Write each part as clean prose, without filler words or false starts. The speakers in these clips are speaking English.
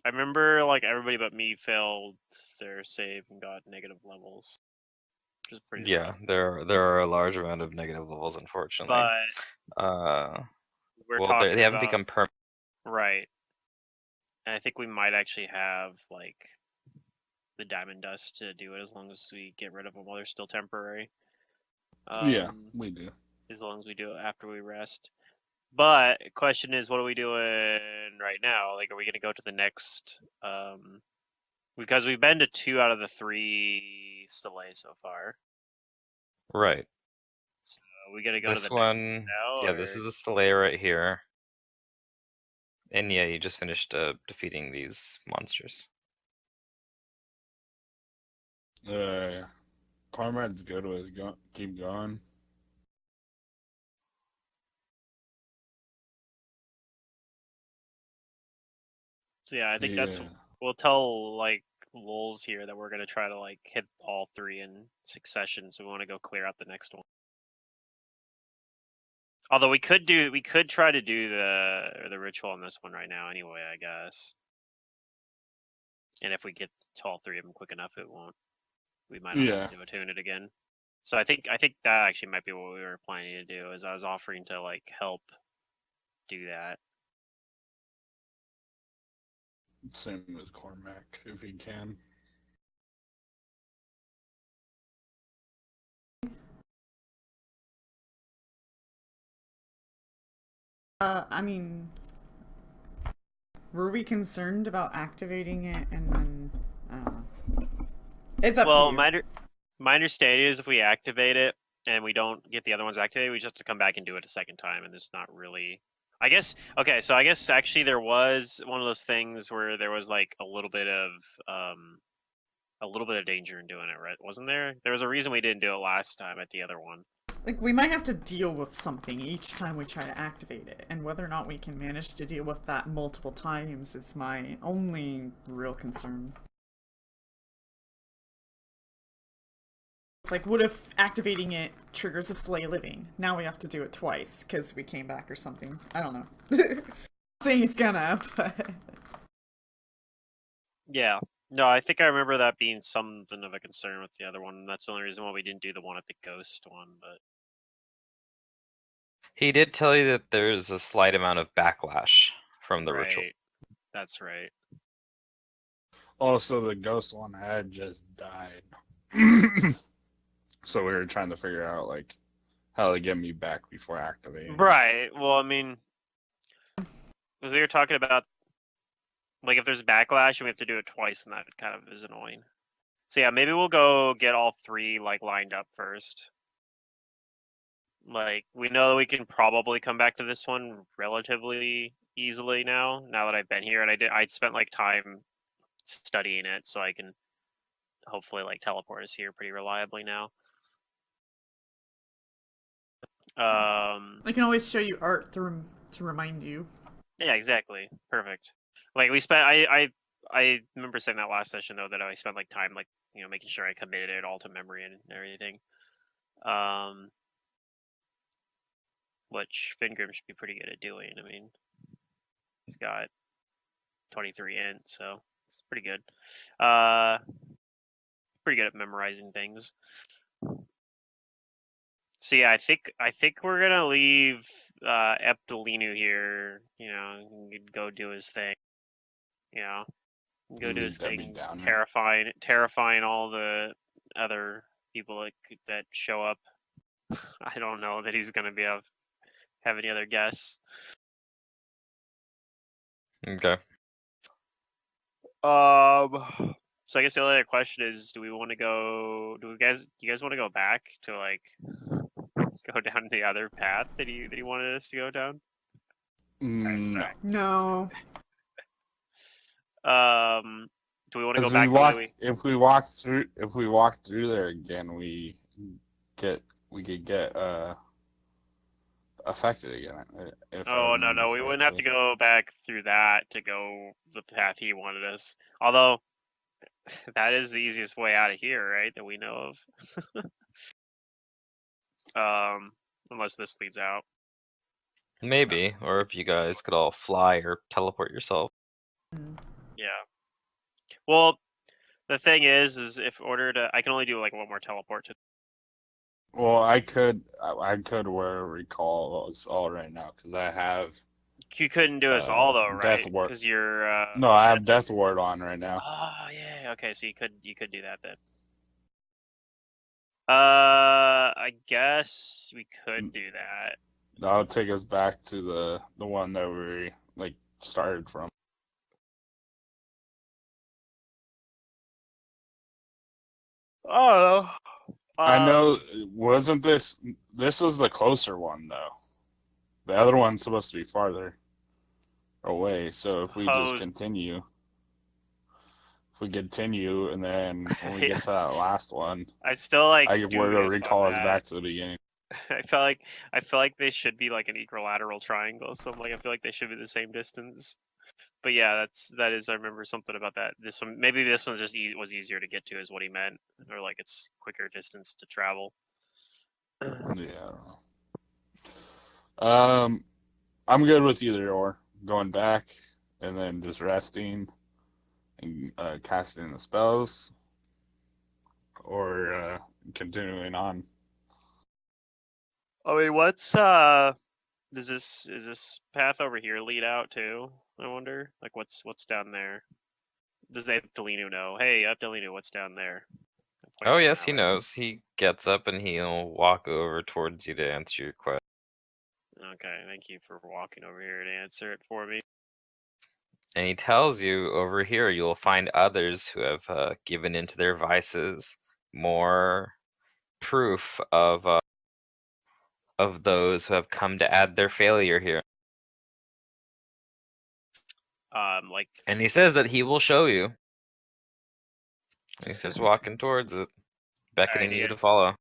I remember like everybody but me failed their save and got negative levels, which is pretty rough. there are a large amount of negative levels, unfortunately. But we're Well, talking they haven't about become permanent. right, and I think we might actually have like the diamond dust to do it as long as we get rid of them while they're still temporary. Yeah, we do. As long as we do it after we rest. But the question is, what are we doing right now? Like, are we going to go to the next? Because we've been to 2 out of the 3 Stellae so far. Right. So we got to go to This the one, next now, yeah, or... this is a Stellae right here. And yeah, you just finished defeating these monsters. Cormorant's good with keep going. So yeah, I think that's... We'll tell, like, Lulz here that we're going to try to, like, hit all 3 in succession, so we want to go clear out the next one. Although we could try to do the ritual on this one right now anyway, I guess. And if we get to all 3 of them quick enough, it won't. We might not have to attune it again. So I think that actually might be what we were planning to do. Is I was offering to like help do that. Same with Cormac if he can. I mean, were we concerned about activating it and then I don't know. It's up to you. Well, my understanding is if we activate it and we don't get the other ones activated, we just have to come back and do it a second time, and it's not really. I guess okay. So I guess actually there was one of those things where there was like a little bit of danger in doing it, right? Wasn't there? There was a reason we didn't do it last time at the other one. Like, we might have to deal with something each time we try to activate it, and whether or not we can manage to deal with that multiple times is my only real concern. It's like, what if activating it triggers a Slay Living? Now we have to do it twice, because we came back or something. I don't know. Not saying it's gonna, but... Yeah. No, I think I remember that being something of a concern with the other one. That's the only reason why we didn't do the one at the ghost one, but... He did tell you that there's a slight amount of backlash from the ritual. That's right. Also, the ghost one had just died. So we were trying to figure out, like, how to get me back before activating. Right. Well, I mean, we were talking about, like, if there's backlash and we have to do it twice, and that kind of is annoying. So yeah, maybe we'll go get all 3, like, lined up first. Like, we know that we can probably come back to this one relatively easily now that I've been here, and I spent, like, time studying it, so I can hopefully, like, teleport us here pretty reliably now. I can always show you art to remind you. Yeah, exactly. Perfect. Like, we spent... I remember saying that last session, though, that I spent, like, time, like, you know, making sure I committed it all to memory and everything. Which Fingrim should be pretty good at doing. I mean, he's got 23 int, so it's pretty good. Pretty good at memorizing things. So yeah, I think we're gonna leave Epdelinu here. You know, go do his thing. You know, go do his thing. Terrifying all the other people that show up. I don't know that he's gonna be able to have any other guests. Okay. So I guess the only other question is, do we want to go? Do you guys want to go back to like go down the other path that he wanted us to go down? No. Do we want to go back the way we? If we walk through there again, we could get affected again. Oh no, we wouldn't have to go back through that to go the path he wanted us. Although that is the easiest way out of here, right? That we know of. Unless this leads out. Maybe, or if you guys could all fly or teleport yourself. Yeah. Well, the thing is if order to, I can only do like one more teleport to. Well, I could wear a recall all right now because I have You couldn't do us all though, death right? ward. Because you're. No, I have death ward on right now. Oh yeah. Okay, so you could do that then. I guess we could do that. That'll take us back to the one that we like started from. Oh. I know. Wasn't this was the closer one though? The other one's supposed to be farther away. So if we just continue, and then when we get to that last one, I still like. I were to recall us back to the beginning. I feel like they should be like an equilateral triangle. So I'm like, I feel like they should be the same distance. But yeah, that is. I remember something about that. This one, maybe this one just was easier to get to, is what he meant, or like it's quicker distance to travel. Yeah. I'm good with either or. Going back and then just resting and casting the spells, or continuing on. I mean, what's is this path over here lead out to? I wonder. Like, what's down there? Does Abdelino know? Hey, Abdelino, what's down there? Oh yes, he knows. He gets up and he'll walk over towards you to answer your question. Okay, thank you for walking over here to answer it for me. And he tells you, over here you will find others who have given into their vices. More proof of those who have come to add their failure here. Like. And he says that he will show you. And he starts walking towards it, beckoning you to follow.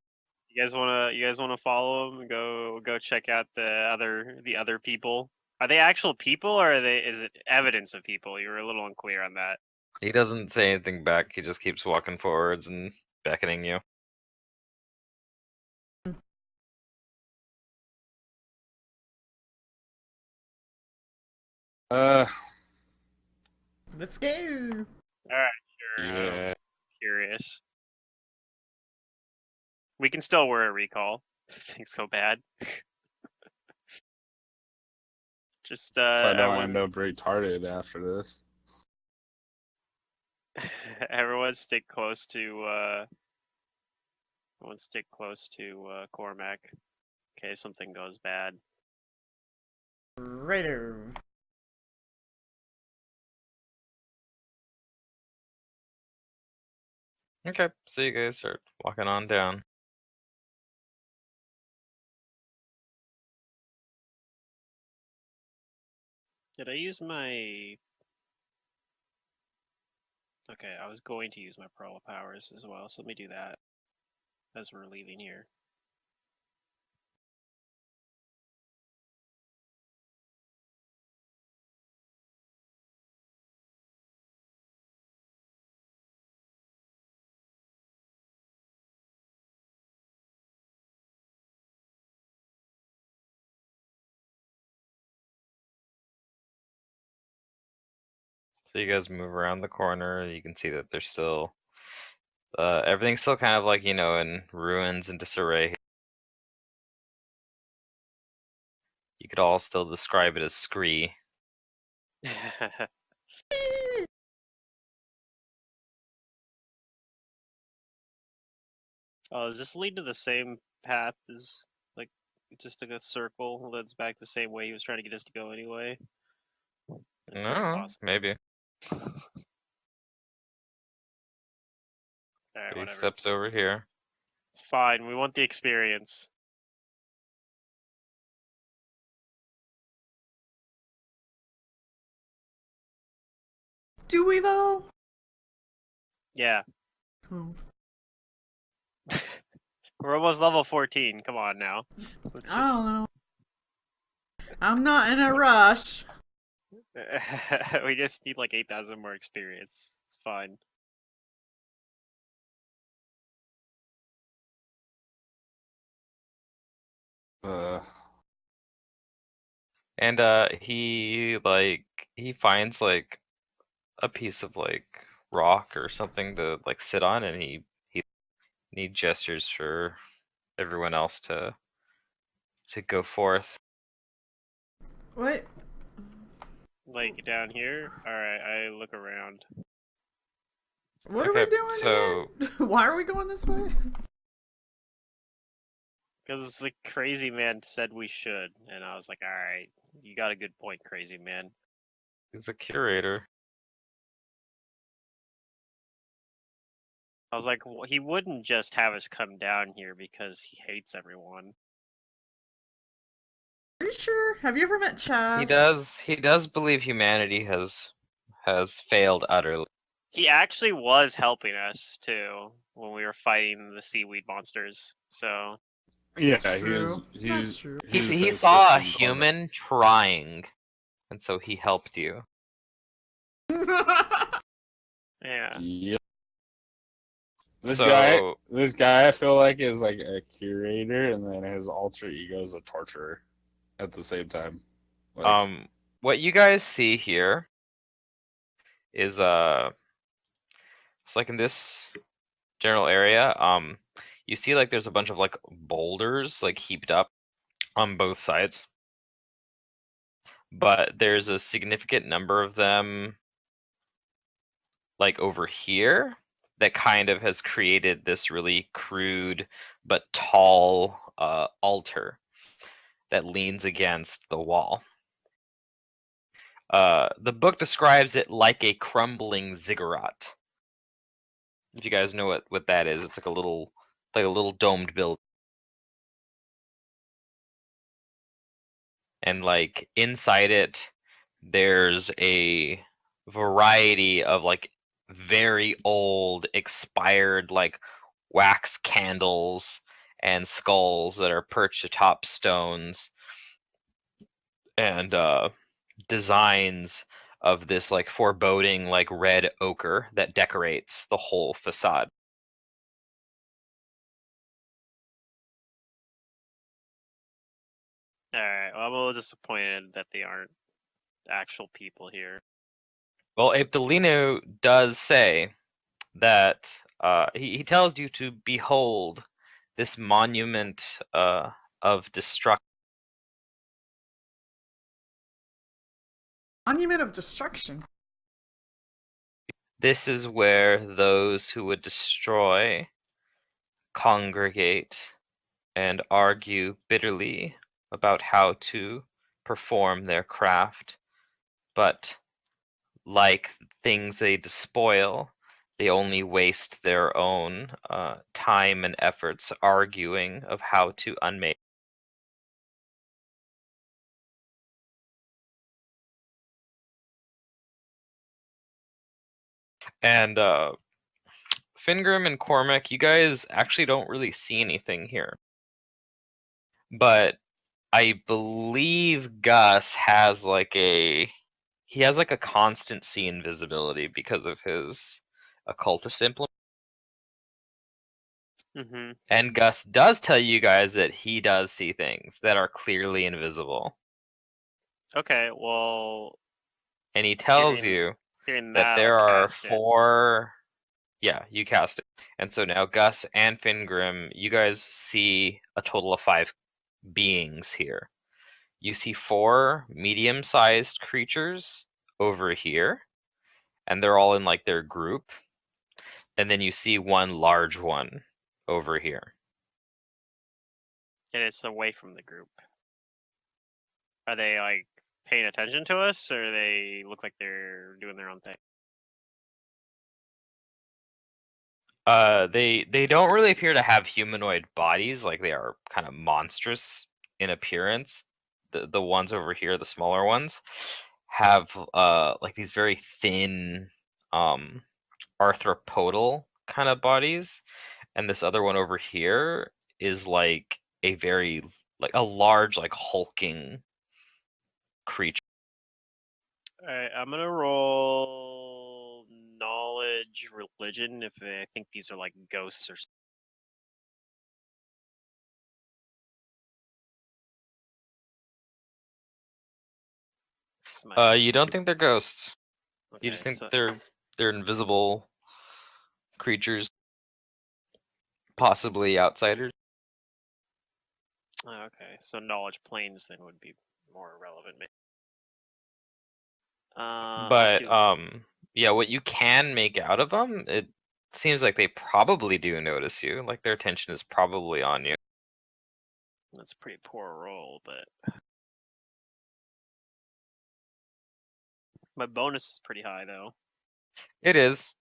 You guys wanna follow him and go check out the other people? Are they actual people, or is it evidence of people? You were a little unclear on that. He doesn't say anything back. He just keeps walking forwards and beckoning you. Let's go. All right, sure. Yeah. Curious. We can still wear a recall. If things go bad. Just So I don't end up retarded after this. everyone stick close to Cormac. In case something goes bad. Righto. Okay, so you guys start walking on down. Did I use my... Okay, I was going to use my Pearl of Powers as well, so let me do that as we're leaving here. So you guys move around the corner. You can see that there's still everything's still kind of like, in ruins and disarray. You could all still describe it as scree. Oh, does this lead to the same path as, like, just like a circle that's back the same way he was trying to get us to go anyway? That's very No, possible. maybe. Alright, He whatever. steps over here. It's fine. We want the experience. Do we though? Yeah. Oh. We're almost level 14. Come on now. I don't know. I'm not in a rush. We just need like 8,000 more experience. It's fine. And he finds like a piece of like rock or something to like sit on, and he gestures for everyone else to go forth. What? Like down here? Alright, I look around. What are we doing again? Why are we going this way? Because the crazy man said we should, and I was like, alright, you got a good point, crazy man. He's a curator. I was like, he wouldn't just have us come down here because he hates everyone. Are you sure? Have you ever met Chaz? He does believe humanity has failed utterly. He actually was helping us too when we were fighting the seaweed monsters. So Yeah, That's true. he's That's true. He saw a human trying, and so he helped you. yeah. Yep. This So guy, I feel like is like a curator, and then his alter ego is a torturer at the same time. Like, what you guys see here is it's like in this general area, you see like there's a bunch of like boulders like heaped up on both sides, but there's a significant number of them like over here that kind of has created this really crude but tall altar that leans against the wall. The book describes it like a crumbling ziggurat. If you guys know what that is, it's like a little domed building. And like inside it, there's a variety of like very old, expired like wax candles and skulls that are perched atop stones, and designs of this like foreboding like red ochre that decorates the whole facade. Alright, well, I'm a little disappointed that they aren't actual people here. Well, Abdelino does say that he tells you to behold this monument of destruction. Monument of Destruction. This is where those who would destroy congregate and argue bitterly about how to perform their craft. But like things they despoil, they only waste their own time and efforts arguing of how to unmake. And Fingrim and Cormac, you guys actually don't really see anything here. But I believe Gus has like a constant see invisibility because of his occultist implement. Mm-hmm. And Gus does tell you guys that he does see things that are clearly invisible. Okay, well... And he tells you that there are 4... Yeah, you cast it. And so now Gus and Fingrim, you guys see a total of 5 beings here. You see 4 medium-sized creatures over here, and they're all in like their group. And then you see 1 large one over here. And it's away from the group. Are they like paying attention to us, or they look like they're doing their own thing? They don't really appear to have humanoid bodies. Like, they are kind of monstrous in appearance. The ones over here, the smaller ones, have like these very thin arthropodal kind of bodies, and this other one over here is like a very like a large like hulking creature. Alright, I'm gonna roll knowledge religion if I think these are like ghosts or something. You don't think they're ghosts? You just think they're invisible creatures, possibly outsiders. Okay, so knowledge planes then would be more relevant. But yeah, what you can make out of them, it seems like they probably do notice you. Like their attention is probably on you. That's a pretty poor roll, but my bonus is pretty high though. It is.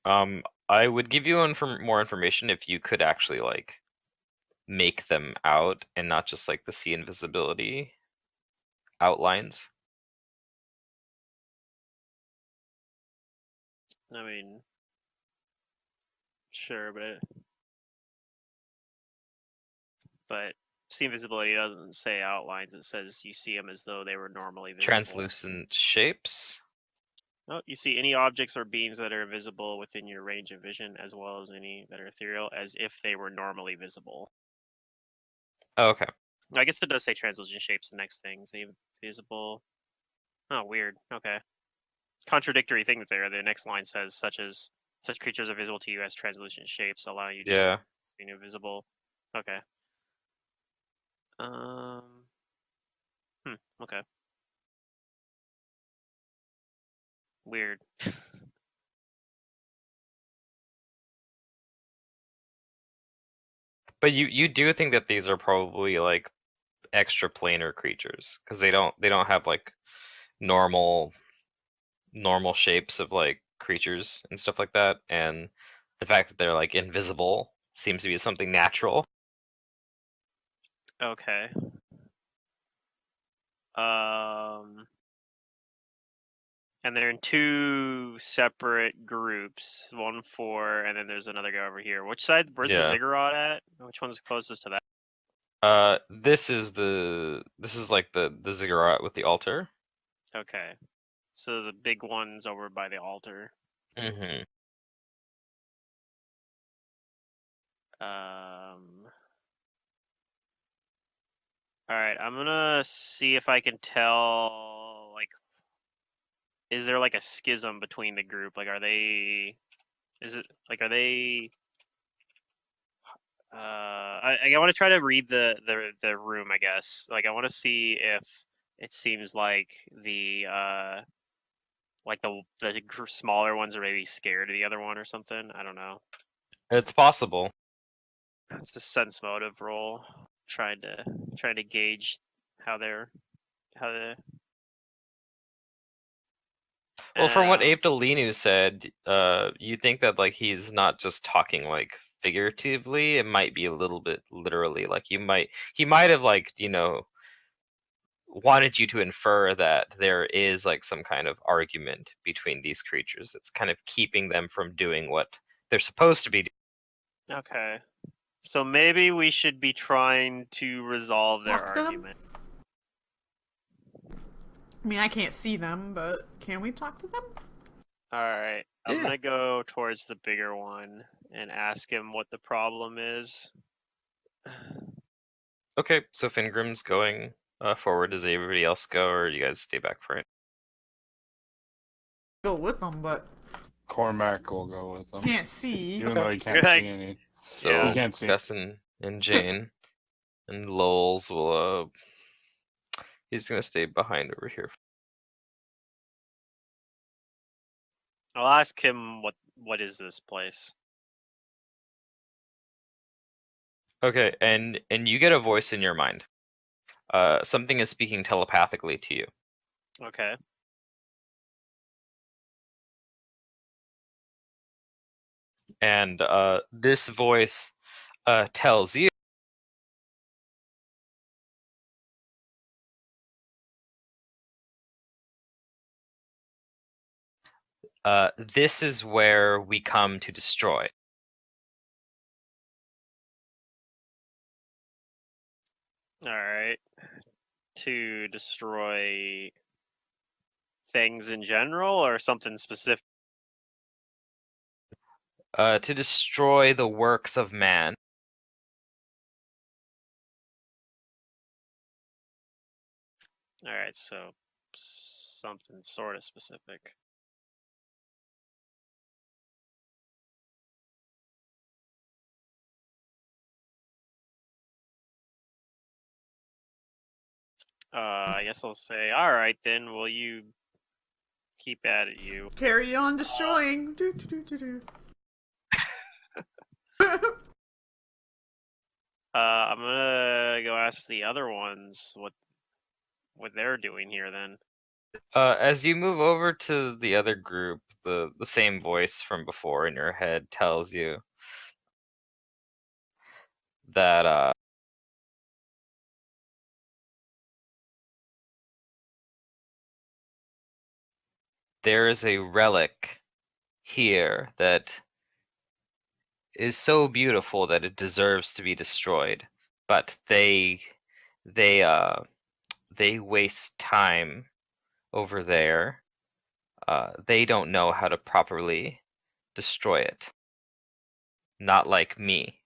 I would give you more information if you could actually like make them out and not just like the see invisibility outlines. I mean, sure, but see invisibility doesn't say outlines. It says you see them as though they were normally visible. Translucent shapes. Oh, you see any objects or beings that are visible within your range of vision, as well as any that are ethereal, as if they were normally visible. Oh, okay. I guess it does say translucent shapes. The next thing, say visible. Oh, weird. Okay. Contradictory things there. The next line says such creatures are visible to you as translucent shapes, allowing you to see invisible. Okay. Okay. Weird. But you do think that these are probably like extra planar creatures because they don't have like normal shapes of like creatures and stuff like that, and the fact that they're like invisible seems to be something natural. Okay. And they're in two separate groups. One for, and then there's another guy over here. Which side? Where's the ziggurat at? Which one's closest to that? This is like the ziggurat with the altar. Okay. So the big one's over by the altar. Mm-hmm. All right, I'm gonna see if I can tell. Like, is there like a schism between the group? Like, are they? Is it like are they? I want to try to read the room. I guess. Like, I want to see if it seems like the smaller ones are maybe scared of the other one or something. I don't know. It's possible. It's a sense motive roll. Trying to gauge how the. Well, from what Abe Delinu said, you think that like he's not just talking like figuratively. It might be a little bit literally. Like he might have like wanted you to infer that there is like some kind of argument between these creatures. It's kind of keeping them from doing what they're supposed to be doing. Okay. So maybe we should be trying to resolve their argument. I mean, I can't see them, but can we talk to them? Alright. I'm gonna go towards the bigger one and ask him what the problem is. Okay, so Fingrim's going forward. Does everybody else go, or do you guys stay back for it? Go with them, but Cormac will go with them. Can't see. Even though he can't see any. So he can't see. Gus and Jane and Lowell's will he's gonna stay behind over here. I'll ask him what is this place. Okay, and you get a voice in your mind. Something is speaking telepathically to you. Okay. And this voice tells you this is where we come to destroy. Alright. To destroy things in general or something specific? To destroy the works of man. Alright, so something sort of specific. I guess I'll say, all right then. Will you keep at it, you? Carry on destroying. Do do do do do. I'm gonna go ask the other ones what they're doing here then. As you move over to the other group, the same voice from before in your head tells you that there is a relic here that is so beautiful that it deserves to be destroyed, but they waste time over there. They don't know how to properly destroy it. Not like me.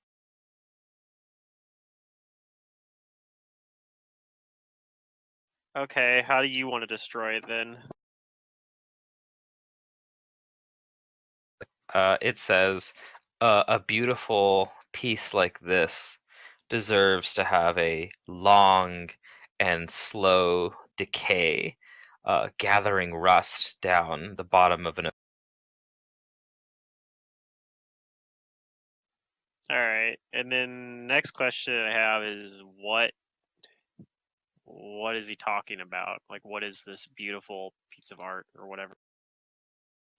Okay, how do you want to destroy it then? It says, a beautiful piece like this deserves to have a long and slow decay, gathering rust down the bottom of an. All right, and then next question I have is what is he talking about? Like, what is this beautiful piece of art or whatever?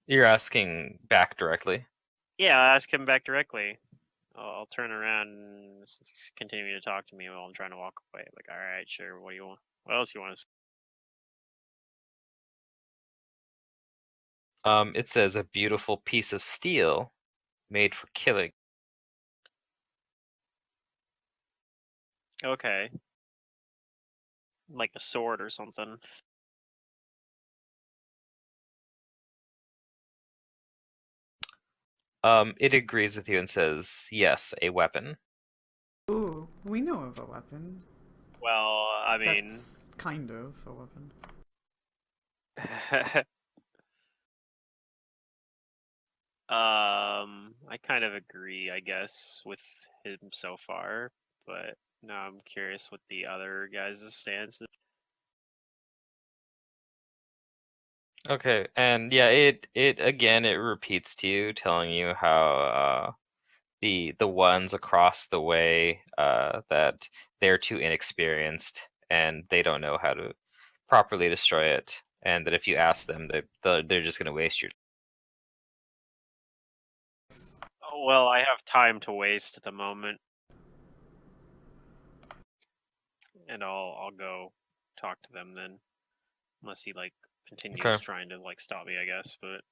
You're asking back directly? Yeah, I'll ask him back directly. I'll turn around and continue to talk to me while I'm trying to walk away. Like, all right, sure. What do you want? What else you want to say? It says a beautiful piece of steel made for killing. Okay. Like a sword or something. It agrees with you and says, yes, a weapon. Ooh, we know of a weapon. Well, I mean, That's kind of a weapon. I kind of agree, I guess, with him so far, but now I'm curious what the other guys' stance is. Okay, and yeah, it again it repeats to you, telling you how the ones across the way that they're too inexperienced and they don't know how to properly destroy it, and that if you ask them, they're just gonna waste your. Oh, well, I have time to waste at the moment, and I'll go talk to them then, unless he like continues Okay. trying to like stop me, I guess. But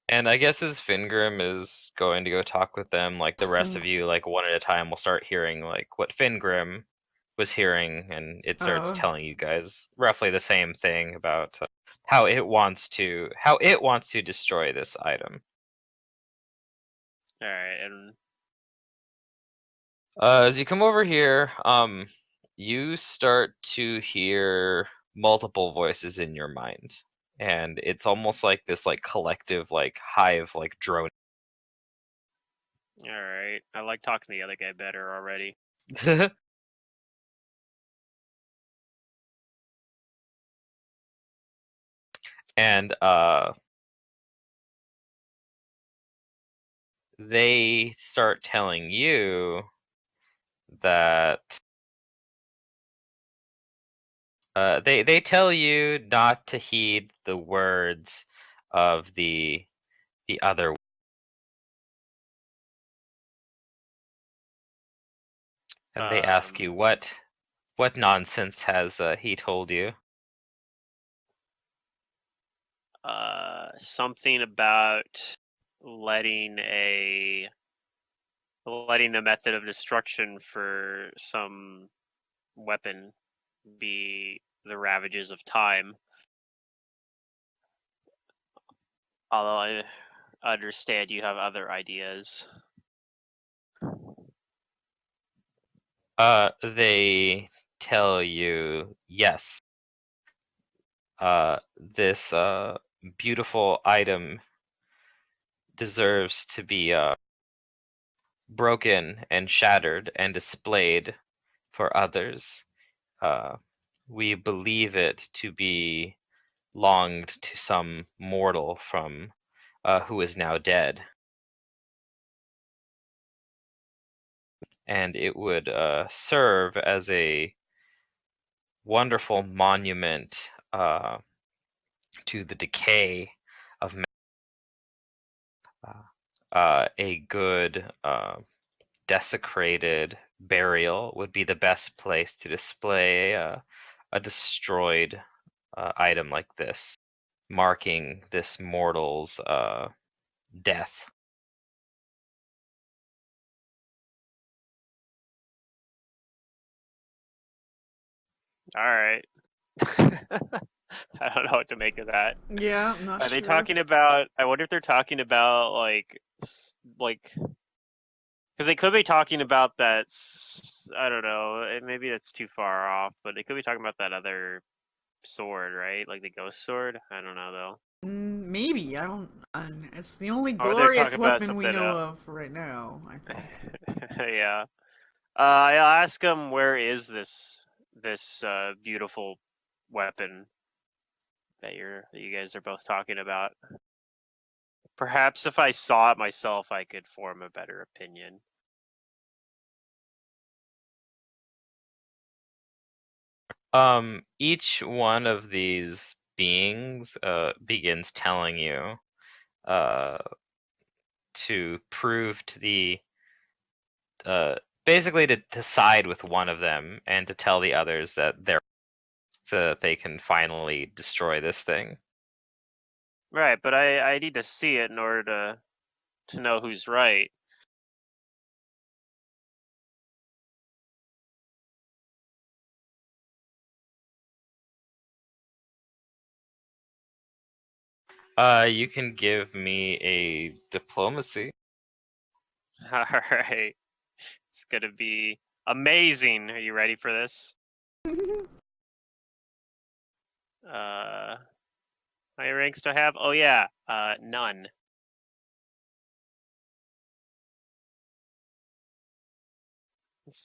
And I guess as Fingrim is going to go talk with them, like the rest of you, like one at a time, will start hearing like what Fingrim was hearing, and it starts telling you guys roughly the same thing about how it wants to destroy this item. all right, and as you come over here, you start to hear multiple voices in your mind, and it's almost like this like collective like hive like drone. all right, I like talking to the other guy better already. And they start telling you that they tell you not to heed the words of the other, and they ask you what nonsense has he told you. Something about letting the method of destruction for some weapon be the ravages of time. Although I understand you have other ideas. They tell you yes. This beautiful item deserves to be broken and shattered and displayed for others. we believe it to be longed to some mortal from who is now dead. And it would serve as a wonderful monument to the decay of a good desecrated burial would be the best place to display a destroyed item like this, marking this mortal's death. All right. I don't know what to make of that. Yeah, I'm not Are sure. they talking about? I wonder if they're talking about like, because they could be talking about that. I don't know. Maybe that's too far off, but they could be talking about that other sword, right? Like the ghost sword. I don't know though. Maybe I don't. It's the only Or they're glorious talking about weapon we something know else. of right now. I think. Yeah. I'll ask them where is this beautiful weapon that you guys are both talking about. Perhaps if I saw it myself, I could form a better opinion. Each one of these beings begins telling you to prove to the basically to side with one of them and to tell the others that they're so that they can finally destroy this thing. Right, but I need to see it in order to know who's right. You can give me a diplomacy. All right. It's going to be amazing. Are you ready for this? How many ranks do I have? Oh yeah, none.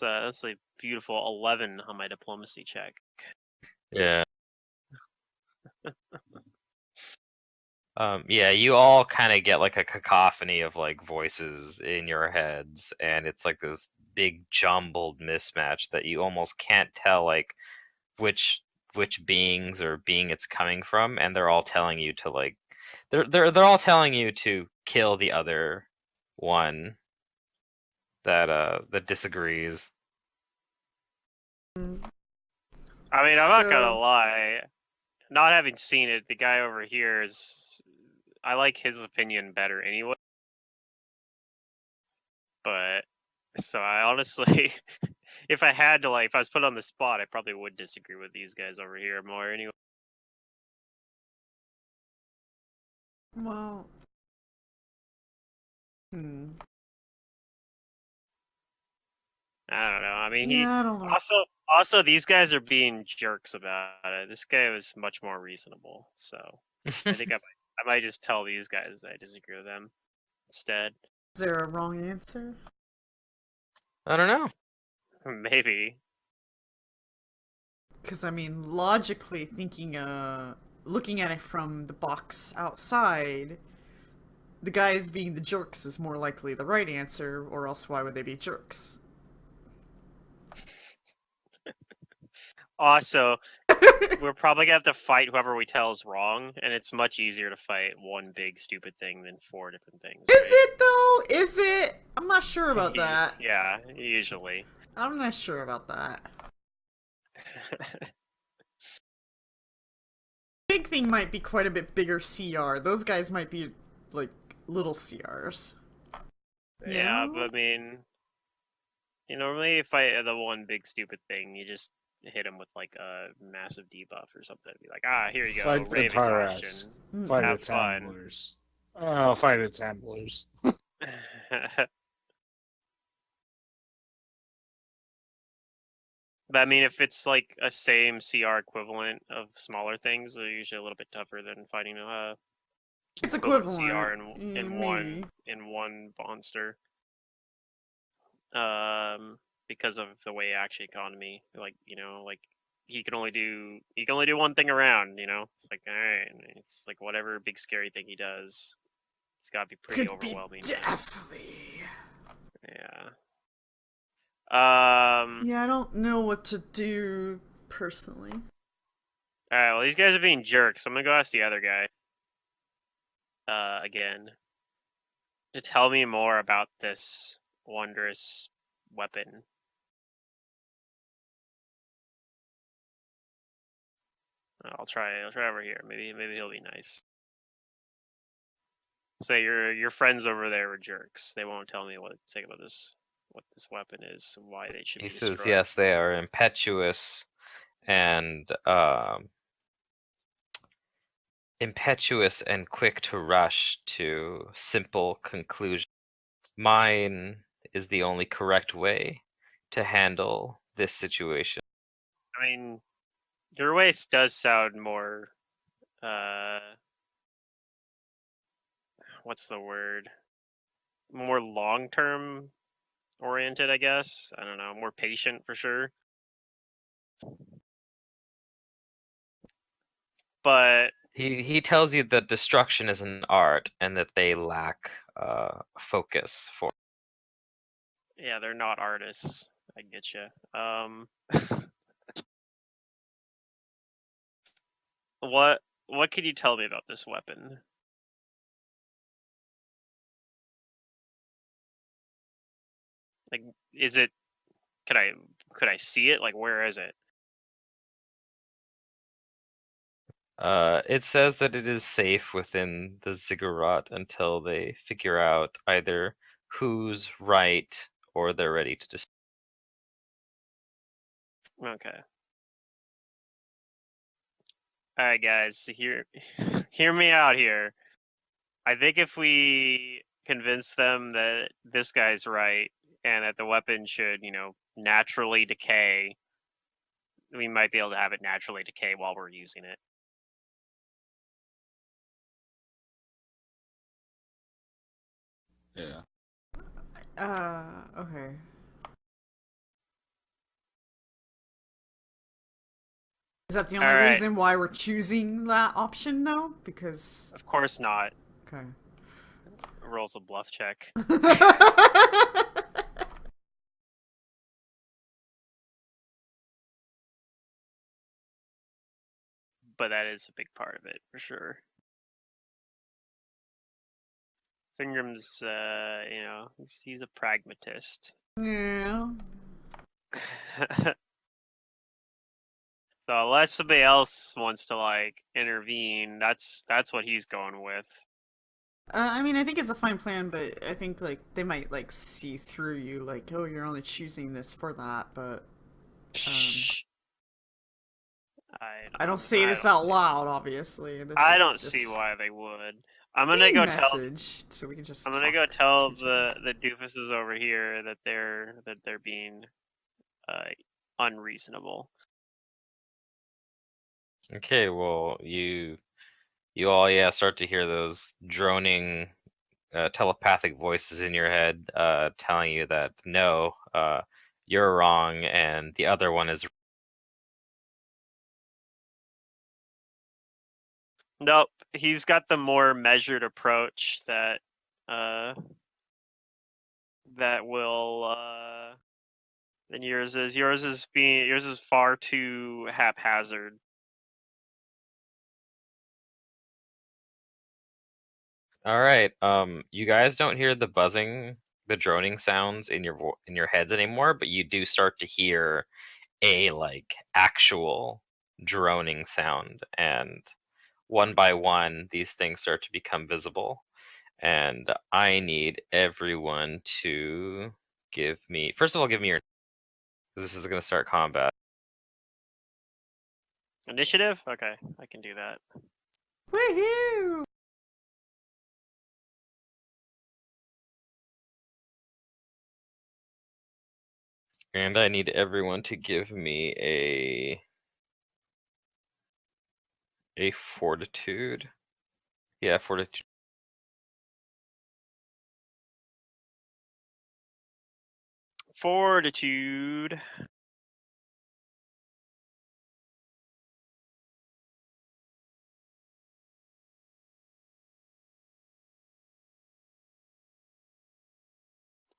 That's a beautiful 11 on my diplomacy check. Yeah. Yeah, you all kind of get like a cacophony of like voices in your heads, and it's like this big jumbled mismatch that you almost can't tell like which beings or being it's coming from, and they're all telling you to like they're all telling you to kill the other one that disagrees. I mean, I'm not gonna lie. Not having seen it, the guy over here I like his opinion better anyway. But so I honestly, if I had to, like, if I was put on the spot, I probably would disagree with these guys over here more anyway. Well. I don't know. I mean, yeah, I don't know. Also these guys are being jerks about it. This guy was much more reasonable, so I think I might just tell these guys I disagree with them instead. Is there a wrong answer? I don't know. Maybe. Because I mean, logically thinking, looking at it from the box outside, the guys being the jerks is more likely the right answer, or else why would they be jerks? Also, we're probably gonna have to fight whoever we tell is wrong, and it's much easier to fight one big stupid thing than 4 different things. Is it though? Is it? I'm not sure about that. Yeah, usually. I'm not sure about that. Big thing might be quite a bit bigger CR. Those guys might be like little CRs. Yeah, but I mean, normally if I the one big stupid thing, you just hit him with like a massive debuff or something. Be like, here you go, Fight the rave exhaustion. Fight Have its fun. handlers. Oh, fight its handlers. But I mean, if it's like a same CR equivalent of smaller things, they're usually a little bit tougher than fighting it's equivalent equivalent. CR in one monster. Because of the way action economy, like he can only do one thing around. You know, it's like all right, it's like whatever big scary thing he does, it's got to be pretty Could be overwhelming. deathly. Yeah. Yeah, I don't know what to do personally. All right. Well, these guys are being jerks. So I'm gonna go ask the other guy. Again, to tell me more about this wondrous weapon. I'll try over here. Maybe he'll be nice. Say your friends over there were jerks. They won't tell me what about this, what this weapon is, and why they should He be says, destroyed. yes, they are impetuous and quick to rush to simple conclusions. Mine is the only correct way to handle this situation. I mean, your waist does sound more, what's the word? More long-term oriented, I guess. I don't know, more patient for sure. But he tells you that destruction is an art and that they lack focus for. Yeah, they're not artists. I get you. What can you tell me about this weapon? Like, is it? Could I see it? Like, where is it? It says that it is safe within the ziggurat until they figure out either who's right or they're ready to destroy. Okay. All right, guys. So hear me out here. I think if we convince them that this guy's right and that the weapon should, naturally decay, we might be able to have it naturally decay while we're using it. Yeah. Okay. Is that the only reason why we're choosing that option, though? Because... Of course not. Okay. Rolls a bluff check. But that is a big part of it, for sure. Fingram's, he's a pragmatist. Yeah. So unless somebody else wants to intervene, that's what he's going with. I mean, I think it's a fine plan, but I think they might see through you, oh, you're only choosing this for that. But I don't say this out loud, obviously. I don't see why they would. I'm gonna go tell. So we can just. I'm gonna go tell the doofuses over here that they're being unreasonable. Okay, well, you all start to hear those droning telepathic voices in your head telling you that no, you're wrong and the other one is. Nope, he's got the more measured approach that will than yours is. Yours is far too haphazard. All right. You guys don't hear the buzzing, the droning sounds in your heads anymore, but you do start to hear a actual droning sound, and one by one these things start to become visible. And I need everyone to give me, first of all, give me your, this is going to start combat. Initiative? Okay, I can do that. Woohoo! And I need everyone to give me a fortitude. Yeah, fortitude. Fortitude.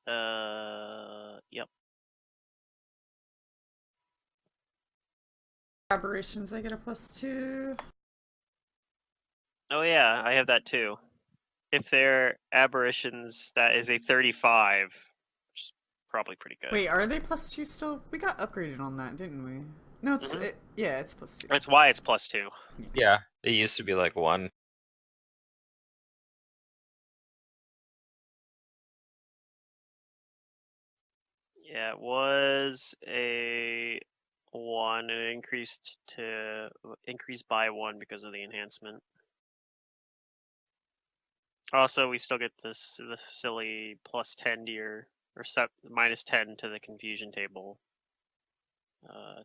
Yep. Aberrations, I get a +2. Oh yeah, I have that too. If they're aberrations, that is a 35, which is probably pretty good. Wait, are they +2 still? We got upgraded on that, didn't we? No, it's yeah, it's +2. That's why it's +2. Yeah, it used to be like 1. Yeah, it was a 1 and it increased by 1 because of the enhancement. Also, we still get the silly +10 to your or -10 to the confusion table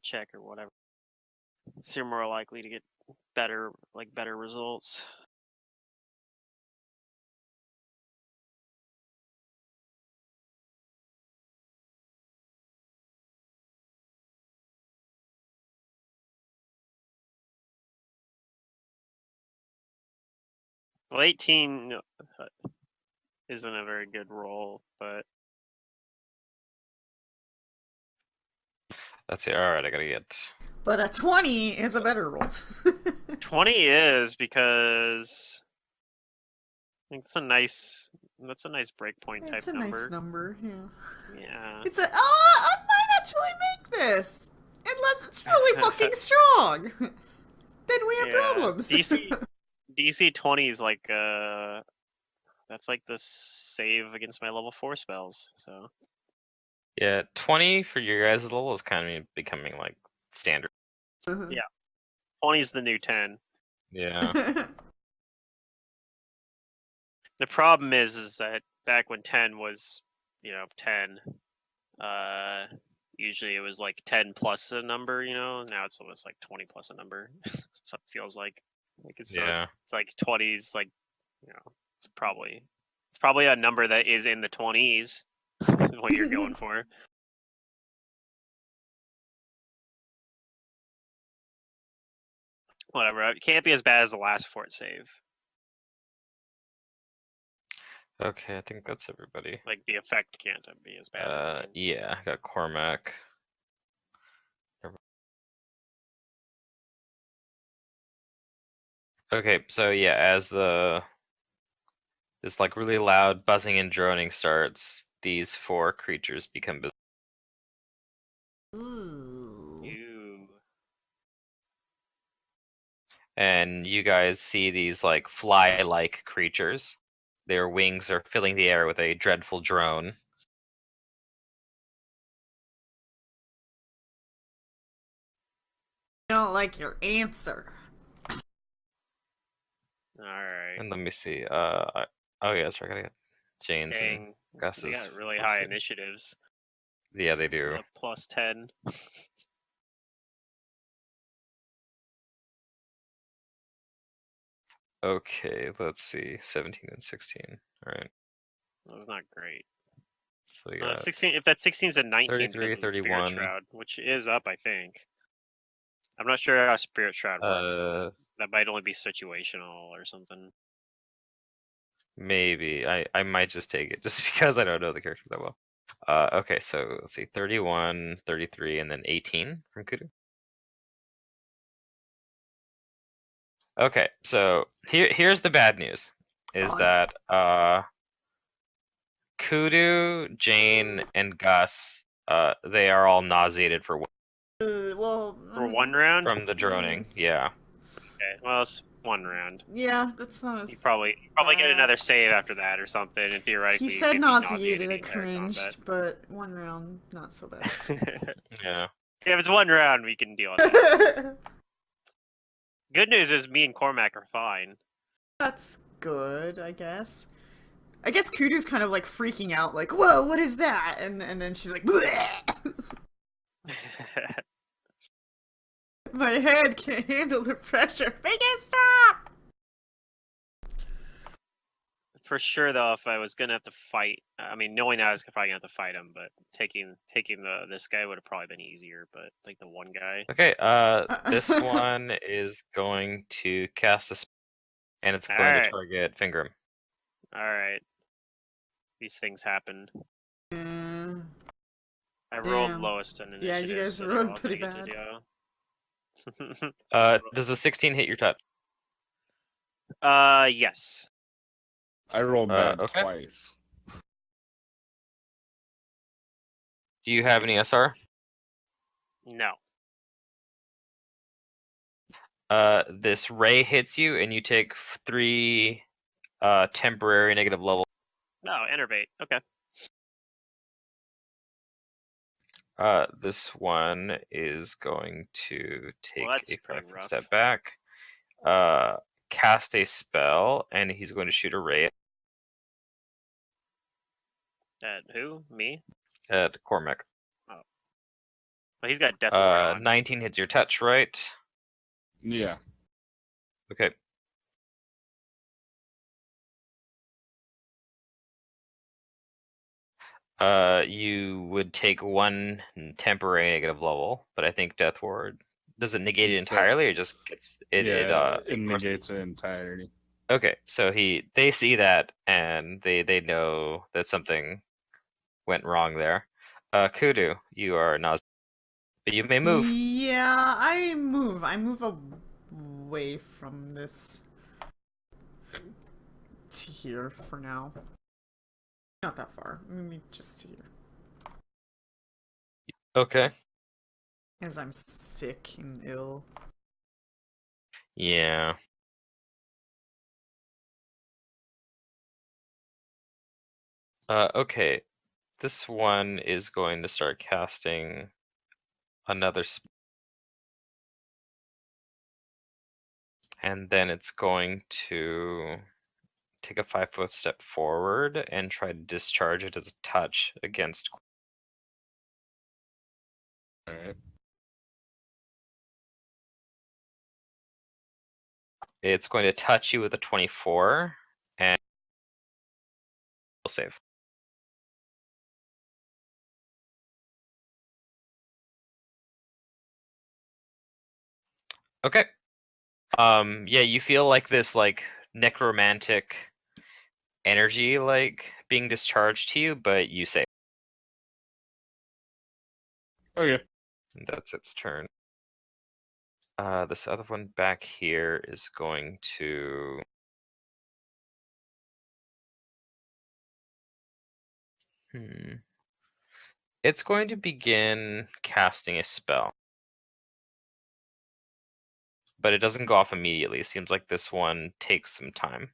check or whatever. So you're more likely to get better results. Well, 18 isn't a very good roll, but That's it. All right, I gotta get. But a 20 is a better roll. 20 is because I think that's a nice breakpoint type It's a number. nice number, yeah. Yeah. It's a I might actually make this, unless it's really fucking strong. Then we have problems. DC 20 is like that's like the save against my level 4 spells. So Yeah, 20 for your guys' level is kind of becoming like standard. Yeah, 20 is the new 10. Yeah. The problem is that back when 10 was, 10, usually it was like 10 plus a number, now it's almost like 20 plus a number. So it feels like it's like 20s, like, it's probably a number that is in the 20s is what you're going for. Whatever, it can't be as bad as the last fort save. Okay, I think that's everybody. Like the effect can't be as bad as yeah, I got Cormac. Okay, so yeah, as this like really loud buzzing and droning starts, these 4 creatures become visible. Ew. And you guys see these like fly-like creatures. Their wings are filling the air with a dreadful drone. I don't like your answer. Alright. And let me see. Oh yeah, that's right. I gotta get Jane's and Gus's. They got really high initiatives. Yeah, they do. +10. Okay, let's see. 17 and 16. All right. That's not great. So we got 16. If that 16 is a 19 because of the 31. Spirit Shroud, which is up, I think. I'm not sure how Spirit Shroud works. That might only be situational or something. Maybe. I might just take it just because I don't know the character that well. Okay, so let's see. 31, 33, and then 18 from Kudu. Okay, so here's the bad news. Is that Kudu, Jane, and Gus, they are all nauseated for for 1 round? From the droning, yeah. Okay, well, it's 1 round. Yeah, that's not as... You probably get another save after that or something, and theoretically he said you nauseated, I cringed, but 1 round, not so bad. Yeah. Yeah, if it's 1 round, we can deal with that. Good news is me and Cormac are fine. That's good, I guess. I guess Kudu's kind of like freaking out, like, whoa, what is that? And then she's like, my head can't handle the pressure. Make it stop! For sure, though, if I was gonna have to fight, I mean, knowing I was probably gonna have to fight him, but taking this guy would have probably been easier. But like the one guy. Okay, this one is going to cast a spell, and it's going to target Fingrim. All right. These things happen. Yeah. I rolled Damn. lowest in Yeah, initiative, you guys so they're rode all pretty gonna get bad. to do. Does a 16 hit your touch? Yes. I rolled bad Okay. twice. Do you have any SR? No. This ray hits you, and you take 3 temporary negative level. No, enervate. Okay. This one is going to take that's a pretty 5-foot rough. step back, cast a spell, and he's going to shoot a ray At who? Me? at Cormac. Oh. Well, he's got death ward on. 19 hits your touch, right? Yeah. Okay. You would take 1 temporary negative level, but I think death ward does it negate it entirely, or just gets it? It negates it entirely. Okay, so they see that, and they know that something went wrong there. Kudu, you are not, but you may move. Yeah, I move. I move away from this to here for now. Not that far. Maybe just to here. Okay. As I'm sick and ill. Yeah. Okay. This one is going to start casting another and then it's going to take a 5-foot step forward and try to discharge it as a touch against. Alright. It's going to touch you with a 24 and will save. Okay. Yeah, you feel like this necromantic energy being discharged to you, but you save. Okay. That's its turn. This other one back here is going to It's going to begin casting a spell. But it doesn't go off immediately. It seems like this one takes some time.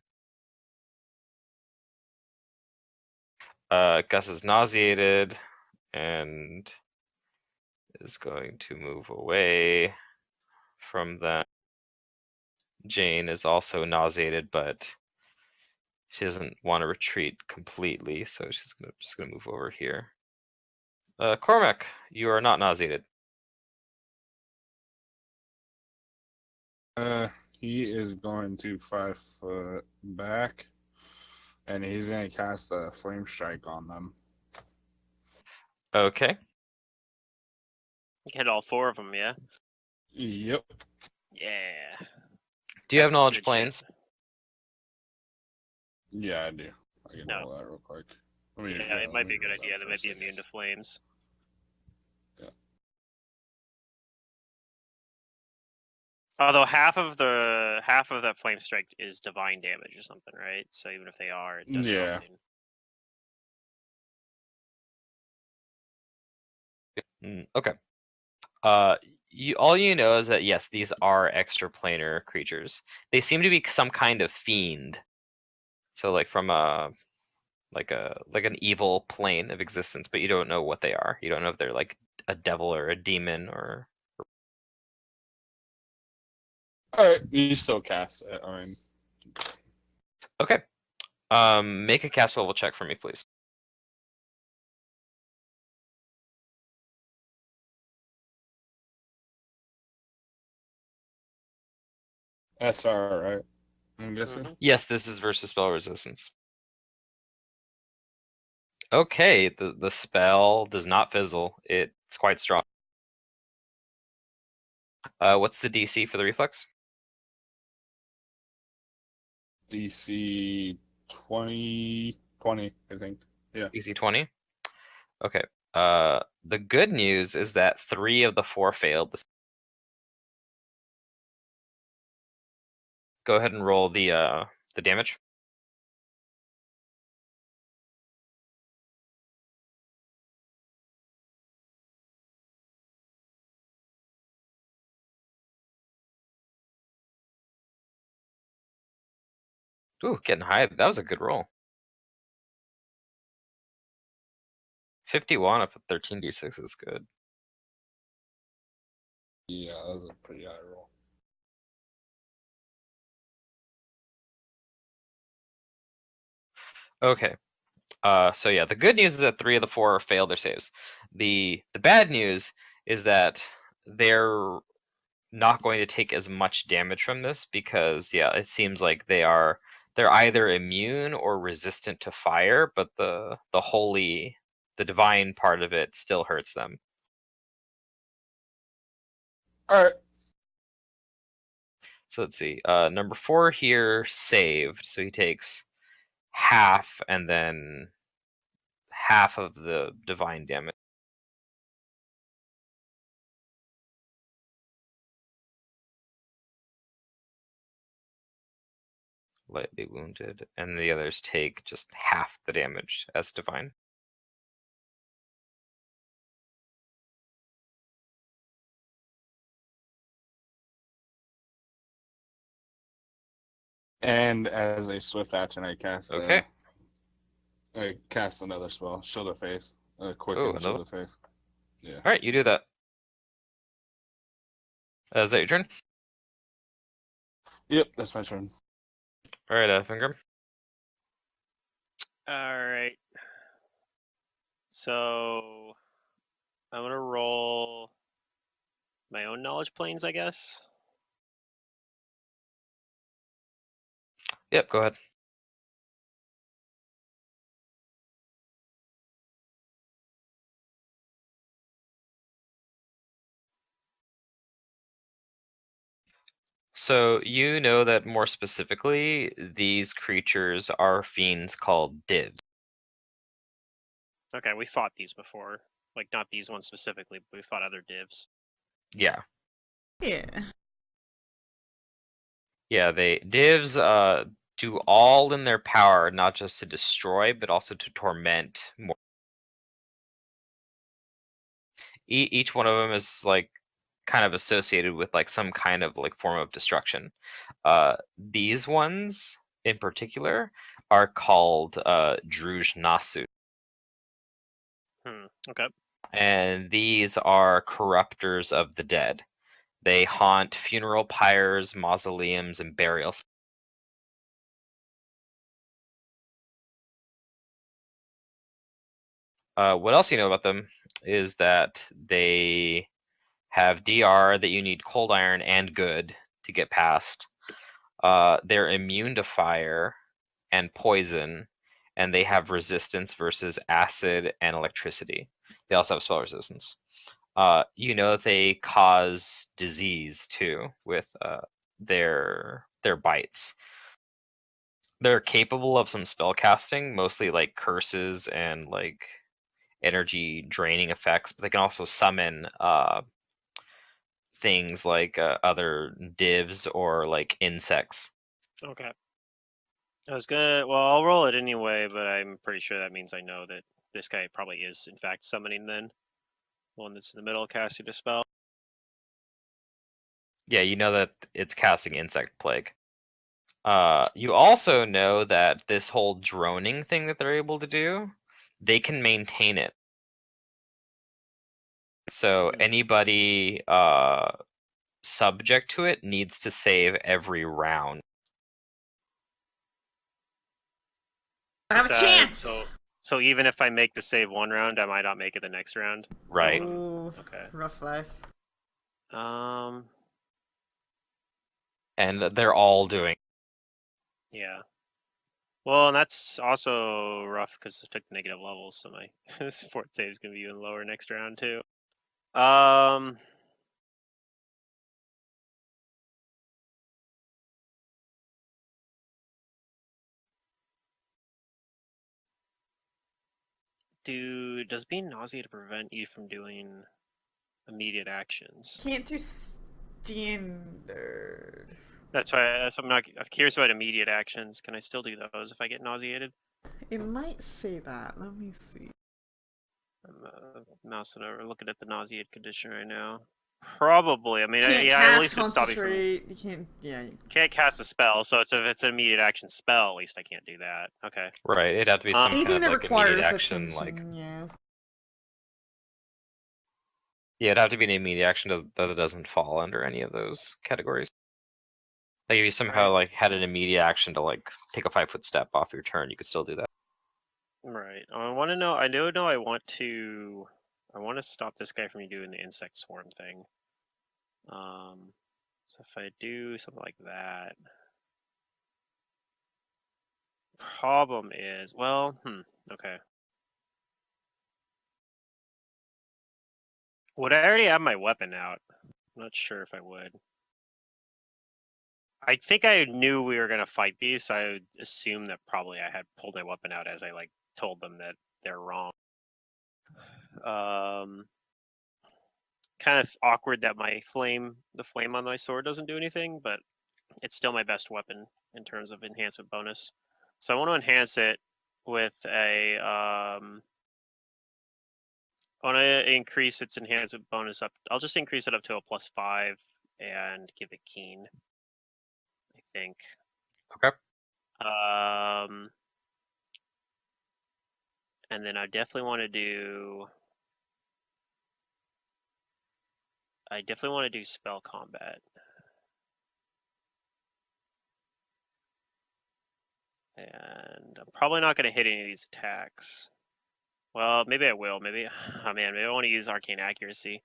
Gus is nauseated and is going to move away from them. Jane is also nauseated, but she doesn't want to retreat completely, so she's just gonna move over here. Cormac, you are not nauseated. He is going to 5 foot back, and he's gonna cast a flame strike on them. Okay. Hit all 4 of them, yeah? Yep. Yeah. Do you have knowledge planes? Yeah, I do. I can No. roll that real quick. Yeah, it might be a good idea. They might be immune to flames. Yeah. Although half of that flame strike is divine damage or something, right? So even if they are, it does something. Okay. All you know is that yes, these are extraplanar creatures. They seem to be some kind of fiend. So like from an evil plane of existence, but you don't know what they are. You don't know if they're like a devil or a demon or. All right, you still cast it. I mean. Okay. Make a cast level check for me, please. SR, right? I'm guessing. Yes, this is versus spell resistance. Okay, the spell does not fizzle. It's quite strong. What's the DC for the reflex? DC 20, I think. Yeah. DC 20. Okay. The good news is that 3 of the 4 failed. Go ahead and roll the damage. Ooh, getting high. That was a good roll. 51 off of 13d6 is good. Yeah, that was a pretty high roll. Okay. So yeah, the good news is that 3 of the 4 failed their saves. The bad news is that they're not going to take as much damage from this because yeah, it seems like they're either immune or resistant to fire, but the divine part of it still hurts them. All right. So let's see. Number 4 here saved, so he takes half and then half of the divine damage. Lightly wounded, and the others take just half the damage as divine. And as a swift action, I cast Okay. I cast another spell, Shield of Faith. Quicken Shield of Faith. Yeah. All right, you do that. Is that your turn? Yep, that's my turn. All right, Finger. All right. So I'm gonna roll my own knowledge planes, I guess. Yep, go ahead. So you know that more specifically, these creatures are fiends called divs. Okay, we fought these before. Like, not these ones specifically, but we fought other divs. Yeah. Yeah. Yeah, divs do all in their power, not just to destroy, but also to torment more. Each one of them is like kind of associated with like some kind of like form of destruction. These ones in particular are called Druj Nasu. Okay. And these are corruptors of the dead. They haunt funeral pyres, mausoleums, and burials. What else you know about them is that they have DR that you need cold iron and good to get past. They're immune to fire and poison, and they have resistance versus acid and electricity. They also have spell resistance. You know that they cause disease too with their bites. They're capable of some spell casting, mostly like curses and like energy draining effects, but they can also summon things like other divs or like insects. Okay. I was gonna. Well, I'll roll it anyway, but I'm pretty sure that means I know that this guy probably is, in fact, summoning then. The one that's in the middle casting a spell. Yeah, you know that it's casting Insect Plague. You also know that this whole droning thing that they're able to do, they can maintain it. So anybody subject to it needs to save every round. I have a chance! So even if I make the save one round, I might not make it the next round? Right. Ooh, okay. Rough life. And they're all doing. Yeah. Well, and that's also rough because I took the negative levels, so my fort save is going to be even lower next round, too. Does being nauseated prevent you from doing immediate actions? Can't do standard. That's why. I'm curious about immediate actions. Can I still do those if I get nauseated? It might say that. Let me see. I'm mousing over, looking at the nauseated condition right now. Probably. I mean, Can't yeah, cast, at least it's stopping from. concentrate. You can't. Yeah. Can't cast a spell, so if it's an immediate action spell, at least I can't do that. Okay. Right. It'd have to be some Anything kind of that like requires immediate action, attention. like. Yeah. Yeah, it'd have to be an immediate action that doesn't fall under any of those categories. Like if you somehow like had an immediate action to like take a 5-foot step off your turn, you could still do that. Right. I want to know. I know. I want to. I want to stop this guy from doing the insect swarm thing. So if I do something like that, problem is, well, okay. Would I already have my weapon out? I'm not sure if I would. I think I knew we were gonna fight these, so I would assume that probably I had pulled my weapon out as I like told them that they're wrong. Kind of awkward that the flame on my sword doesn't do anything, but it's still my best weapon in terms of enhancement bonus. So I want to enhance it with a I want to increase its enhancement bonus up. I'll just increase it up to a +5 and give it keen, I think. Okay. And then I definitely want to do. I definitely want to do spell combat. And I'm probably not going to hit any of these attacks. Well, maybe I will. Maybe, oh man, maybe I want to use arcane accuracy.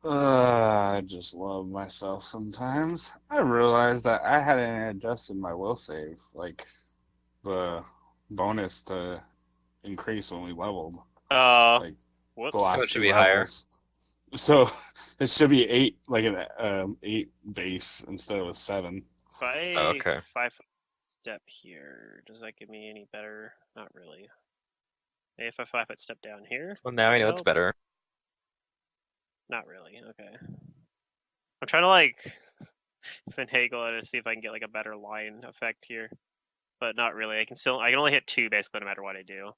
I just love myself sometimes. I realized that I hadn't adjusted my will save, like the bonus to increase when we leveled. Like whoops. the last So it should two be levels. Higher. So it should be 8, like an 8 base instead of a 7. If I 5-foot step here, does that give me any better? Not really. Maybe if I 5-foot step down here. Well, now I know it's better. Not really. Okay. I'm trying to like finagle it to see if I can get like a better line effect here, but not really. I can only hit 2 basically no matter what I do.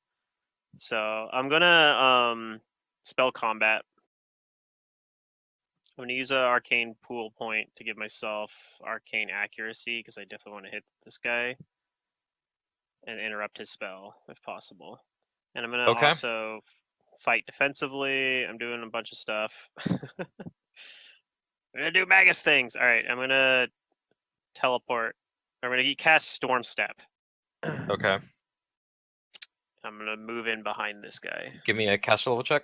So I'm gonna spell combat. I'm gonna use an arcane pool point to give myself arcane accuracy because I definitely want to hit this guy and interrupt his spell if possible. And I'm gonna also fight defensively. I'm doing a bunch of stuff. I'm gonna do Magus things. All right, I'm gonna teleport. I'm gonna cast Storm Step. Okay. I'm gonna move in behind this guy. Give me a caster level check.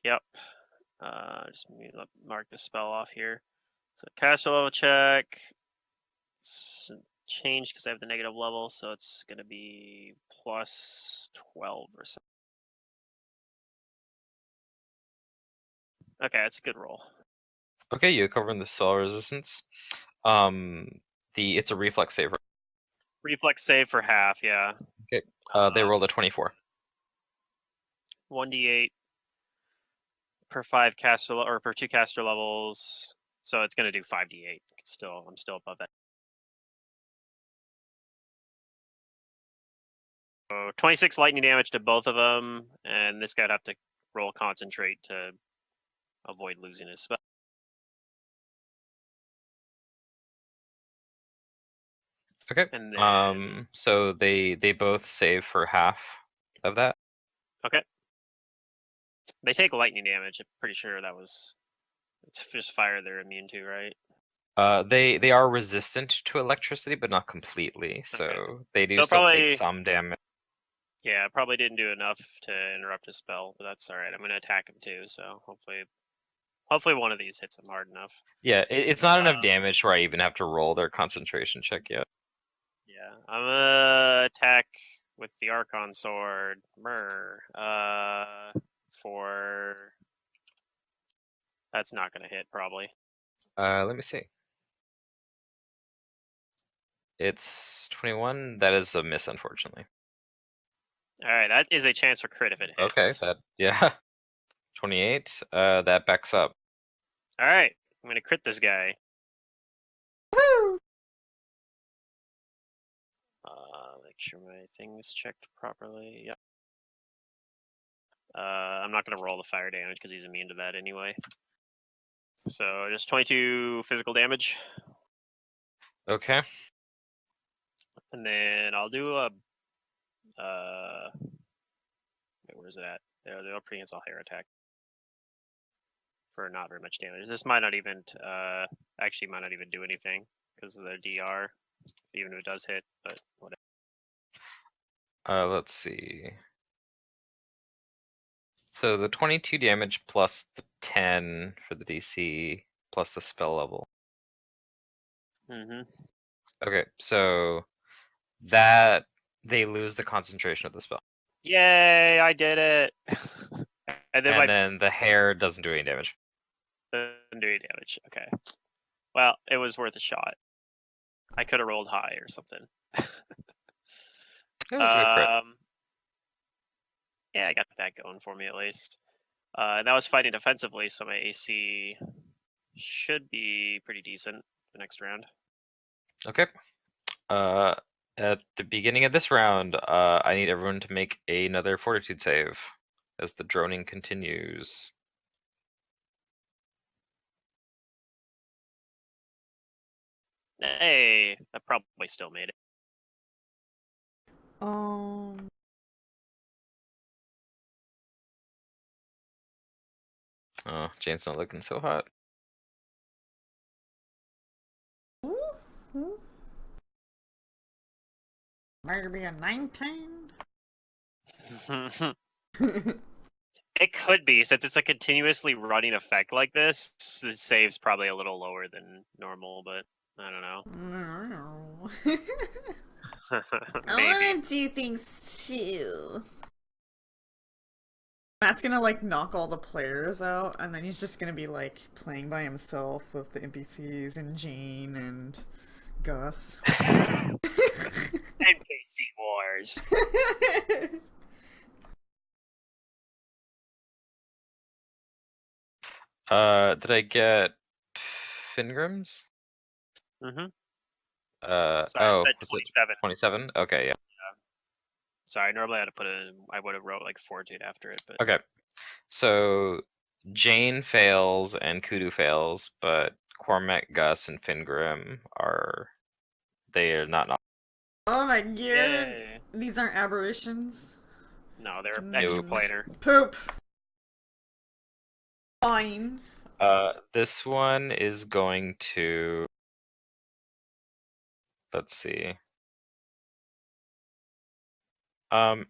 Yep. Just mark the spell off here. So caster level check. It's changed because I have the negative level, so it's gonna be +12 or something. Okay, that's a good roll. Okay, you're covering the spell resistance. It's a reflex save. Reflex save for half, yeah. Okay. They rolled a 24. 1d8 per 5 caster or per 2 caster levels, so it's gonna do 5d8. I'm still above that. So 26 lightning damage to both of them, and this guy'd have to roll concentrate to avoid losing his spell. Okay. And then, so they both save for half of that. Okay. They take lightning damage. I'm pretty sure it's just fire they're immune to, right? They are resistant to electricity, but not completely. So they do still take some damage. Yeah, probably didn't do enough to interrupt his spell, but that's all right. I'm going to attack him too, so hopefully one of these hits him hard enough. Yeah, it's not enough damage where I even have to roll their concentration check yet. Yeah, I'm gonna attack with the Archon sword. For that's not gonna hit probably. Let me see. It's 21. That is a miss, unfortunately. Alright, that is a chance for crit if it hits. Okay, yeah. 28. That backs up. Alright, I'm gonna crit this guy. Woo! Make sure my thing's checked properly. Yep. I'm not gonna roll the fire damage because he's immune to that anyway. So just 22 physical damage. Okay. And then I'll do a wait, where's it at? There, the prehensile hair attack. For not very much damage. This might not even actually might not even do anything because of the DR, even if it does hit, but whatever. Let's see. So the 22 damage plus the 10 for the DC plus the spell level. Mm-hmm. Okay, so that they lose the concentration of the spell. Yay, I did it. and then the hair doesn't do any damage. Doesn't do any damage. Okay. Well, it was worth a shot. I could have rolled high or something. It was a good crit. Yeah, I got that going for me at least. And that was fighting defensively, so my AC should be pretty decent the next round. Okay. At the beginning of this round, I need everyone to make another fortitude save as the droning continues. Hey, I probably still made it. Oh, Jane's not looking so hot. Maybe a 19? It could be, since it's a continuously running effect like this, the save's probably a little lower than normal, but I don't know. I want to do things too. Matt's gonna like knock all the players out, and then he's just gonna be like playing by himself with the NPCs and Jane and Gus. NPC wars. Did I get Fingrim's? Mm-hmm. Sorry, oh, 27. 27? Okay, yeah. Sorry, normally I would have wrote like Fortitude after it, but okay. So Jane fails and Kudu fails, but Cormac, Gus, and Fingrim are not. Oh my god! Yay. These aren't aberrations. No, they're extraplanar. Poop. Fine. This one is going to. Let's see.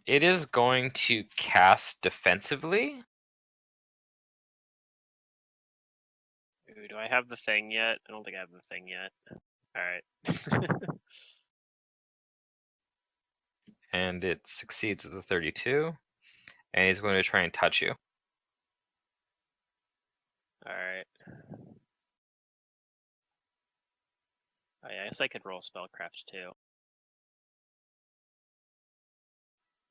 It is going to cast defensively. Ooh, do I have the thing yet? I don't think I have the thing yet. Alright. And it succeeds with a 32. And he's going to try and touch you. Alright. Oh, yeah, I guess I could roll spellcraft too.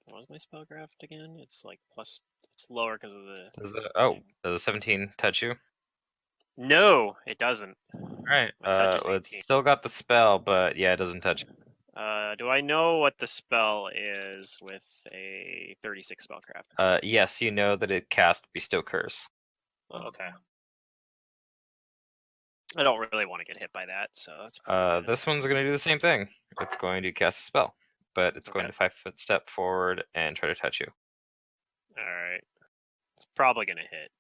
What was my spellcraft again? It's like plus. It's lower because of the. Does a 17 touch you? No, it doesn't. Alright. It's still got the spell, but yeah, it doesn't touch you. Do I know what the spell is with a 36 spellcraft? Yes, you know that it casts Bestow Curse. Oh, okay. I don't really want to get hit by that, so that's. This one's going to do the same thing. It's going to cast a spell, but it's going to 5-foot step forward and try to touch you. All right. It's probably going to hit.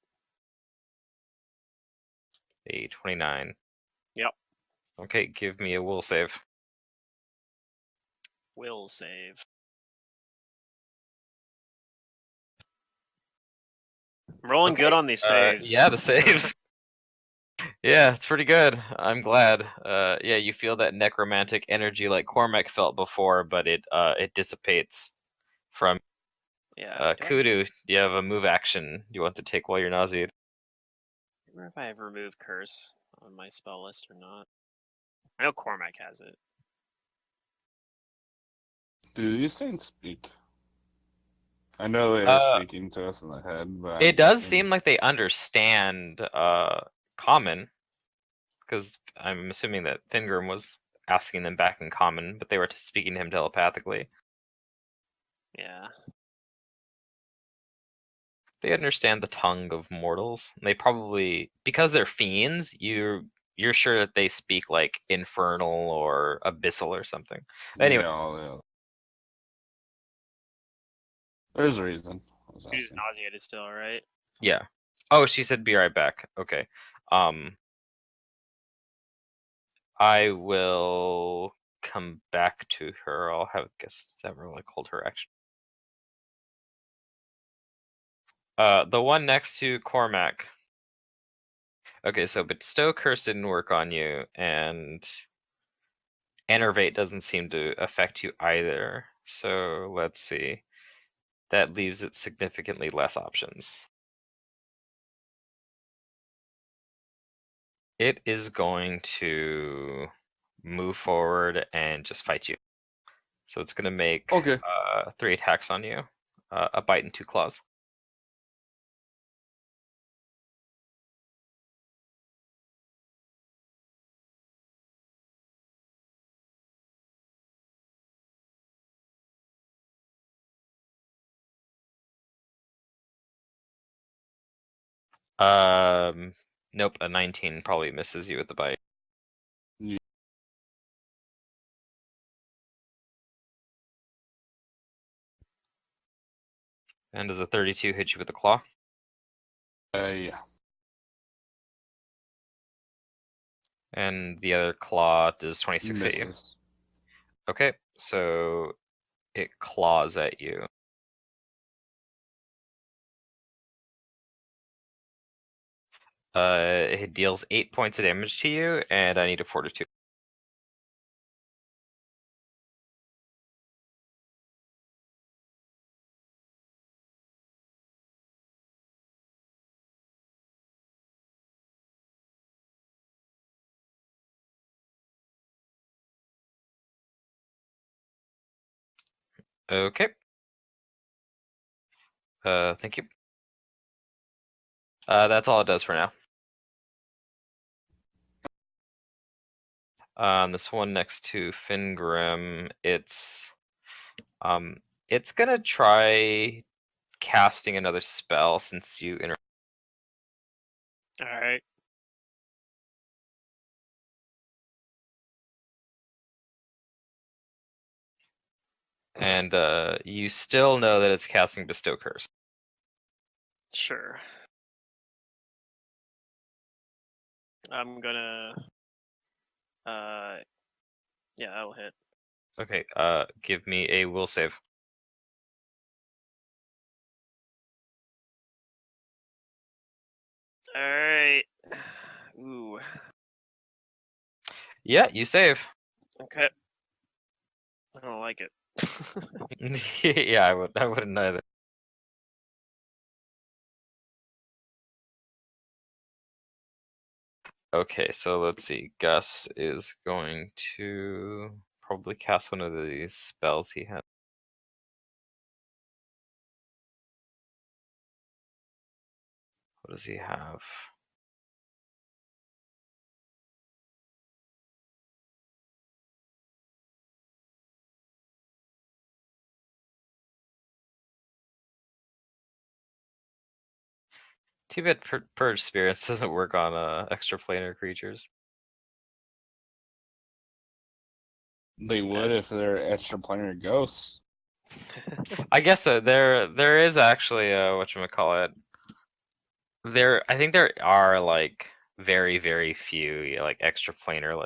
A 29. Yep. Okay, give me a will save. Will save. I'm rolling good on these saves. Yeah, the saves. Yeah, it's pretty good. I'm glad. Yeah, you feel that necromantic energy like Cormac felt before, but it dissipates from. Yeah. Kudu, do you have a move action you want to take while you're nauseated? I remember if I have remove curse on my spell list or not. I know Cormac has it. Do these things speak? I know they're speaking to us in the head, but it does seem like they understand common, because I'm assuming that Fingrim was asking them back in common, but they were speaking to him telepathically. Yeah. They understand the tongue of mortals. They probably, because they're fiends, you're sure that they speak like infernal or abyssal or something. Anyway, yeah. There's a reason. She's nauseated still, right? Yeah. Oh, she said be right back. Okay. I will come back to her. I'll have her like hold her action. The one next to Cormac. Okay, so Bestow Curse didn't work on you, and Enervate doesn't seem to affect you either. So let's see. That leaves it significantly less options. It is going to move forward and just fight you. So it's going to make 3 attacks on you. A bite and 2 claws. Nope, a 19 probably misses you with the bite. Yeah. And does a 32 hit you with the claw? Yeah. And the other claw does 26 hit you? Okay, so it claws at you. It deals 8 points of damage to you, and I need a fortitude. Okay. Thank you. That's all it does for now. This one next to Fingrim, it's gonna try casting another spell since you All right. And you still know that it's casting Bestow Curse. Sure. I'm gonna. Yeah, that'll hit. Okay. Give me a will save. All right. Ooh. Yeah, you save. Okay. I don't like it. Yeah, I wouldn't either. Okay, so let's see. Gus is going to probably cast one of these spells he had. What does he have? Too bad Purge Spirits doesn't work on extraplanar creatures. They would if they're extraplanar ghosts. I guess so. There is actually whatchamacallit. I think there are like very, very few like extraplanar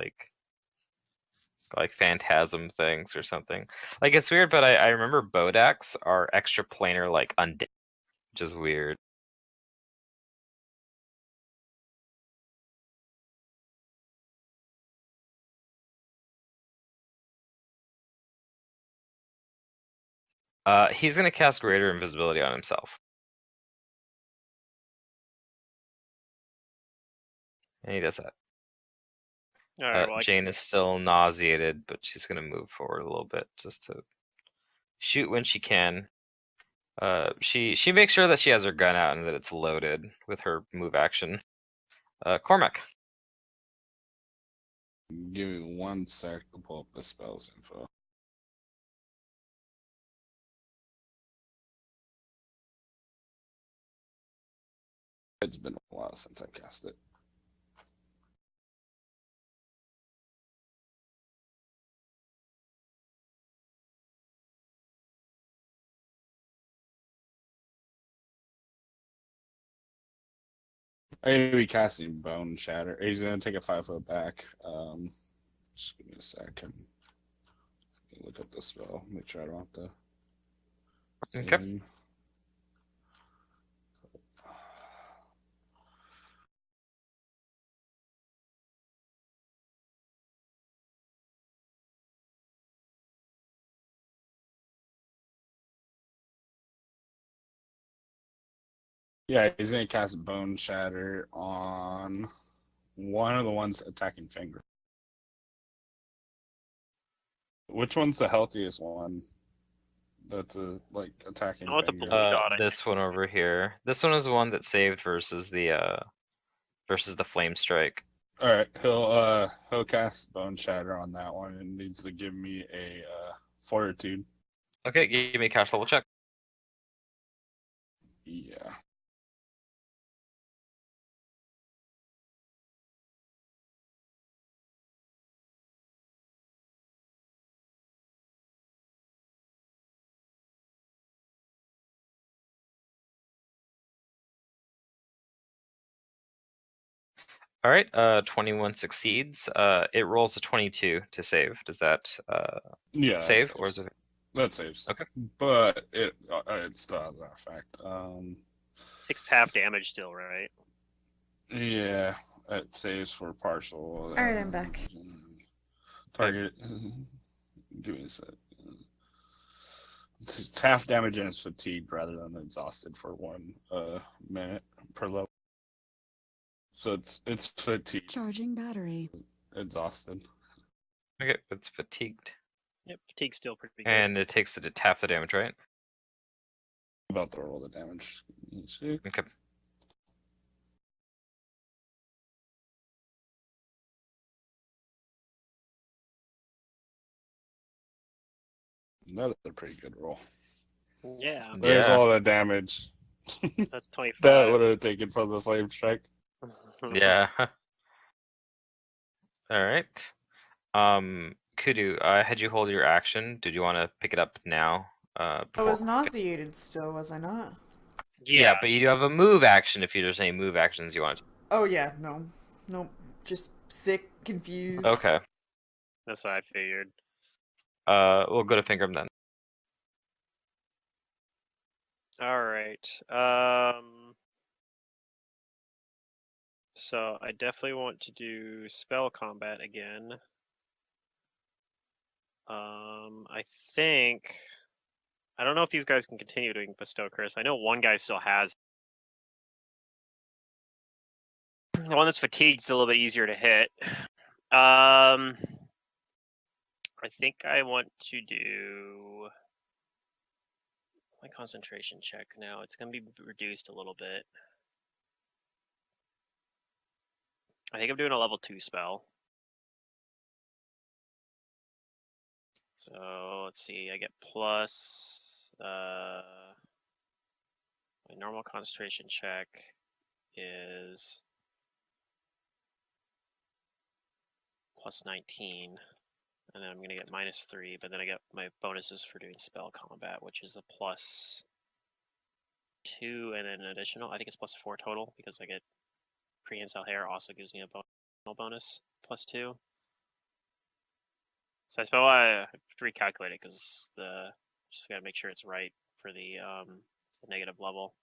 like phantasm things or something. Like it's weird, but I remember Bodax are extraplanar like undead, which is weird. He's gonna cast Greater Invisibility on himself. And he does that. All right, well, Jane is still nauseated, but she's gonna move forward a little bit just to shoot when she can. She makes sure that she has her gun out and that it's loaded with her move action. Cormac. Give me 1 sec to pull up the spells info. It's been a while since I cast it. I'm going to be casting Bone Shatter. He's going to take a 5-foot back. Just give me a second. Look up the spell. Make sure I don't have to. Okay. Yeah, he's going to cast Bone Shatter on one of the ones attacking Finger. Which one's the healthiest one? That's attacking Finger. This one over here. This one is the one that saved versus the Flame Strike. All right, he'll cast Bone Shatter on that one and needs to give me a Fortitude. Okay, give me a cash level check. Yeah. All right, 21 succeeds. It rolls a 22 to save. Does that save or is it? That saves. Okay. But it still has that effect. Takes half damage still, right? Yeah, it saves for partial. All right, I'm back. Target. Give me a sec. It's half damage and it's fatigued rather than exhausted for 1 minute per level. So it's fatigued. Charging battery. Exhausted. Okay, it's fatigued. Yep, fatigue's still pretty good. And it takes half the damage, right? About to roll the damage. Okay. That's a pretty good roll. Yeah. There's all the damage. That's 25. That would have taken from the Flame Strike. Yeah. All right. Kudu, had you hold your action? Did you want to pick it up now? I was nauseated still, was I not? Yeah, but you do have a move action if you're just saying move actions you want to. Oh yeah, no. Nope. Just sick, confused. Okay. That's what I figured. We'll go to Fingram then. Alright. So I definitely want to do spell combat again. I think I don't know if these guys can continue doing bestow curse. I know one guy still has. The one that's fatigued is a little bit easier to hit. I think I want to do my concentration check now. It's going to be reduced a little bit. I think I'm doing a level 2 spell. So let's see, I get plus my normal concentration check is plus 19, and then I'm gonna get minus 3, but then I get my bonuses for doing spell combat, which is a plus 2 and then an additional. I think it's plus 4 total because I get prehensile hair also gives me a bonus plus 2. So I suppose I have to recalculate it because just gotta make sure it's right for the negative level.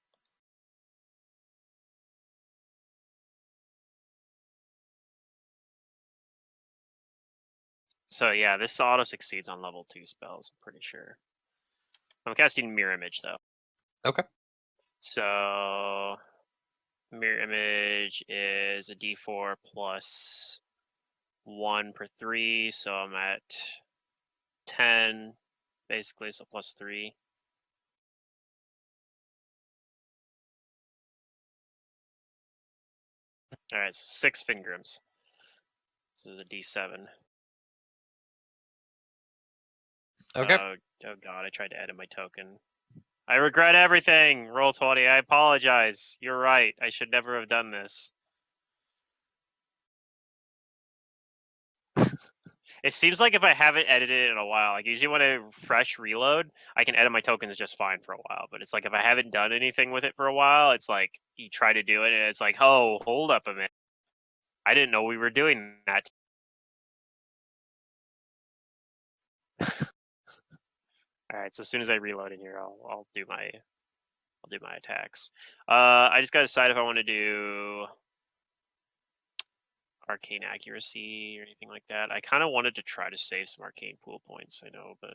So yeah, this auto succeeds on level 2 spells, I'm pretty sure. I'm casting Mirror Image though. Okay. So Mirror Image is a d4 plus 1 per 3, so I'm at 10. basically, so +3. Alright, so 6 Fingrims. This is a D7. Okay. Oh god, I tried to edit my token. I regret everything! Roll 20, I apologize. You're right, I should never have done this. It seems like if I haven't edited it in a while, like usually when I fresh reload, I can edit my tokens just fine for a while. But it's like if I haven't done anything with it for a while, it's like you try to do it and it's like, oh, hold up a minute. I didn't know we were doing that. Alright, so as soon as I reload in here, I'll do my attacks. I just gotta decide if I want to do arcane accuracy or anything like that. I kind of wanted to try to save some arcane pool points, I know, but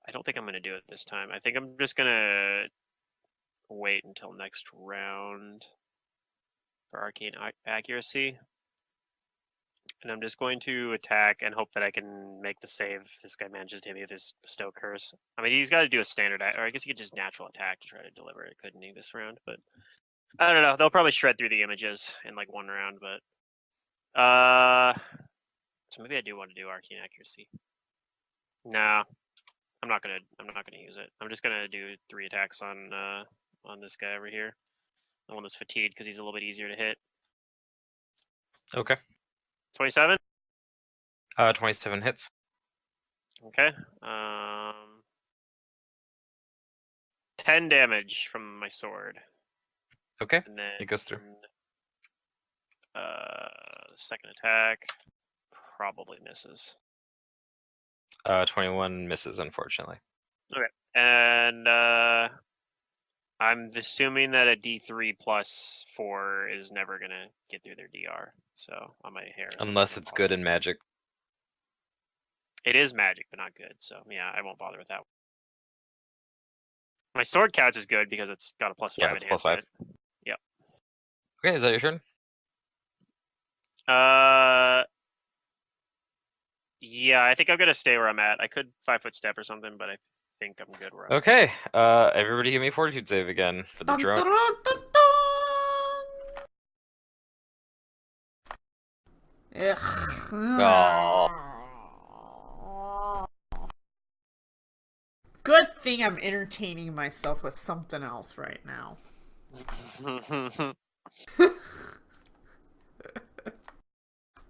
I don't think I'm going to do it this time. I think I'm just going to wait until next round for arcane accuracy. And I'm just going to attack and hope that I can make the save if this guy manages to hit me with his bestow curse. I mean, he's got to do a standard, or I guess he could just natural attack to try to deliver it, couldn't he, this round? But I don't know. They'll probably shred through the images in like one round, but so maybe I do want to do arcane accuracy. No, I'm not gonna use it. I'm just gonna do 3 attacks on this guy over here. The one that's fatigued because he's a little bit easier to hit. Okay. 27? 27 hits. Okay. 10 damage from my sword. Okay. And then it goes through. Second attack probably misses. 21 misses, unfortunately. Okay. And I'm assuming that a D3 +4 is never gonna get through their DR. So on my hair. Unless it's good in magic. It is magic, but not good. So yeah, I won't bother with that. My sword counts as good because it's got a +5 it's +5. Yep. Okay, is that your turn? Yeah, I think I'm gonna stay where I'm at. I could 5-foot step or something, but I think I'm good where I'm at. Okay, everybody give me fortitude save again for the drone. Ugh. Good thing I'm entertaining myself with something else right now.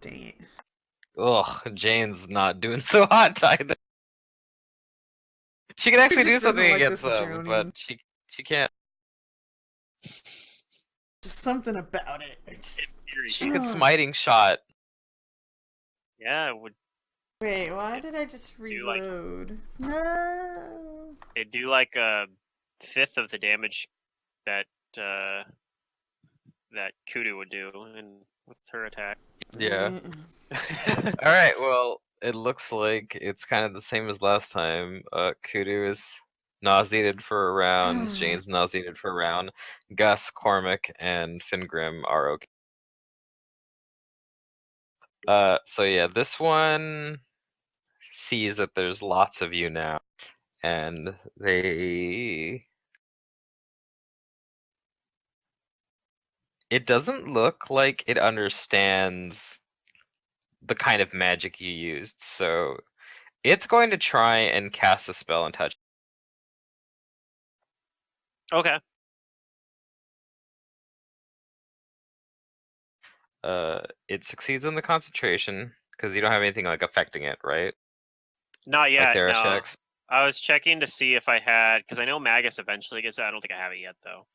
Dang it. Ugh, Jane's not doing so hot either. She can actually do something against them, but she can't. Just something about it. She could smiting shot. Yeah, it would. Wait, why did I just reload? No. It'd do like a 1/5 of the damage that that Kudu would do with her attack. Yeah. Alright, well, it looks like it's kind of the same as last time. Kudu is nauseated for a round, Jane's nauseated for a round, Gus, Cormac, and Fingrim are okay. So yeah, this one sees that there's lots of you now, and it doesn't look like it understands the kind of magic you used, so it's going to try and cast a spell and touch. Okay. It succeeds on the concentration because you don't have anything like affecting it, right? Not yet. Like no. checks. I was checking to see if I had, because I know Magus eventually gets it. I don't think I have it yet though.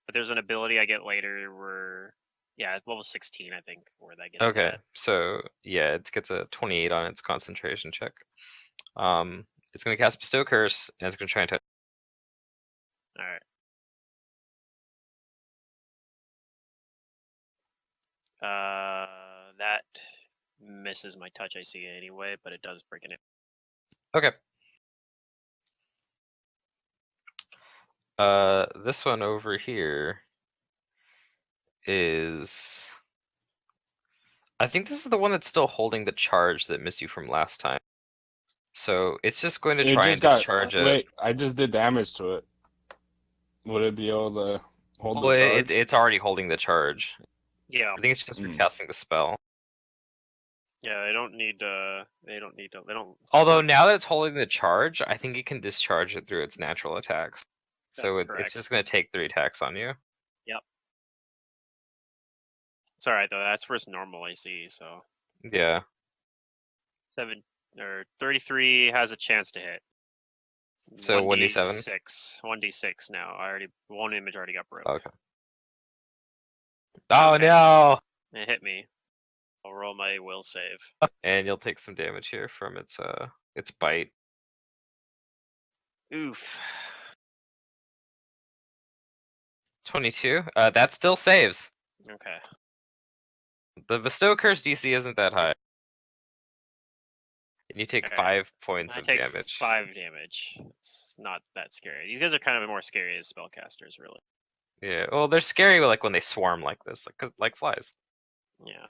But there's an ability I get later where, yeah, level 16 I think where that gets. Okay, so yeah, it gets a 28 on its concentration check. It's gonna cast Bestow Curse and it's gonna try and touch. All right. That misses my touch. I see it anyway, but it does break it. Okay. This one over here is. I think this is the one that's still holding the charge that missed you from last time. So it's just going to It try just and got. discharge it. Wait, I just did damage to it. Would it be able to hold Well, the charge? it's already holding the charge. Yeah. I think it's just casting the spell. Yeah, they don't need to. They don't. Although now that it's holding the charge, I think it can discharge it through its natural attacks. So it's just going to take 3 attacks on you. Yep. It's alright though. That's first normal AC. So. Yeah. 7 or 33 has a chance to hit. So 1d7. 1d6 now. One image already got broke. Okay. Oh okay. no! It hit me. I'll roll my will save. And you'll take some damage here from its bite. Oof. 22. That still saves. Okay. The Bestow Curse DC isn't that high. And you take 5 points of damage. 5 damage. It's not that scary. These guys are kind of more scary as spellcasters, really. Yeah. Well, they're scary like when they swarm like this, like flies. Yeah.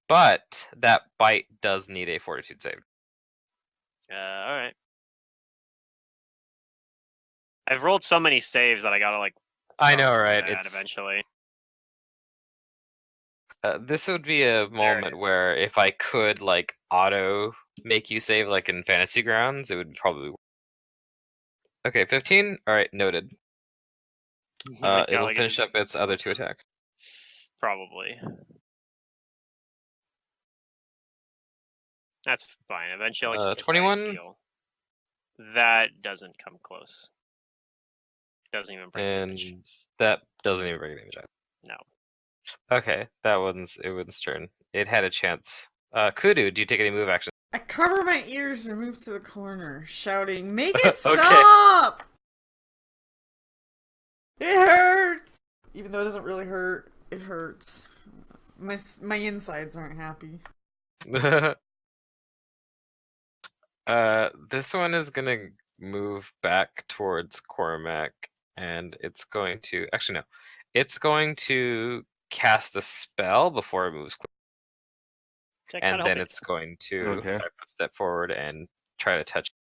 But that bite does need a Fortitude save. All right. I've rolled so many saves that I gotta like. I know, right? It's eventually. This would be a moment where if I could like auto make you save like in Fantasy Grounds, it would probably work. Okay, 15. All right, noted. It'll finish up its other 2 attacks. Probably. That's fine. Eventually, just 21. Heal. That doesn't come close. Doesn't even break damage. That doesn't even break damage. No. Okay, it was turn. It had a chance. Kudu, do you take any move action? I cover my ears and move to the corner, shouting, "Make it stop!" It hurts! Even though it doesn't really hurt, it hurts. My insides aren't happy. This one is gonna move back towards Cormac, and it's going to... Actually, no. It's going to cast a spell before it moves. And then it's going to step forward and try to touch.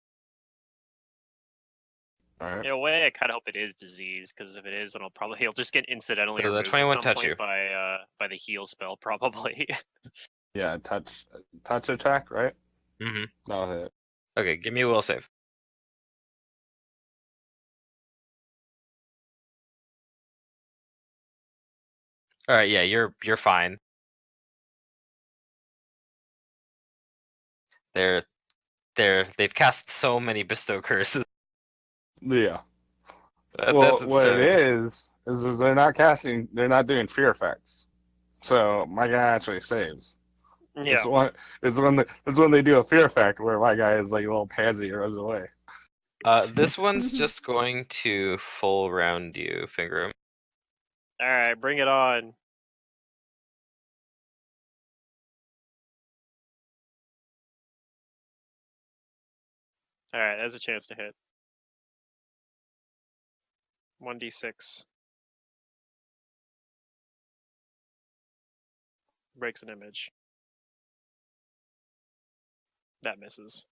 Alright. In a way, I kind of hope it is disease, because if it is, then he'll just get incidentally So the removed 21 at some touch point you. by the heal spell, probably. Yeah, touch attack, right? Mm-hmm. That'll hit. Okay, give me a will save. All right, yeah, you're fine. They've cast so many bestow curses. Yeah. Well, what it is they're not doing fear effects. So my guy actually saves. Yeah. It's when they do a fear effect where my guy is like a little pansy and runs away. This one's just going to full round you, Fingram. All right, bring it on. All right, there's a chance to hit. 1d6. Breaks an image. That misses.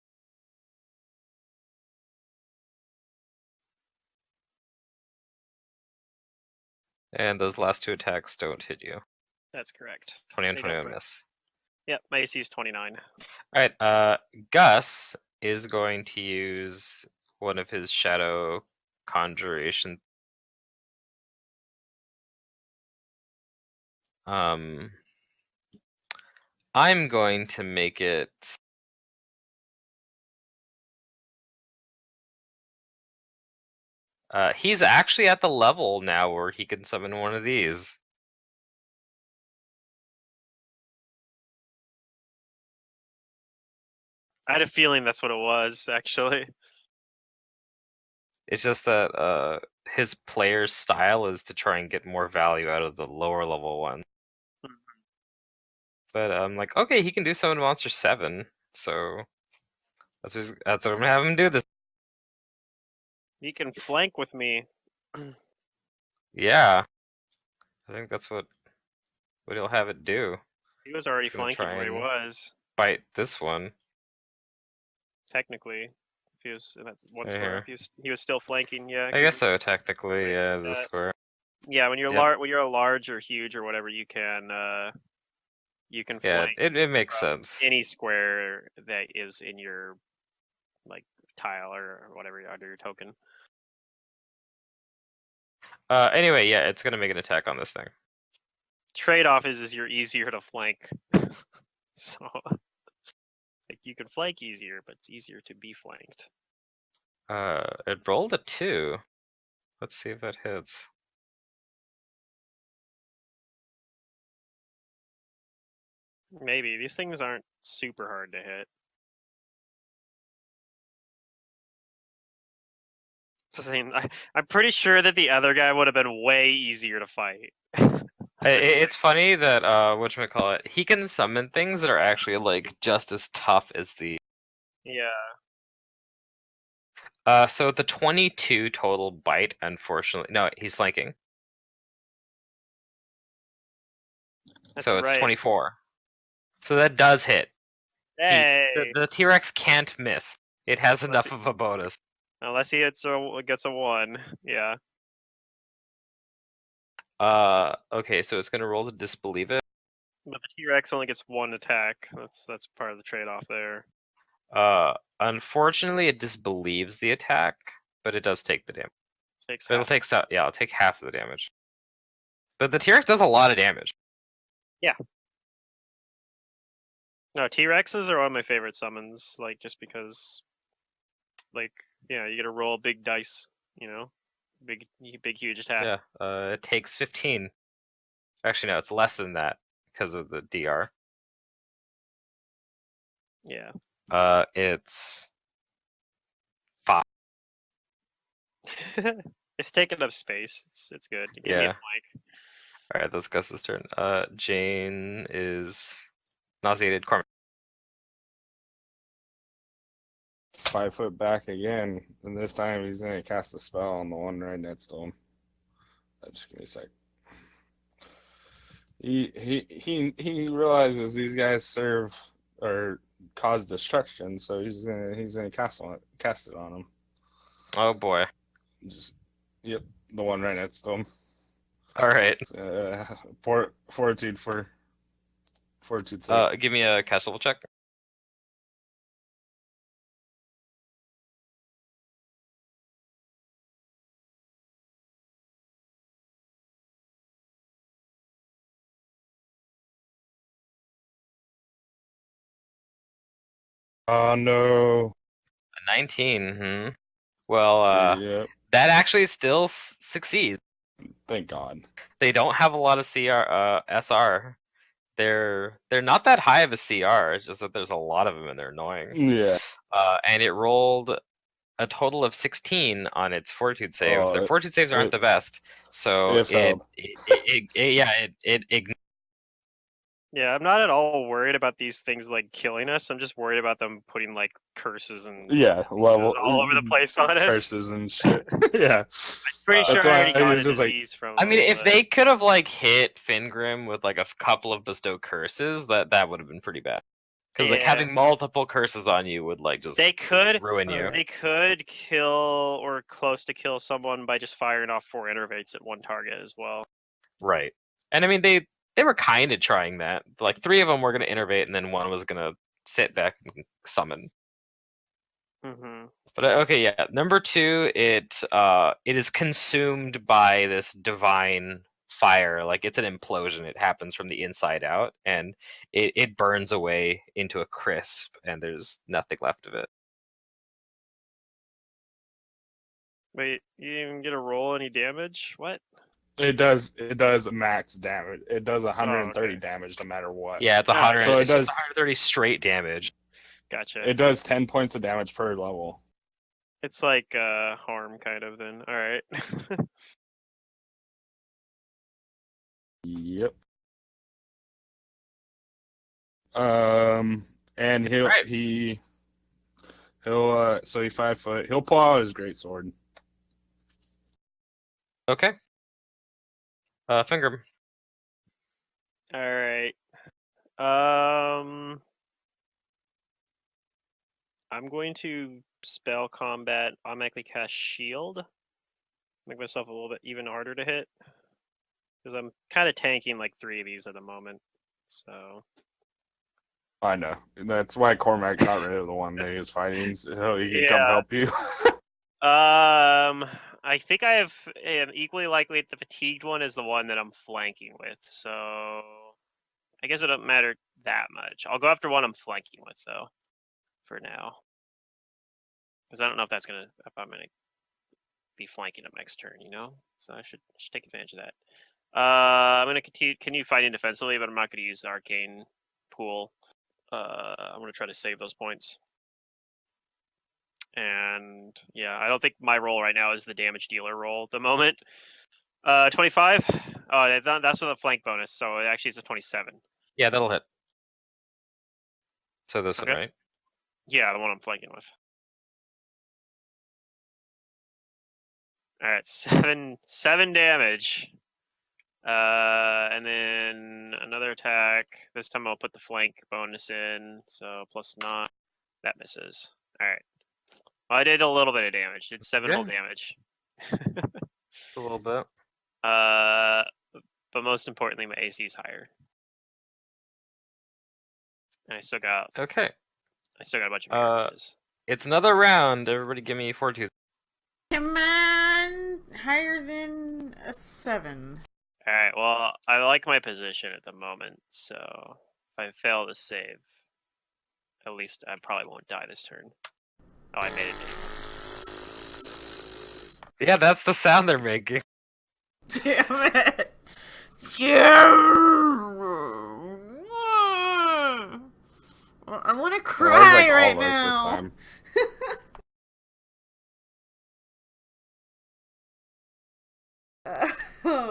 And those last 2 attacks don't hit you. That's correct. 20 and 21 miss. Yep, my AC is 29. Alright, Gus is going to use one of his shadow conjuration. I'm going to make it... he's actually at the level now where he can summon one of these. I had a feeling that's what it was, actually. It's just that his player's style is to try and get more value out of the lower level one. But I'm like, okay, he can do summon monster 7, so that's what I'm gonna have him do this. He can flank with me. Yeah, I think that's what he'll have it do. He was already flanking where he was. Bite this one. technically. If he was in that one Right square, here. he was still flanking. Yeah, I guess so. Technically, yeah, the square. Yeah, when you're Yep. when you're large or huge or whatever, you can Yeah, flank it makes sense. any square that is in your like tile or whatever under your token. Anyway, yeah, it's gonna make an attack on this thing. Trade-off is you're easier to flank. So like you can flank easier, but it's easier to be flanked. It rolled a 2. Let's see if that hits. Maybe these things aren't super hard to hit. I'm pretty sure that the other guy would have been way easier to fight. It's funny that whatchamacallit, he can summon things that are actually like just as tough as the. Yeah. So the 22 total bite, unfortunately, no, he's flanking. That's so it's right. 24. So that does hit. Hey. The T-Rex can't miss. It has enough of a bonus. Unless he gets a 1, yeah. Okay, so it's gonna roll to disbelieve it. But the T-Rex only gets 1 attack. That's part of the trade-off there. Unfortunately, it disbelieves the attack, but it does take the damage. It'll take half of the damage. But the T-Rex does a lot of damage. Yeah. No, T-Rexes are one of my favorite summons, like just because, like, yeah, you get to roll big dice, you know, big huge attack. Yeah. It takes 15. Actually, no, it's less than that because of the DR. Yeah. It's 5. It's taking up space. It's good. Give me a blank. All right, that's Gus's turn. Jane is nauseated. Cormac. 5 foot back again, and this time he's gonna cast a spell on the one right next to him. Just give me a sec. He realizes these guys serve or cause destruction, so he's gonna cast it on him. Oh boy. Yep, the one right next to him. All right. Fortitude save. Give me a catch level check. Oh no. A 19. Well, yep. That actually still succeeds. Thank God. They don't have a lot of SR. They're not that high of a CR. It's just that there's a lot of them and they're annoying. Yeah. And it rolled a total of 16 on its fortitude save. Their fortitude saves aren't the best, so it failed. Yeah, I'm not at all worried about these things like killing us. I'm just worried about them putting like curses and level all over the place on us. Curses and shit. Yeah. I'm pretty sure I already got a disease from. I mean, if they could have like hit Fingrim with like a couple of bestow curses, that would have been pretty bad. Because like having multiple curses on you would like just ruin you. They could kill or close to kill someone by just firing off 4 innervates at one target as well. Right, and I mean they were kind of trying that. Like 3 of them were going to innervate, and then 1 was going to sit back and summon. Mm-hmm. But okay, yeah. Number 2, it is consumed by this divine fire. Like it's an implosion. It happens from the inside out, and it burns away into a crisp, and there's nothing left of it. Wait, you didn't even get to roll any damage? What? It does max damage. It does 130 damage no matter what. Yeah, it's 100. So it's just 130 straight damage. Gotcha. It does 10 points of damage per level. It's like harm kind of then. All right. Yep. And he'll so he's 5 foot. He'll pull out his greatsword. Okay. Finger. All right. I'm going to spell combat, automatically cast shield. Make myself a little bit even harder to hit. Because I'm kind of tanking like 3 of these at the moment. So. I know. That's why Cormac got rid of the one that he was fighting, so he could come Yeah. help you. I think I am equally likely the fatigued one is the one that I'm flanking with. So I guess it doesn't matter that much. I'll go after one I'm flanking with though, for now. Because I don't know if I'm gonna be flanking him next turn, you know? So I should take advantage of that. I'm gonna continue fighting defensively, but I'm not gonna use the arcane pool. I'm gonna try to save those points. And yeah, I don't think my role right now is the damage dealer role at the moment. 25. Oh, that's with a flank bonus, so actually it's a 27. Yeah, that'll hit. So this one, right? Yeah, the one I'm flanking with. All right, seven damage. And then another attack. This time I'll put the flank bonus in, so +9. That misses. All right. Well, I did a little bit of damage. Did 7 whole damage. A little bit. But most importantly, my AC is higher. And I still got a bunch of damages. It's another round. Everybody give me fortitude. Come on! Higher than a 7. Alright, well, I like my position at the moment, so if I fail to save, at least I probably won't die this turn. Oh, I made it. Yeah, that's the sound they're making. Damn it! I want to cry right now.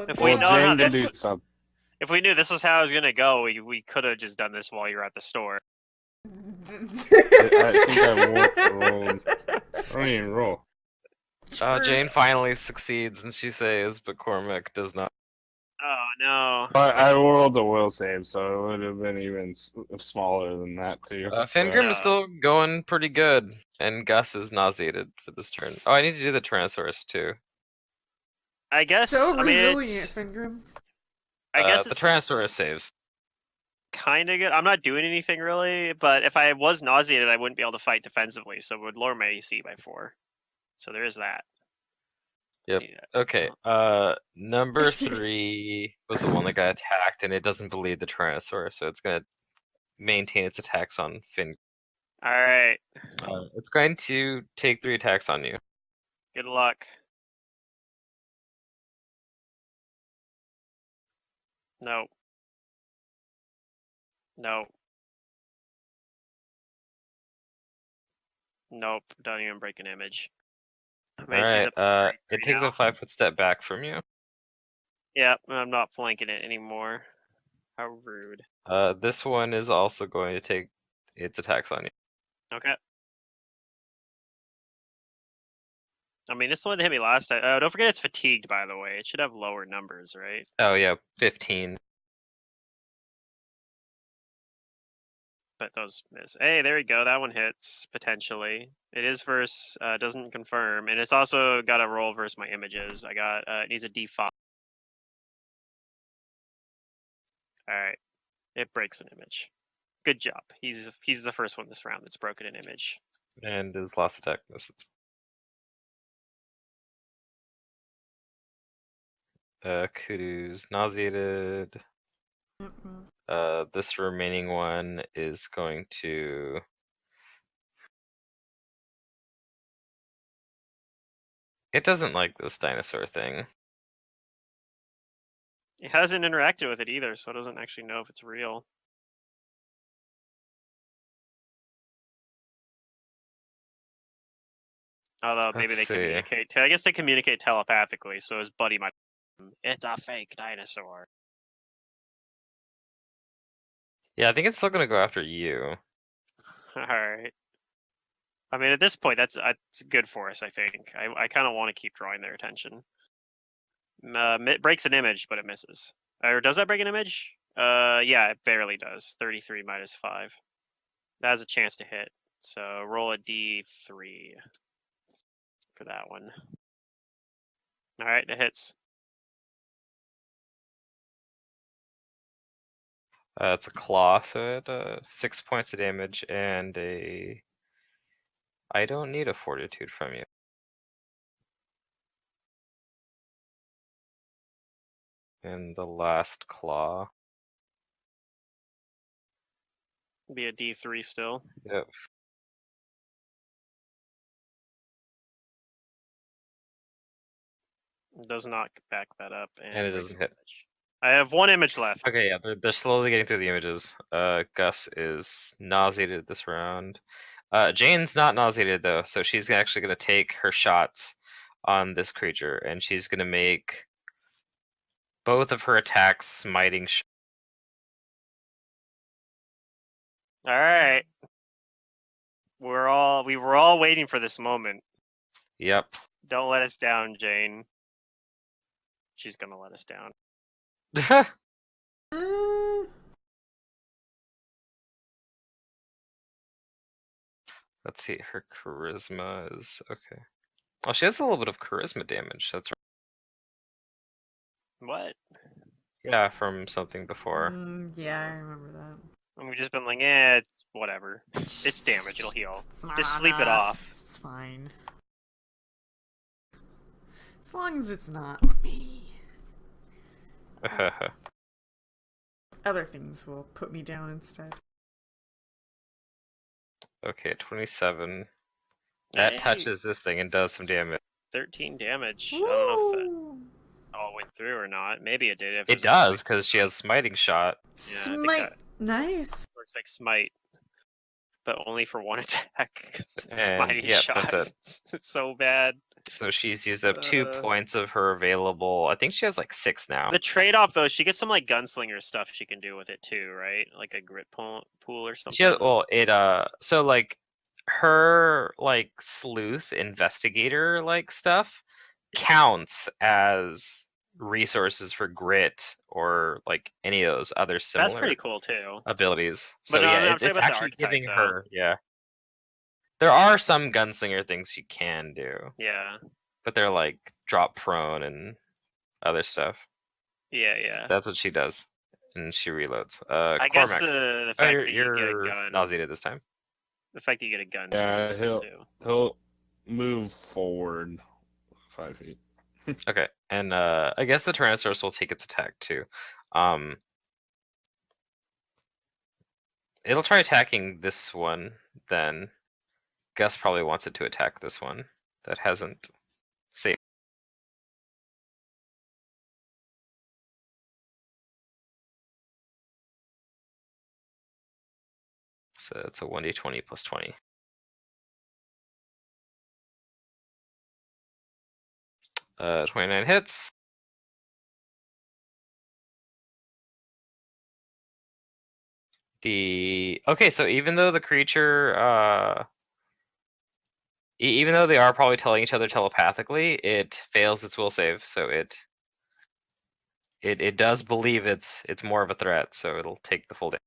If we knew this was how it was gonna go, we could have just done this while you were at the store. I think I rolled. I don't even roll. Jane finally succeeds and she saves, but Cormac does not. Oh no! But I rolled the will save, so it would have been even smaller than that too. Fingrim is still going pretty good, and Gus is nauseated for this turn. Oh, I need to do the Tyrannosaurus too. I guess. So resilient, Fingrim. I guess the Tyrannosaurus saves. Kind of good. I'm not doing anything really, but if I was nauseated, I wouldn't be able to fight defensively, so it would lower my AC by 4. So there is that. Yep. Okay. Number 3 was the one that got attacked, and it doesn't believe the Tyrannosaurus, so it's gonna maintain its attacks on Finn. All right. It's going to take 3 attacks on you. Good luck. No. No. Nope. Don't even break an image. Alright, it takes a 5-foot step back from you. Yep, I'm not flanking it anymore. How rude. This one is also going to take its attacks on you. Okay. I mean, this one that hit me last time. Don't forget it's fatigued, by the way. It should have lower numbers, right? Oh yeah, 15. But those miss. Hey, there we go. That one hits, potentially. It is versus, doesn't confirm. And it's also got a roll versus my images. I got, it needs a D5. Alright. It breaks an image. Good job. He's the first one this round that's broken an image. And his last attack misses. Kudu's nauseated. This remaining one is going to... It doesn't like this dinosaur thing. It hasn't interacted with it either, so it doesn't actually know if it's real. Although maybe they communicate. I guess they communicate telepathically, so his buddy might... It's a fake dinosaur. Yeah, I think it's still going to go after you. Alright. I mean, at this point, that's good for us, I think. I kind of want to keep drawing their attention. It breaks an image, but it misses. Or does that break an image? Yeah, it barely does. 33 minus 5. That has a chance to hit. So roll a d3 for that one. All right, it hits. It's a claw, so it 6 points of damage and a. I don't need a fortitude from you. And the last claw. Be a d3 still. Yep. It does not back that up, And it doesn't hit. I have one image left. Okay, yeah, they're slowly getting through the images. Gus is nauseated this round. Jane's not nauseated though, so she's actually going to take her shots on this creature, and she's going to make both of her attacks smiting. All right. We were all waiting for this moment. Yep. Don't let us down, Jane. She's gonna let us down. Let's see, her charisma is okay. Well, she has a little bit of charisma damage. That's right. What? Yeah, from something before. Yeah, I remember that. And we've just been like, it's whatever. It's damage, it'll heal. Just sleep it off. It's fine. As long as it's not me. Other things will put me down instead. Okay, 27. That touches this thing and does some damage. 13 damage. Woo! I don't know if that all went through or not. Maybe it did. It does, because she has smiting shot. Yeah, Smite! Nice! Works like smite. But only for one attack. Smiting shot. That's it. It's so bad. So she's used up 2 points of her available. I think she has like 6 now. The trade-off, though, she gets some like gunslinger stuff she can do with it too, right? Like a grit pool or something. So like her like sleuth investigator like stuff counts as resources for grit or like any of those other similar. That's pretty cool too. Abilities. So yeah, it's actually giving her. Yeah. There are some gunslinger things you can do. Yeah. But they're like drop prone and other stuff. Yeah. That's what she does. And she reloads. I guess the fact that you get a gun. Nauseated this time. The fact that you get a gun. Yeah, he'll move forward 5 feet. Okay, and I guess the Tyrannosaurus will take its attack too. It'll try attacking this one. Then Gus probably wants it to attack this one that hasn't saved. So it's a 1d20 plus 20. Uh, 29 hits. Okay, so even though the creature, even though they are probably telling each other telepathically, it fails its will save, so it does believe it's more of a threat, so it'll take the full damage.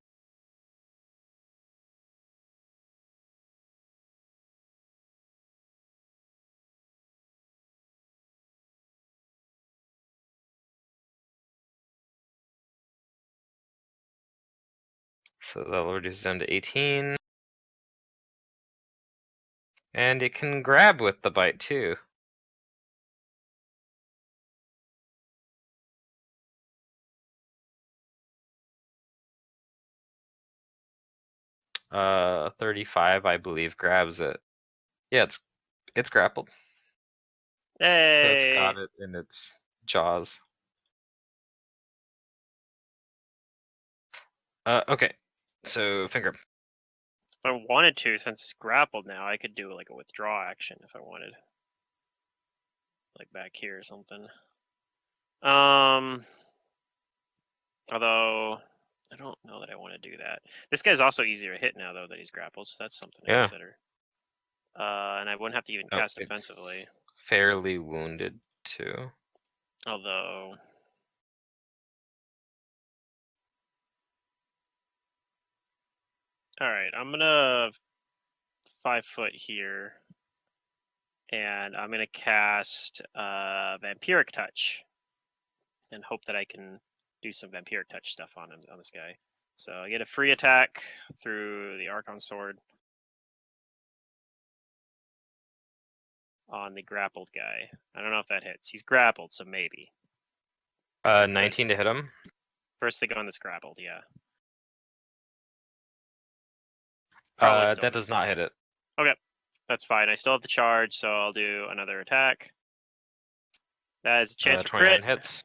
So that'll reduce down to 18. And it can grab with the bite too. 35, I believe, grabs it. Yeah, it's grappled. Hey. So it's got it in its jaws. Okay. So finger. If I wanted to, since it's grappled now, I could do like a withdraw action if I wanted. Like back here or something. Although I don't know that I want to do that. This guy's also easier to hit now though that he's grappled, so that's something to consider. And I wouldn't have to even cast defensively. Fairly wounded too. Although alright, I'm gonna 5 foot here. And I'm going to cast Vampiric Touch. And hope that I can do some Vampiric Touch stuff on this guy. So I get a free attack through the Archon Sword on the grappled guy. I don't know if that hits. He's grappled, so maybe. 19 to hit him. First thing on this grappled, yeah. That does not hit it. Okay, that's fine. I still have the charge, so I'll do another attack. That is a chance for crit. Hits.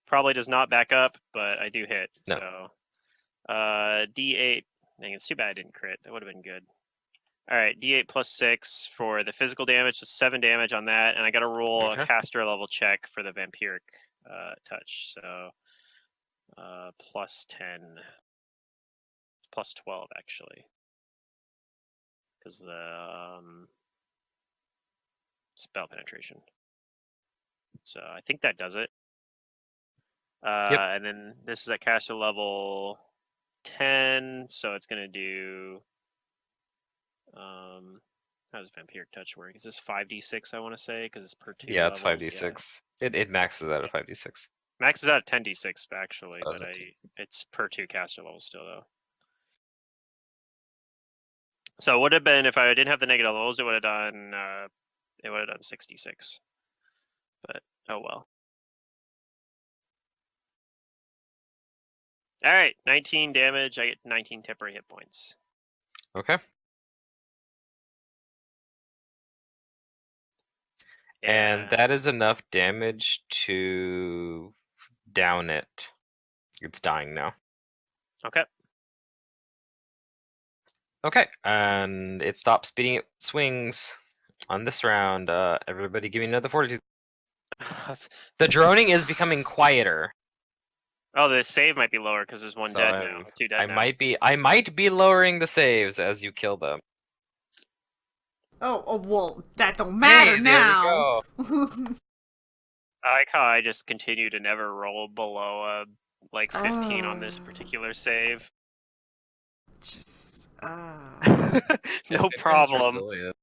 Probably does not back up, but I do hit. No. So, D8. Dang, it's too bad I didn't crit. That would have been good. All right, D8 plus 6 for the physical damage, so 7 damage on that, and I got to roll a caster level check for the vampiric touch. So, plus 10, plus 12 actually, because the spell penetration. So I think that does it. And then this is at caster level 10, so it's going to do. How does Vampiric Touch work? Is this 5d6, I want to say, because it's per 2 Yeah, levels. it's 5d6. Yeah. It maxes out at 5d6. Maxes out at 10d6, actually, but it's per 2 caster levels still, though. So it would have been, if I didn't have the negative levels, it would have done 66. But, oh well. Alright, 19 damage. I get 19 temporary hit points. Okay. And that is enough damage to down it. It's dying now. Okay. Okay, and it stops beating it swings on this round. Everybody give me another fortitude. The droning is becoming quieter. Oh, the save might be lower because there's one dead now. 2 dead now. I might be lowering the saves as you kill them. Oh, well, that don't matter now. There we go. I like how I just continue to never roll below 15 on this particular save. Just no problem.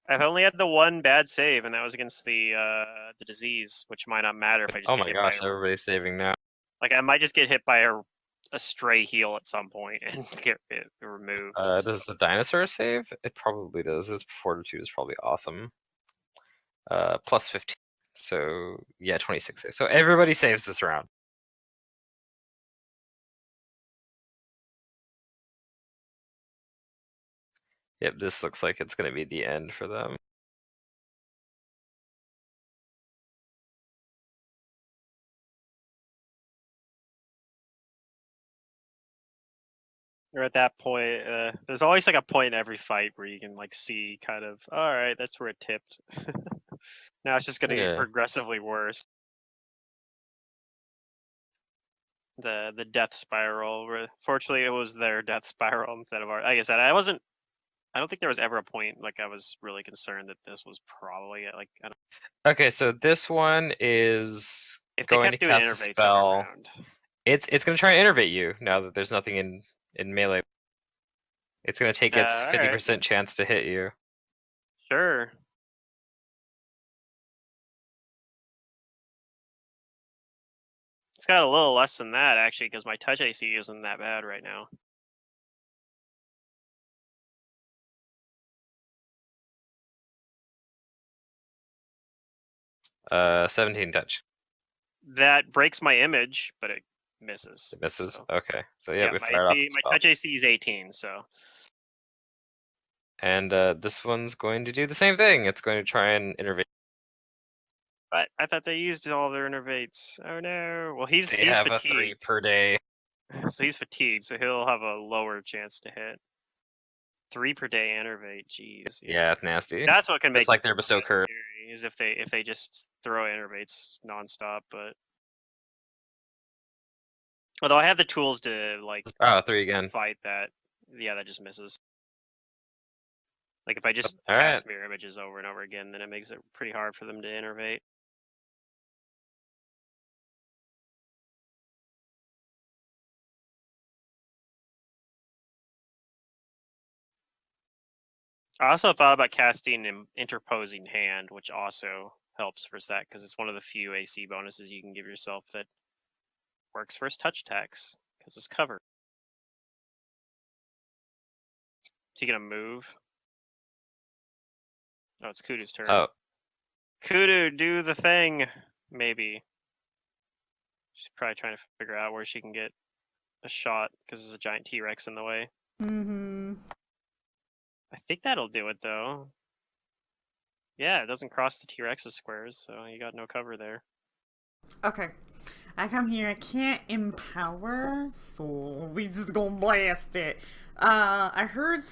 I've only had the one bad save, and that was against the disease, which might not matter if I just. Oh my gosh! Everybody's saving now. Like I might just get hit by a stray heal at some point and get it removed. Does the dinosaur save? It probably does. His fortitude is probably awesome. Plus 15. So yeah, 26 saves. So everybody saves this round. Yep, this looks like it's going to be the end for them. Or at that point, there's always like a point in every fight where you can like see kind of, all right, that's where it tipped. Now it's just going to get progressively worse. The death spiral. Fortunately, it was their death spiral instead of ours. Like I said, I don't think there was ever a point like I was really concerned that this was probably like. Okay, so this one is going to cast a spell. It's going to try and innervate you now that there's nothing in melee. It's going to take its 50% chance to hit you. Sure. It's got a little less than that actually, because my touch AC isn't that bad right now. Uh, 17 touch. That breaks my image, but it misses. It misses? So. Okay. So yeah, we my touch AC is 18, so. And this one's going to do the same thing. It's going to try and innervate. But I thought they used all their innervates. Oh no. Well, he's have fatigued. A 3 per day. So he's fatigued, so he'll have a lower chance to hit. 3 per day innervate. Jeez. Yeah, it's nasty. That's what can make. It's like their bestow curve. Is if they just throw innervates nonstop, but. Although I have the tools to like. 3 again. Fight that. Yeah, that just misses. Like if I just cast mirror images over and over again, then it makes it pretty hard for them to innervate. I also thought about casting an interposing hand, which also helps for that because it's one of the few AC bonuses you can give yourself that works for his touch attacks because it's covered. Is he gonna move? Oh, it's Kudu's turn. Oh. Kudu, do the thing. Maybe. She's probably trying to figure out where she can get a shot because there's a giant T-Rex in the way. Mm-hmm. I think that'll do it though. Yeah, it doesn't cross the T-Rex's squares, so you got no cover there. Okay. I come here, I can't empower, so we just gonna blast it. I heard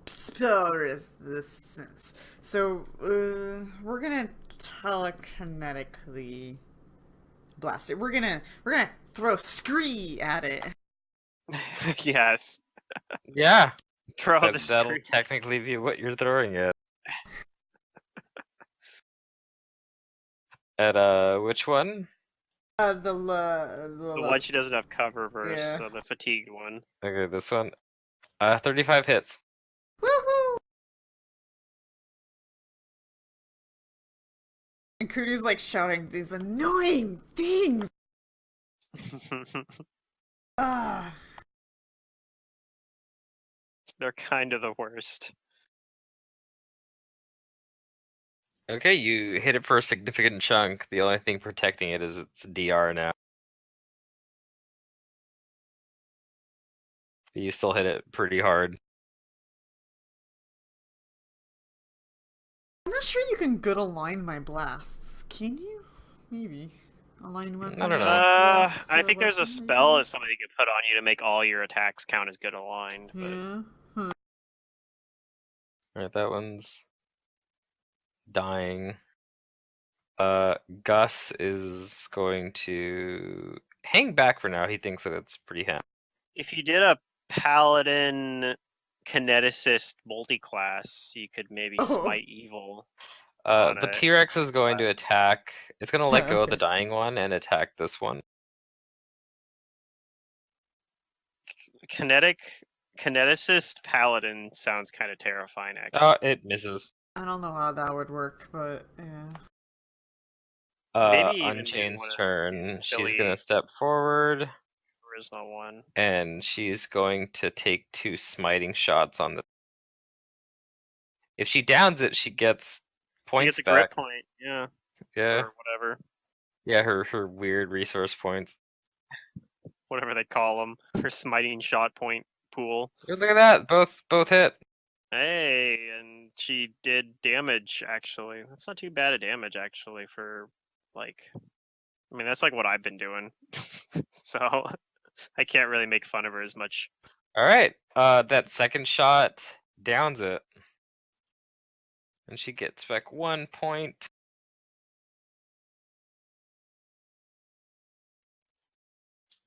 spell resistance. So, we're gonna telekinetically blast it. We're gonna throw Scree at it. Yes. Yeah. Throw the That'll Scree. technically be what you're throwing at. At which one? The one she doesn't have cover versus, Yeah. so the fatigue one. Okay, this one. 35 hits. Woohoo! And Kudu's like shouting these annoying things. Ah. They're kind of the worst. Okay, you hit it for a significant chunk. The only thing protecting it is its DR now. But you still hit it pretty hard. I'm not sure you can good align my blasts. Can you? Maybe. Align weapon. I don't know. I think there's a spell that somebody could put on you to make all your attacks count as good aligned. But... Yeah. Huh. Alright, that one's dying. Gus is going to hang back for now. He thinks that it's pretty handy. If you did a paladin kineticist multi-class, you could maybe smite evil. The T-Rex is going to attack. It's going to let go of the dying one and attack this one. Kineticist paladin sounds kind of terrifying, actually. Oh, it misses. I don't know how that would work, but yeah. Maybe Unchained's turn. She's gonna step forward. Charisma one. And she's going to take 2 smiting shots on the. If she downs it, she gets points back. Grip point, yeah. Yeah. Or whatever. Yeah, her weird resource points. Whatever they call them. Her smiting shot point pool. Look at that! Both hit. Hey, and she did damage, actually. That's not too bad a damage, actually, for, like... I mean, that's like what I've been doing. So, I can't really make fun of her as much. Alright, that second shot downs it. And she gets back 1 point.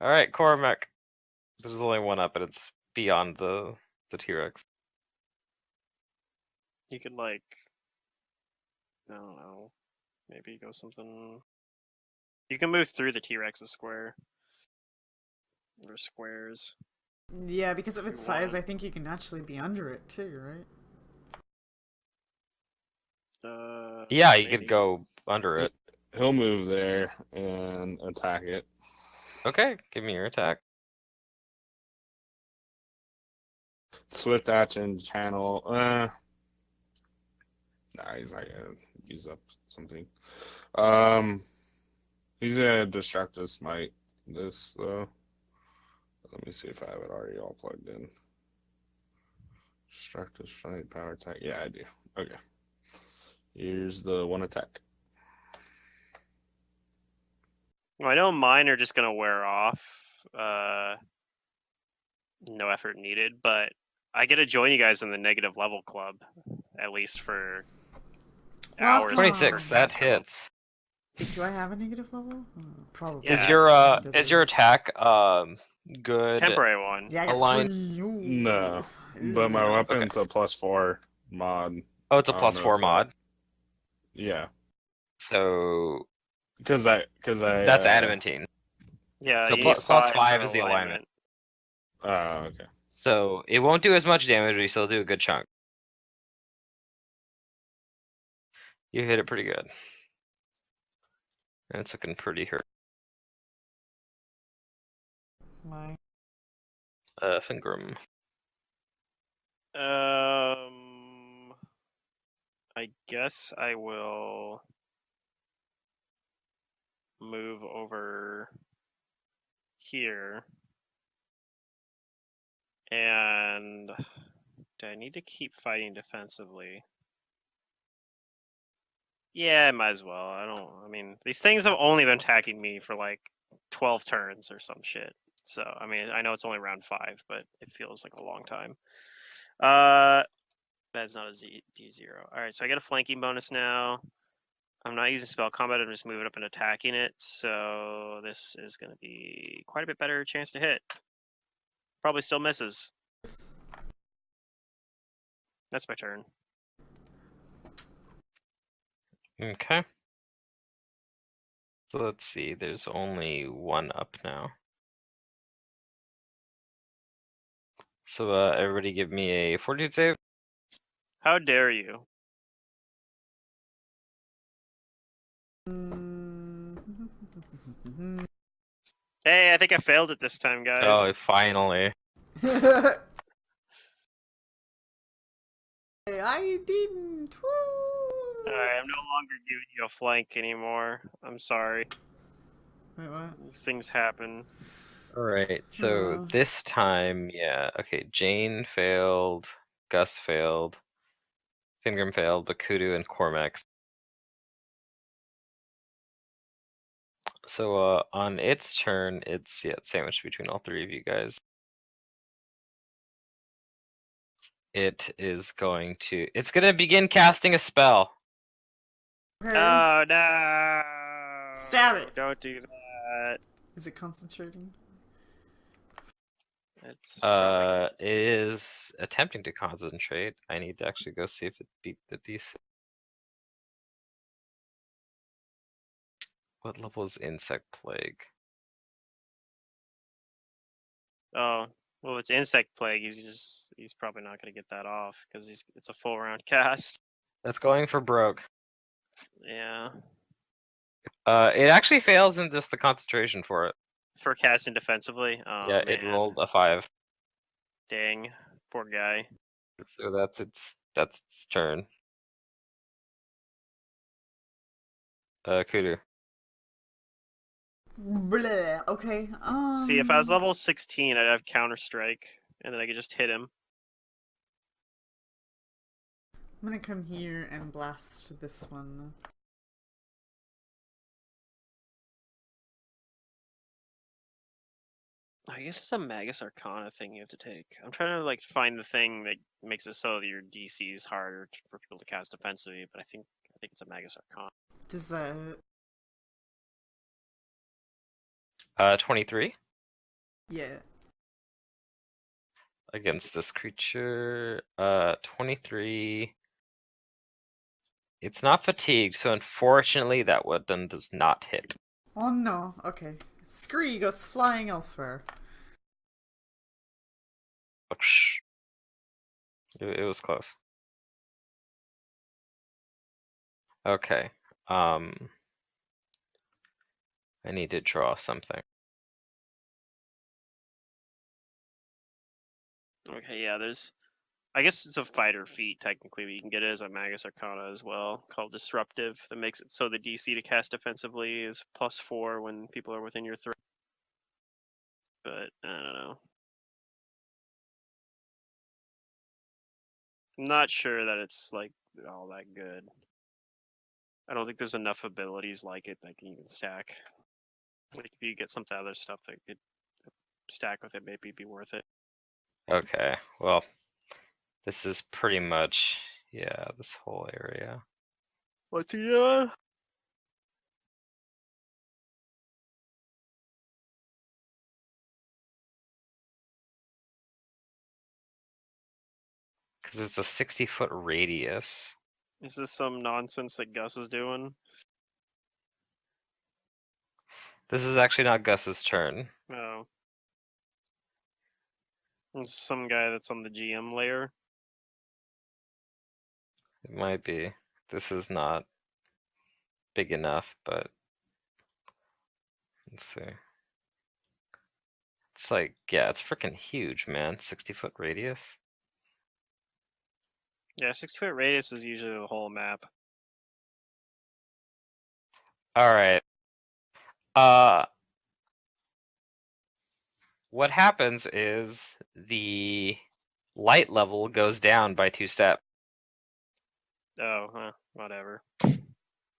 Alright, Cormac. There's only one up, and it's beyond the T-Rex. You could, like... I don't know. Maybe go something... You can move through the T-Rex's square. Or squares. Yeah, because of its size, I think you can actually be under it too, right? Yeah, you could go under it. He'll move there and attack it. Okay, give me your attack. Swift action channel. Nah, he's not gonna use up something. He's gonna destructive smite this though. Let me see if I have it already all plugged in. Destructive smite power attack. Yeah, I do. Okay. Here's the one attack. Well, I know mine are just gonna wear off. No effort needed, but I get to join you guys in the negative level club, at least for hours. 26. That hits. Wait, do I have a negative level? Probably. Yeah. Is your attack good? Temporary one. Yeah, I got aligned. No, but my weapon's a +4 mod. Oh, it's a +4 mod. Yeah. So. Because That's adamantine. Yeah. So +5 is the alignment. Oh, okay. So it won't do as much damage, but you still do a good chunk. You hit it pretty good. And it's looking pretty hurt. My. Fingram. I guess I will move over here. And do I need to keep fighting defensively? Yeah, I might as well. I mean, these things have only been attacking me for like 12 turns or some shit. So, I mean, I know it's only round 5, but it feels like a long time. That's not a D0. All right, so I get a flanking bonus now. I'm not using spell combat. I'm just moving up and attacking it. So this is going to be quite a bit better chance to hit. Probably still misses. That's my turn. Okay. So let's see, there's only one up now. So everybody give me a fortitude save. How dare you? Hey, I think I failed it this time, guys. Oh, finally. I didn't. Woo! Alright, I'm no longer giving you a flank anymore. I'm sorry. Wait, what? These things happen. Alright, so this time, yeah, okay, Jane failed, Gus failed, Fingram failed, but Kudu and Cormax. So on its turn, it's sandwiched between all three of you guys. It's gonna begin casting a spell. Okay. Oh no! Stab it! Don't do that. Is it concentrating? It's probably It is attempting to concentrate. I need to actually go see if it beat the DC. What level is Insect Plague? Oh, well, it's Insect Plague. He's probably not going to get that off because it's a full round cast. That's going for broke. Yeah. It actually fails in just the concentration for it. For casting defensively. Oh, yeah, man. it rolled a 5. Dang, poor guy. So that's its turn. Kudu. Bleh. Okay. See, if I was level 16, I'd have Counter Strike, and then I could just hit him. I'm gonna come here and blast this one. I guess it's a Magus Arcana thing you have to take. I'm trying to like find the thing that makes it so that your DC is harder for people to cast defensively, but I think it's a Magus Arcana. Does that? 23 Yeah. against this creature. 23. It's not fatigued, so unfortunately that weapon does not hit. Oh no. Okay. Scree goes flying elsewhere. It was close. Okay. I need to draw something. Okay, yeah, I guess it's a fighter feat, technically, but you can get it as a Magus Arcana as well, called Disruptive, that makes it so the DC to cast defensively is +4 when people are within your threat. But, I don't know. I'm not sure that it's, like, all that good. I don't think there's enough abilities like it that you can stack. Like, if you get some other stuff that could stack with it, maybe be worth it. Okay, well, this is pretty much, this whole area. What's he doing? Because it's a 60-foot radius. Is this some nonsense that Gus is doing? This is actually not Gus's turn. Oh. It's some guy that's on the GM layer. It might be. This is not big enough, but let's see. It's like, yeah, it's freaking huge, man. 60-foot radius. Yeah, 60-foot radius is usually the whole map. All right. What happens is the light level goes down by 2 steps. Oh, whatever.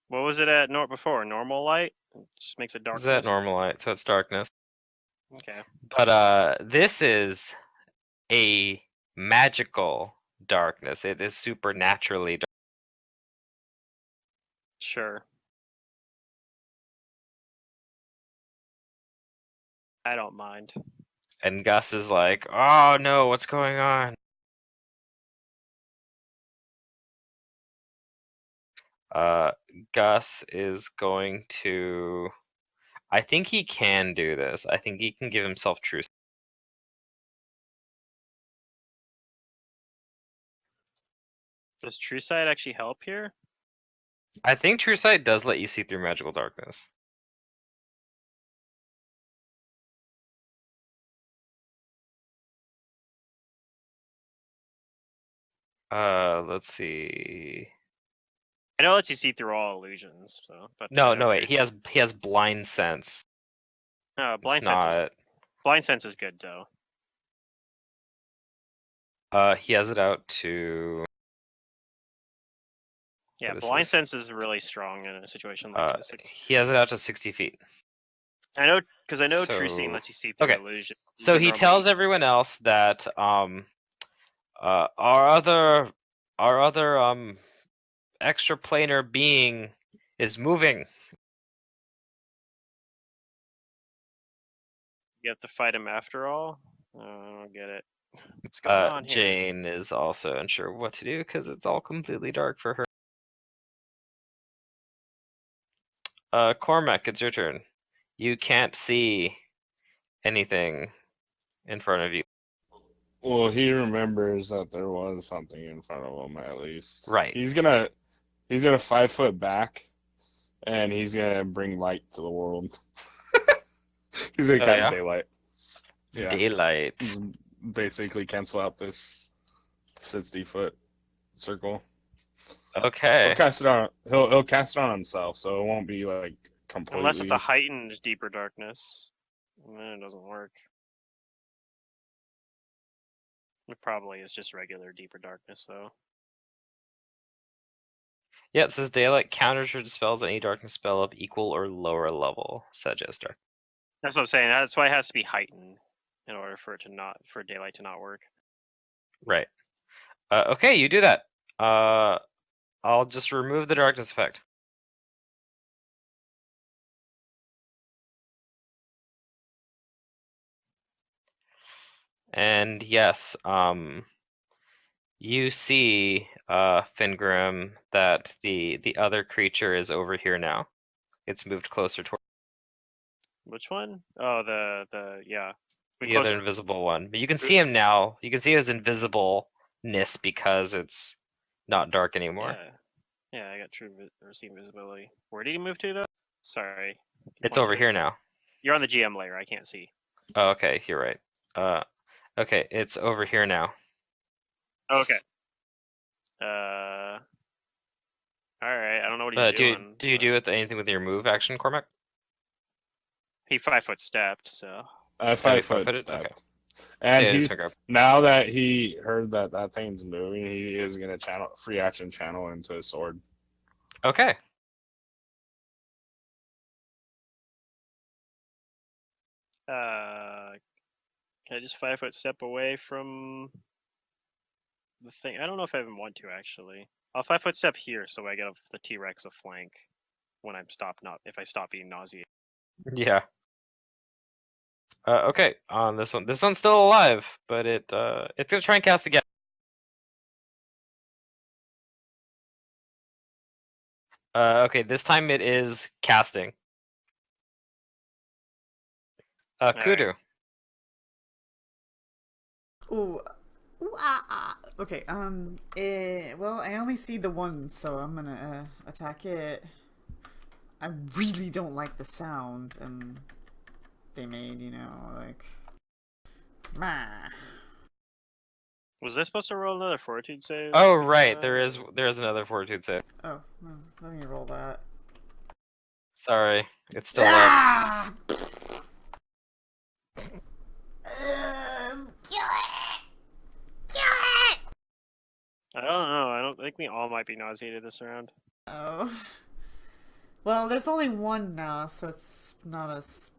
What was it at before? Normal light? It just makes it darkness. Is that normal light? So it's darkness. Okay. But this is a magical darkness. It is supernaturally dark. Sure. I don't mind. And Gus is like, oh no, what's going on? Gus is going to... I think he can do this. I think he can give himself true. Does True Sight actually help here? I think True Sight does let you see through magical darkness. Let's see. I know it lets you see through all illusions, so. But no, wait. He has blind sense. No, blind sense is good though. He has it out to. Yeah, blind sense is really strong in a situation like this. He has it out to 60 feet. I know, because I know True Seeing lets you see through illusion. So he tells everyone else that our other extraplanar being is moving. You have to fight him after all? I don't get it. What's going on here? Jane is also unsure what to do because it's all completely dark for her. Cormac, it's your turn. You can't see anything in front of you. Well, he remembers that there was something in front of him at least. Right. He's gonna 5 foot back, and he's gonna bring light to the world. He's gonna cast daylight. Yeah. Daylight. Basically cancel out this 60-foot circle. Okay. He'll cast it on. He'll cast it on himself, so it won't be like completely. Unless it's a heightened deeper darkness, then it doesn't work. It probably is just regular deeper darkness, though. Yeah, it says daylight counters or dispels any darkness spell of equal or lower level, such as dark. That's what I'm saying. That's why it has to be heightened in order for daylight to not work. Right. Okay, you do that. I'll just remove the darkness effect. And yes, you see, Fingrim, that the other creature is over here now. It's moved closer toward. Which one? Oh, yeah. The other invisible one. But you can see him now. You can see his invisibleness because it's not dark anymore. Yeah, I got receive visibility. Where did he move to, though? Sorry. It's over here now. You're on the GM layer. I can't see. Oh, okay. You're right. Okay, it's over here now. Okay. All right. I don't know what he's doing. Do you do anything with your move action, Cormac? He 5 foot stepped, so. 5 foot stepped. Okay. And he's now that he heard that thing's moving, he is gonna free action channel into his sword. Okay. Can I just 5 foot step away from the thing? I don't know if I even want to actually. I'll 5 foot step here so I get the T-Rex a flank when I'm if I stop being nauseated. Yeah. Okay, on this one. This one's still alive, but it's gonna try and cast again. Okay, this time it is casting. Kudu. Ooh. Ooh, Okay, well, I only see the one, so I'm gonna attack it. I really don't like the sound they made, like... Was I supposed to roll another fortitude save? Oh, right, there is another fortitude save. Oh, well, let me roll that. Sorry, it's still up. Kill it! Kill it! I don't know. I don't think we all might be nauseated this round. Oh. Well, there's only one now, so it's not as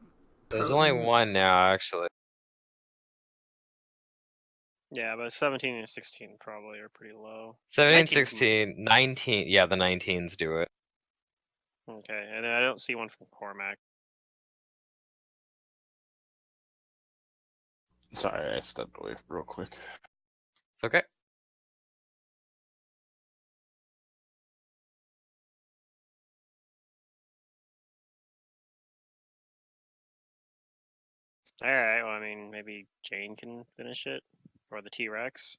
There's only one now, actually. Yeah, but 17 and 16 probably are pretty low. 17, 16, 19. Yeah, the 19s do it. Okay, and I don't see one from Cormac. Sorry, I stepped away real quick. It's okay. Alright, well, I mean, maybe Jane can finish it? Or the T-Rex?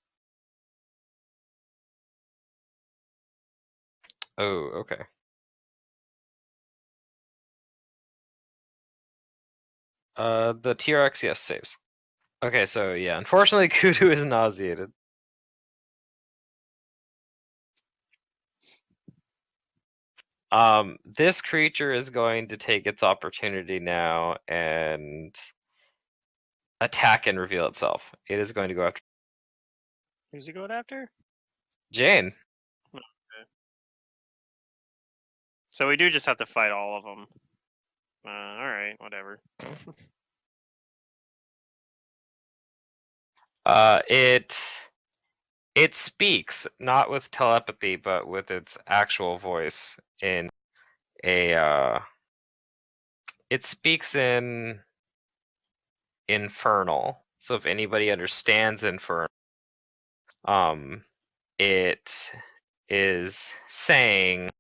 Oh, okay. The T-Rex, yes, saves. Okay, so yeah, unfortunately, Kudu is nauseated. This creature is going to take its opportunity now and attack and reveal itself. It is going to go after Who's it going after? Jane. Okay. So we do just have to fight all of them. Alright, whatever. It speaks, not with telepathy, but with its actual voice in a, it speaks in Infernal. So if anybody understands Infernal, it is saying...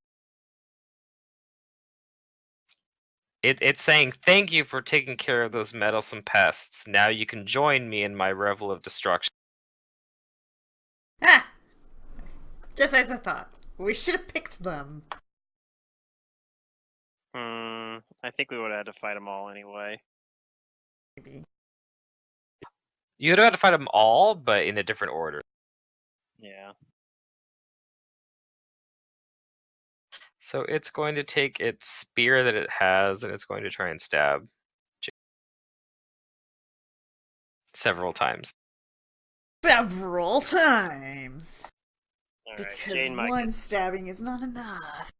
It's saying, thank you for taking care of those meddlesome pests. Now you can join me in my revel of destruction. Ah! Just as I thought. We should have picked them. I think we would have had to fight them all anyway. Maybe. You'd have had to fight them all, but in a different order. Yeah. So it's going to take its spear that it has, and it's going to try and stab several times. Several times! All right. Because one stabbing is not enough.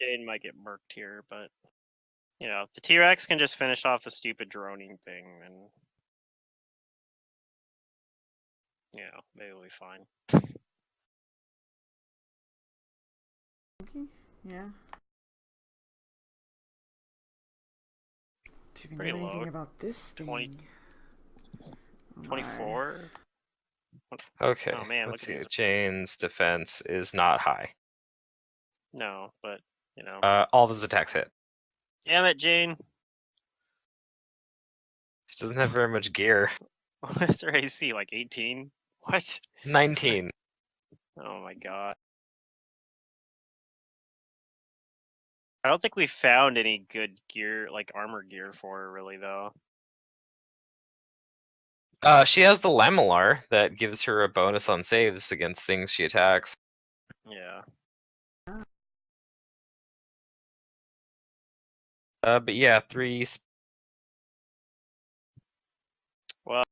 Jane might get murked here, but the T-Rex can just finish off the stupid droning thing, and maybe we'll be fine. Okay, yeah. Do we Pretty know anything low. about this thing? 24? Okay, oh, man, let's see. Jane's defense is not high. No, but, all those attacks hit. Damn it, Jane! She doesn't have very much gear. What's her AC, like 18? What? 19. Oh my god. I don't think we found any good gear, like armor gear for her, really, though. She has the Lamellar that gives her a bonus on saves against things she attacks. Yeah. But yeah, 3... Well...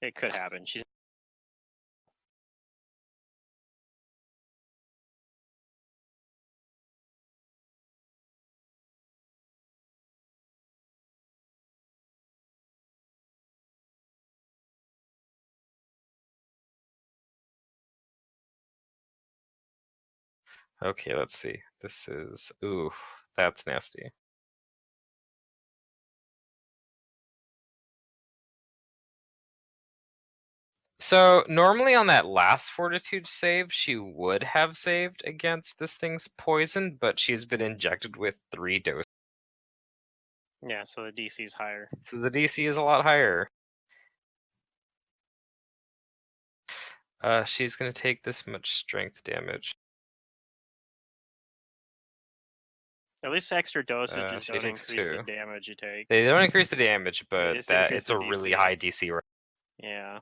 it could happen. She's... Okay, let's see. This is... ooh, that's nasty. So, normally on that last fortitude save, she would have saved against this thing's poison, but she's been injected with 3 doses. Yeah, so the DC is higher. So the DC is a lot higher. She's gonna take this much strength damage. At least extra dosages She don't takes increase the 2. damage you take. They don't increase the damage, They but just that increase it's the a really DC. high DC. Yeah.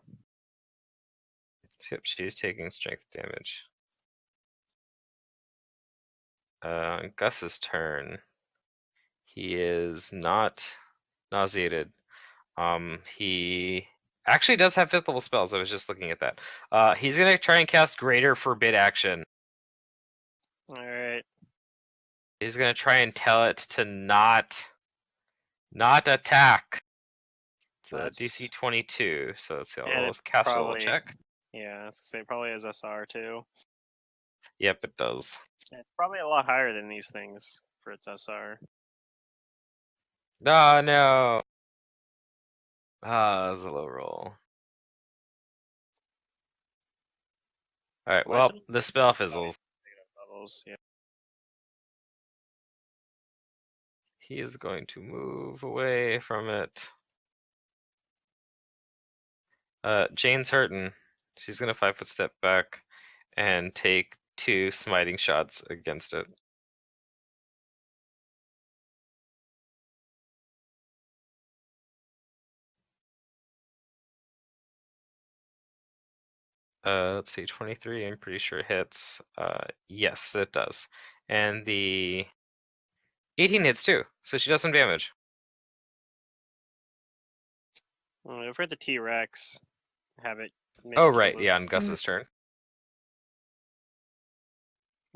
Yep, she's taking strength damage. Gus's turn. He is not nauseated. He actually does have 5th level spells. I was just looking at that. He's gonna try and cast Greater Forbid Action. Alright. He's gonna try and tell it to not attack. It's a DC 22, so let's see. I'll cast a little check. Yeah, say probably has SR too. Yep, it does. Yeah, it's probably a lot higher than these things for its SR. Oh no. That was a low roll. Alright, well, the spell fizzles. Levels, yeah. He is going to move away from it. Jane's hurting. She's gonna 5-foot step back and take 2 smiting shots against it. Let's see, 23, I'm pretty sure it hits. Yes, it does. And the 18 hits too, so she does some damage. For the T-Rex, have it. Oh, right, yeah, on Gus's turn.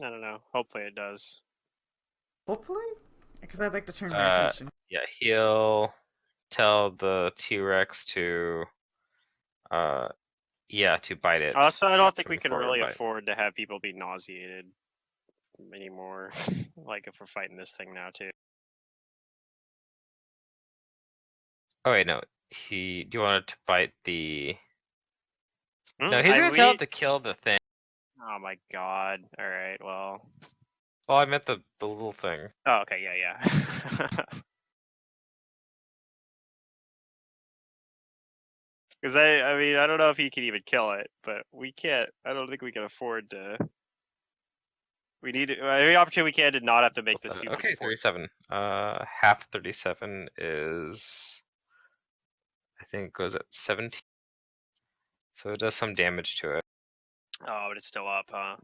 I don't know. Hopefully it does. Hopefully? Because I'd like to turn my attention. Yeah, he'll tell the T-Rex to to bite it. Also, I don't think we can really afford to have people be nauseated anymore. Like if we're fighting this thing now too. Oh wait, no. Do you want it to bite the? No, he's gonna tell it to kill the thing. Oh my god! All right, well. Well, I meant the little thing. Oh, okay, yeah. Because I mean, I don't know if he can even kill it, but we can't. I don't think we can afford to. We need every opportunity we can to not have to make this stupid. Okay, 37. Half 37 is, I think, goes at 17. So it does some damage to it. Oh, but it's still up, huh?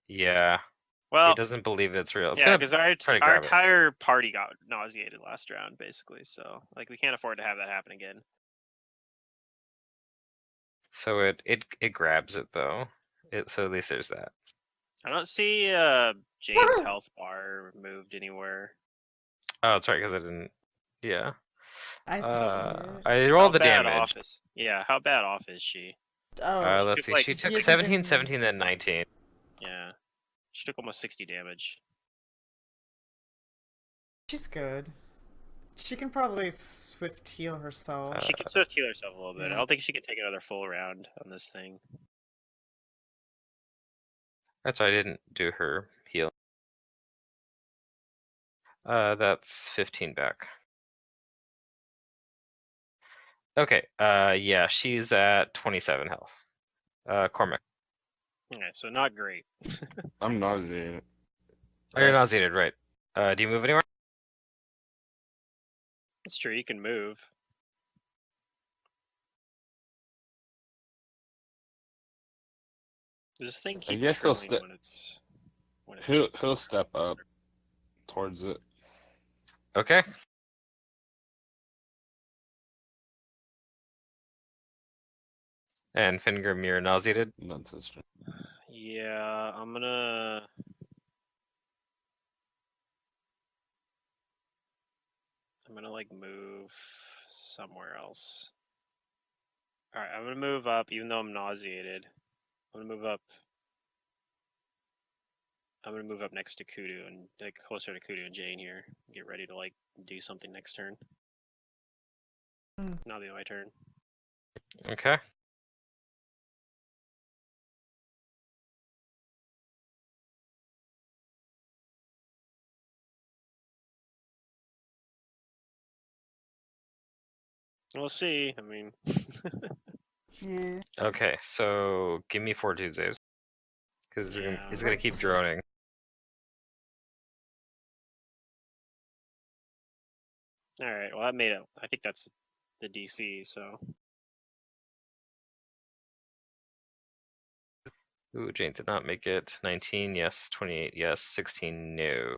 Yeah. Well, it doesn't believe it's real. It's yeah, because our entire party got nauseated last round, basically. So, like, we can't afford to have that happen again. So it grabs it though. So at least there's that. I don't see Jane's health bar moved anywhere. Oh, that's right, because I didn't. Yeah. I see it. I rolled the damage. Yeah, how bad off is she? Oh, let's see. She took 17, 17, then 19. Yeah, she took almost 60 damage. She's good. She can probably swift heal herself. She can swift heal herself a little bit. Yeah. I don't think she can take another full round on this thing. That's why I didn't do her heal. That's 15 back. Okay, yeah, she's at 27 health. Cormac. Okay, so not great. I'm nauseated. Oh, you're nauseated, right. Do you move anywhere? That's true, you can move. Does this thing keep trailing when it's... He'll step up towards it. Okay. And Fingrim, you're nauseated? That's his turn. Yeah, I'm gonna like move somewhere else. Alright, I'm gonna move up even though I'm nauseated. I'm gonna move up. I'm gonna move up next to Kudu and like closer to Kudu and Jane here. Get ready to like do something next turn. Now the my turn. Okay. We'll see. I mean. Yeah. Okay, so give me fortitude saves. Because he's gonna keep droning. Alright, well that made it. I think that's the DC, so. Ooh, Jane did not make it. 19, yes. 28, yes. 16, no.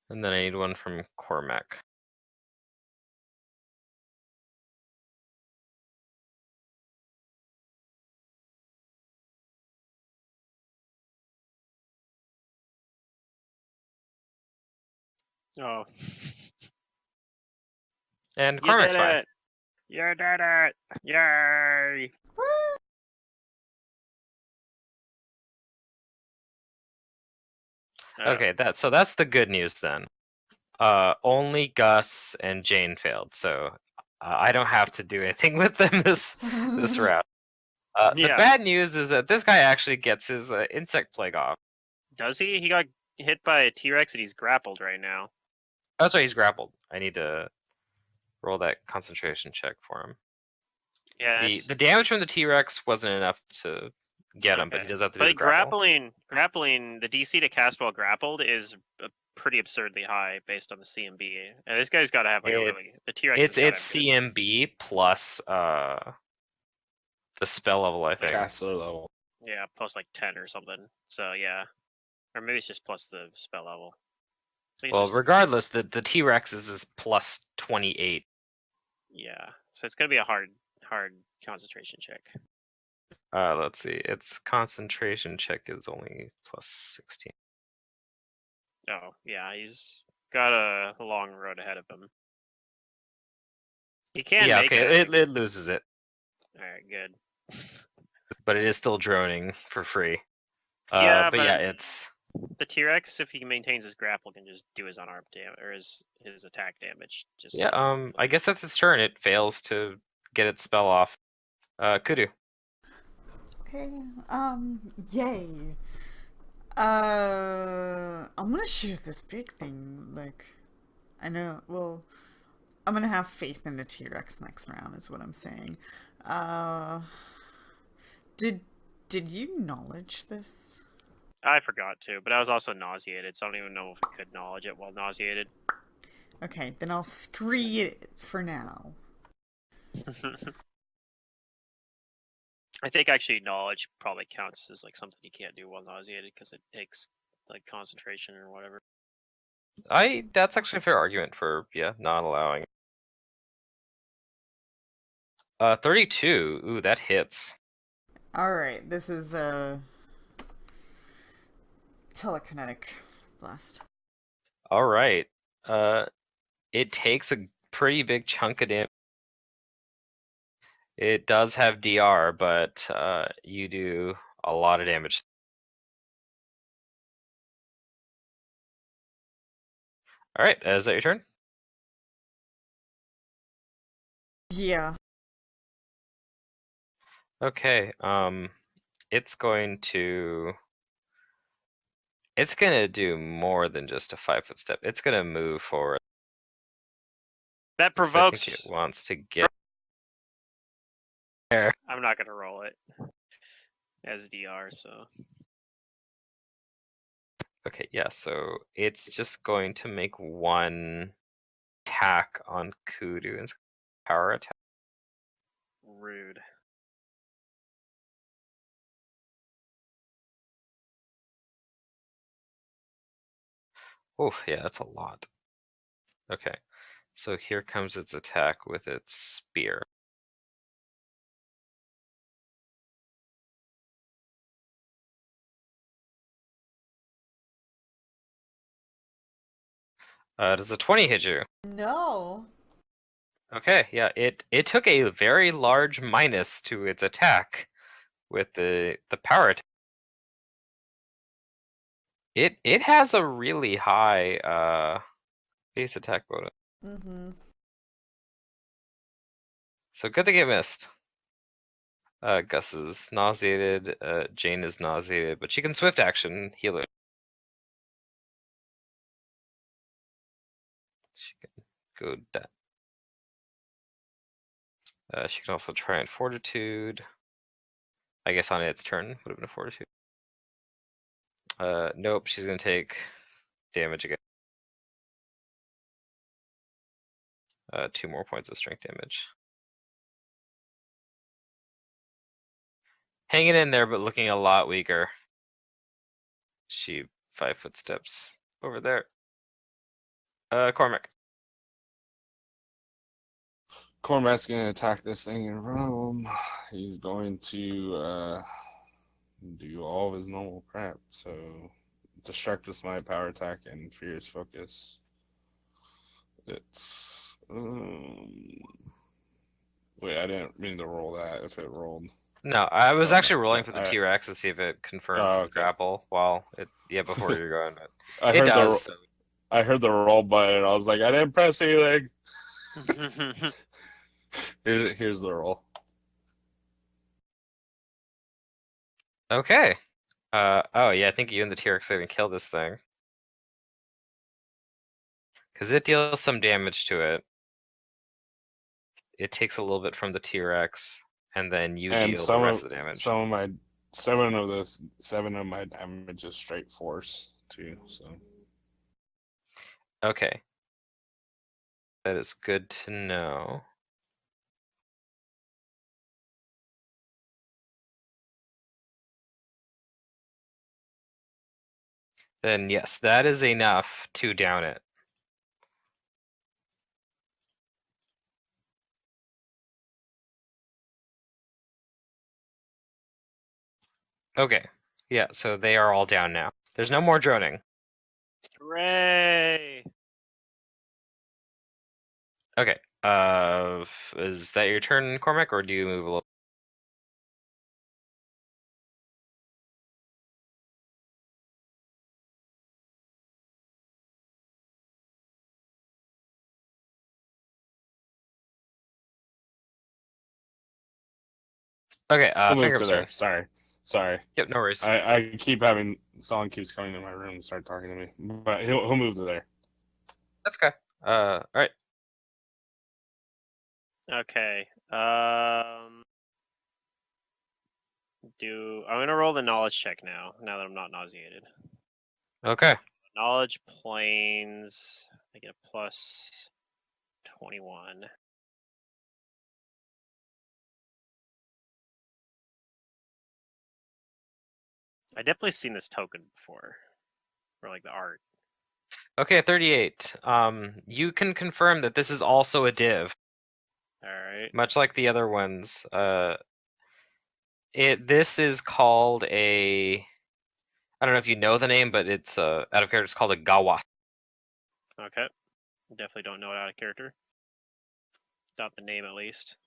And then I need one from Cormac. Oh. And You Cormac's did fine. it! You did it! Yay! Okay, so that's the good news then. Only Gus and Jane failed, so I don't have to do anything with them this round. The bad news is that this guy actually gets his insect plague off. Does he? He got hit by a T-Rex and he's grappled right now. Oh, sorry, he's grappled. I need to roll that concentration check for him. Yeah. The damage from the T-Rex wasn't enough to get him, but he does have to do the grapple. grappling, the DC to cast while grappled is pretty absurdly high based on the CMB. And this guy's got to have like the T-Rex. It's CMB plus the spell level, I think. Caster level. Yeah, plus like 10 or something. So yeah, or maybe it's just plus the spell level. Well, regardless, the T-Rex is plus 28. Yeah, so it's gonna be a hard concentration check. Let's see. Its concentration check is only plus 16. Oh yeah, he's got a long road ahead of him. He can make it. It loses it. All right, good. But it is still droning for free. Yeah, but yeah, it's the T-Rex. If he maintains his grapple, can just do his unarmed damage or his attack damage. Just I guess that's its turn. It fails to get its spell off. Kudu. Okay. Yay. I'm gonna shoot this big thing. Like, I know. Well, I'm gonna have faith in the T-Rex next round. Is what I'm saying. Did you knowledge this? I forgot to, but I was also nauseated, so I don't even know if I could knowledge it while nauseated. Okay, then I'll scree it for now. I think actually knowledge probably counts as like something you can't do while nauseated because it takes like concentration or whatever. That's actually a fair argument for not allowing. 32. Ooh, that hits. Alright, this is a telekinetic blast. Alright. It takes a pretty big chunk of damage. It does have DR, but you do a lot of damage. Alright, is that your turn? Yeah. Okay, it's going to do more than just a 5-foot step. It's gonna move forward. That provokes. I think it wants to get there. I'm not gonna roll it as DR, so. Okay, yeah, so it's just going to make one attack on Kudu and power attack. Rude. Oh, yeah, that's a lot. Okay, so here comes its attack with its spear. Does a 20 hit you? No. Okay, yeah, it took a very large minus to its attack with the power attack. It has a really high base attack bonus. Mm-hmm. So good thing it missed. Gus is nauseated, Jane is nauseated, but she can swift action heal it. go down. She can also try and Fortitude. I guess on its turn would have been a Fortitude. Nope, she's gonna take damage again. 2 more points of strength damage. Hanging in there, but looking a lot weaker. She 5 footsteps over there. Cormac. Cormac's gonna attack this thing in Rome. He's going to do all of his normal crap. So, Destructive Smite, Power Attack, and Fierce Focus. It's wait, I didn't mean to roll that. If it rolled. No, I was actually rolling for the T-Rex to see if it confirmed its grapple while it before you're going. But I heard the roll button. I was like, I didn't press anything. Here's the roll. Okay. Oh yeah, I think you and the T-Rex are gonna kill this thing. Because it deals some damage to it. It takes a little bit from the T-Rex, and then you deal the rest of the damage. Seven of my damage is straight force too. So. Okay. That is good to know. Then yes, that is enough to down it. Okay. Yeah, so they are all down now. There's no more droning. Hooray! Okay. Is that your turn, Cormac, or do you move a little? Okay, I'll move to there. Sorry. Yep, no worries. I keep having someone keeps coming to my room and start talking to me, but he'll move to there. That's okay. All right. Okay. I'm gonna roll the knowledge check now that I'm not nauseated. Okay. Knowledge planes. I get a plus 21. I definitely seen this token before, or like the art. Okay, 38. You can confirm that this is also a div. All right. Much like the other ones. This is called a. I don't know if you know the name, but it's out of character. It's called a gawa. Okay. Definitely don't know it out of character. Not the name, at least.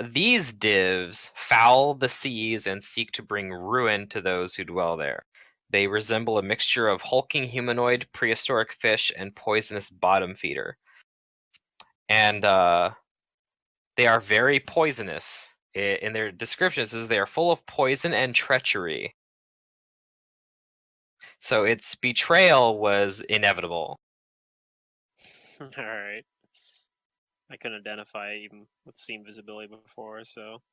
These divs foul the seas and seek to bring ruin to those who dwell there. They resemble a mixture of hulking humanoid, prehistoric fish, and poisonous bottom feeder. And they are very poisonous. In their descriptions, it says they are full of poison and treachery. So its betrayal was inevitable. All right. I couldn't identify it even with Seam visibility before, so.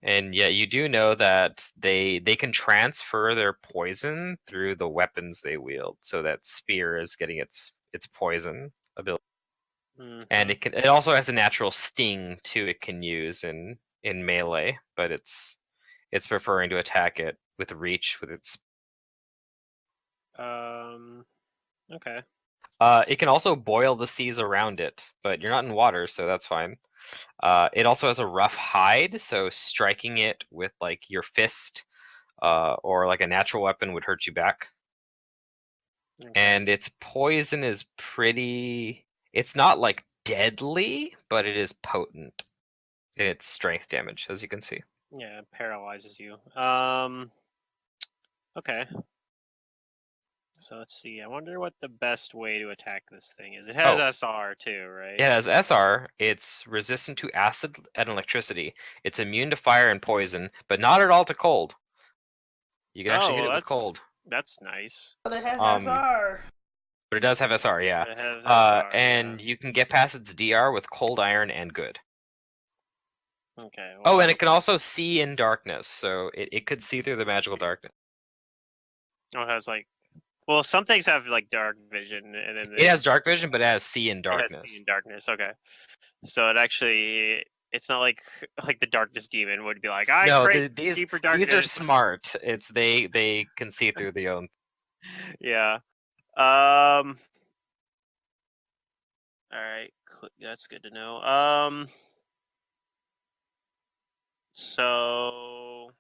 And yet you do know that they can transfer their poison through the weapons they wield. So that spear is getting its poison ability. Mm-hmm. And it also has a natural sting too it can use in melee, but it's preferring to attack it with reach with its okay. It can also boil the seas around it, but you're not in water, so that's fine. It also has a rough hide, so striking it with like your fist or like a natural weapon would hurt you back. Okay. And its poison is pretty. It's not like deadly, but it is potent in its strength damage, as you can see. Yeah, it paralyzes you. Okay. So let's see. I wonder what the best way to attack this thing is. It has SR too, right? It has SR. It's resistant to acid and electricity. It's immune to fire and poison, but not at all to cold. You can actually hit it with cold. That's nice. But it has SR. But it does have SR, yeah. It has SR, and you can get past its DR with Cold Iron and Good. Okay. Well, and it can also see in darkness, so it could see through the magical darkness. Oh, it has like, well, some things have like dark vision, and then it has dark vision, but it has see in darkness. It has see in darkness. Okay, so it actually, it's not like the darkness demon would be like, I create deeper darkness. These are smart. It's they can see through the own. Yeah. All right, that's good to know. So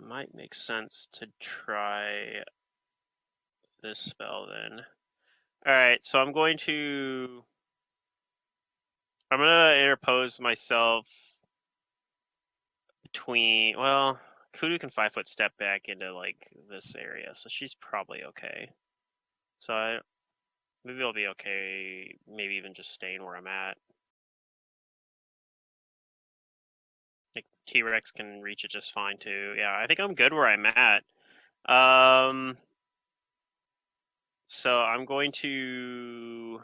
might make sense to try this spell then. All right, so I'm gonna interpose myself between. Well, Kudu can 5-foot step back into like this area, so she's probably okay. So maybe I'll be okay. Maybe even just staying where I'm at. Like T-Rex can reach it just fine too. Yeah, I think I'm good where I'm at. So I'm going to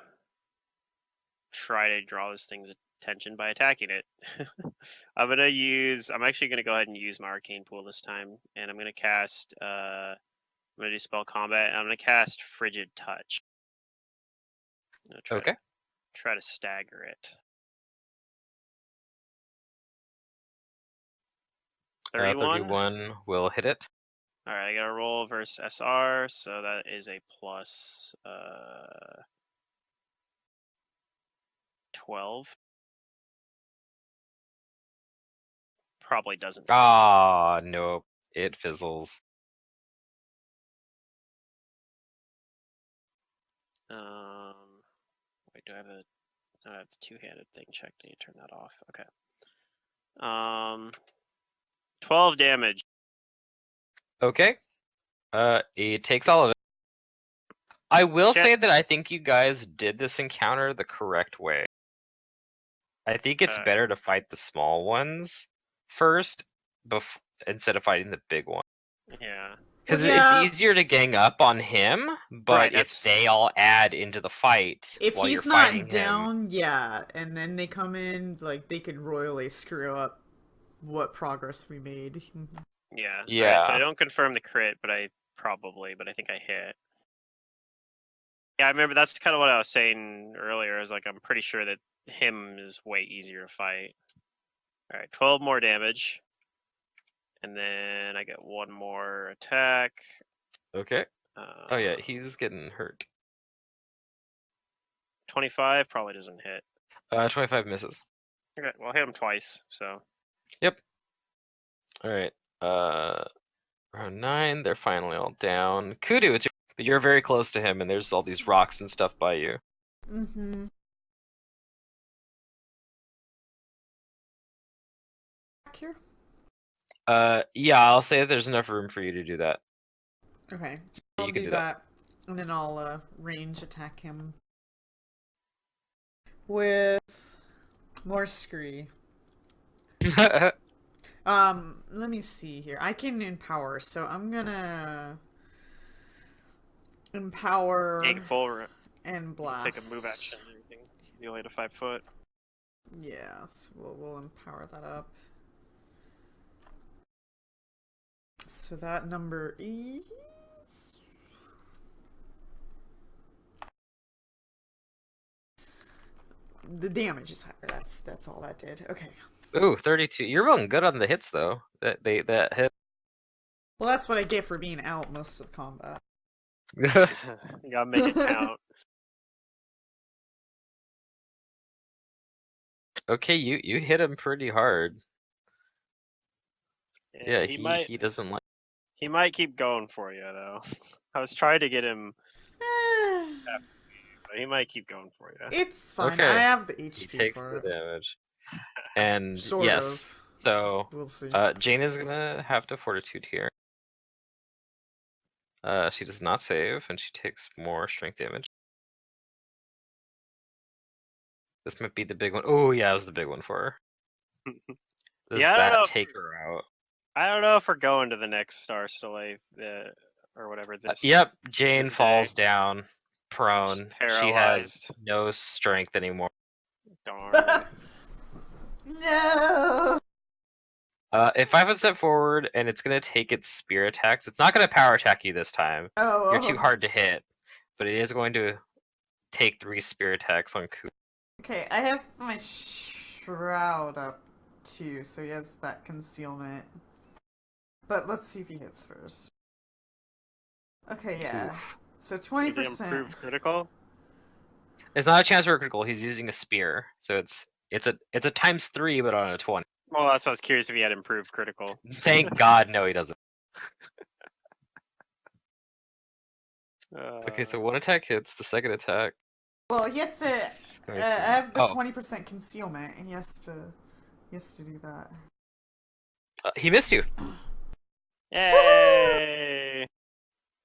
try to draw this thing's attention by attacking it. I'm actually gonna go ahead and use my arcane pool this time, and I'm gonna cast. I'm gonna do spell combat, and I'm gonna cast Frigid Touch. Try to stagger it. 31 will hit it. All right, I got to roll versus SR, so that is a plus 12. Probably doesn't succeed. Ah, nope. It fizzles. Wait, do I have the two-handed thing checked? I need to turn that off. Okay. 12 damage. Okay. It takes all of it. I will say that I think you guys did this encounter the correct way. I think it's better to fight the small ones first, instead of fighting the big one. Yeah. Because it's easier to gang up on him, but if they all add into the fight if while he's you're fighting not down, and then they come in, like they could royally screw up what progress we made. Yeah. Yeah. Right, so I don't confirm the crit, but I think I hit. Yeah, I remember that's kind of what I was saying earlier. Is like I'm pretty sure that him is way easier to fight. All right, 12 more damage. And then I get one more attack. Okay. Oh yeah, he's getting hurt. 25 probably doesn't hit. 25 misses. Okay, well, I'll hit him twice, so. Yep. Alright. Round 9, they're finally all down. Kudu, you're very close to him, and there's all these rocks and stuff by you. Mm-hmm. Back here? Yeah, I'll say that there's enough room for you to do that. Okay. I'll do that, and then I'll range attack him with more scree. Let me see here. I can empower, so I'm gonna empower and blast. Take a move action and everything. You only had a 5 foot. Yes, we'll empower that up. So that number is... The damage is higher. That's all that did. Okay. Ooh, 32. You're rolling good on the hits though. That hit. Well, that's what I get for being out most of combat. You gotta make it count. Okay, you hit him pretty hard. Yeah, he doesn't like. He might keep going for you though. I was trying to get him. But he might keep going for you. It's fine. Okay. I have the HP he takes for the damage. And sort of. So we'll see. Jane is gonna have to fortitude here. She does not save, and she takes more strength damage. This might be the big one. Oh yeah, it was the big one for her. Does that take her out? I don't know if we're going to the next Star Stallate. or whatever this. Yep, Jane this falls day. down, prone. She has no strength anymore. Darn. No. If 5 foot step forward and it's gonna take its spear attacks, it's not gonna power attack you this time. Oh. You're too hard to hit, but it is going to take 3 spear attacks on Kudu. Okay, I have my shroud up too, so he has that concealment. But let's see if he hits first. Okay, yeah. Oof. So 20%. Is it improved critical? It's not a chance for a critical. He's using a spear, so it's a times 3, but on a 20. Well, that's why I was curious if he had improved critical. Thank God, no, he doesn't. Okay, so one attack hits. The second attack. Well, he has to. I have the 20% concealment, and he has to do that. He missed you. Yay!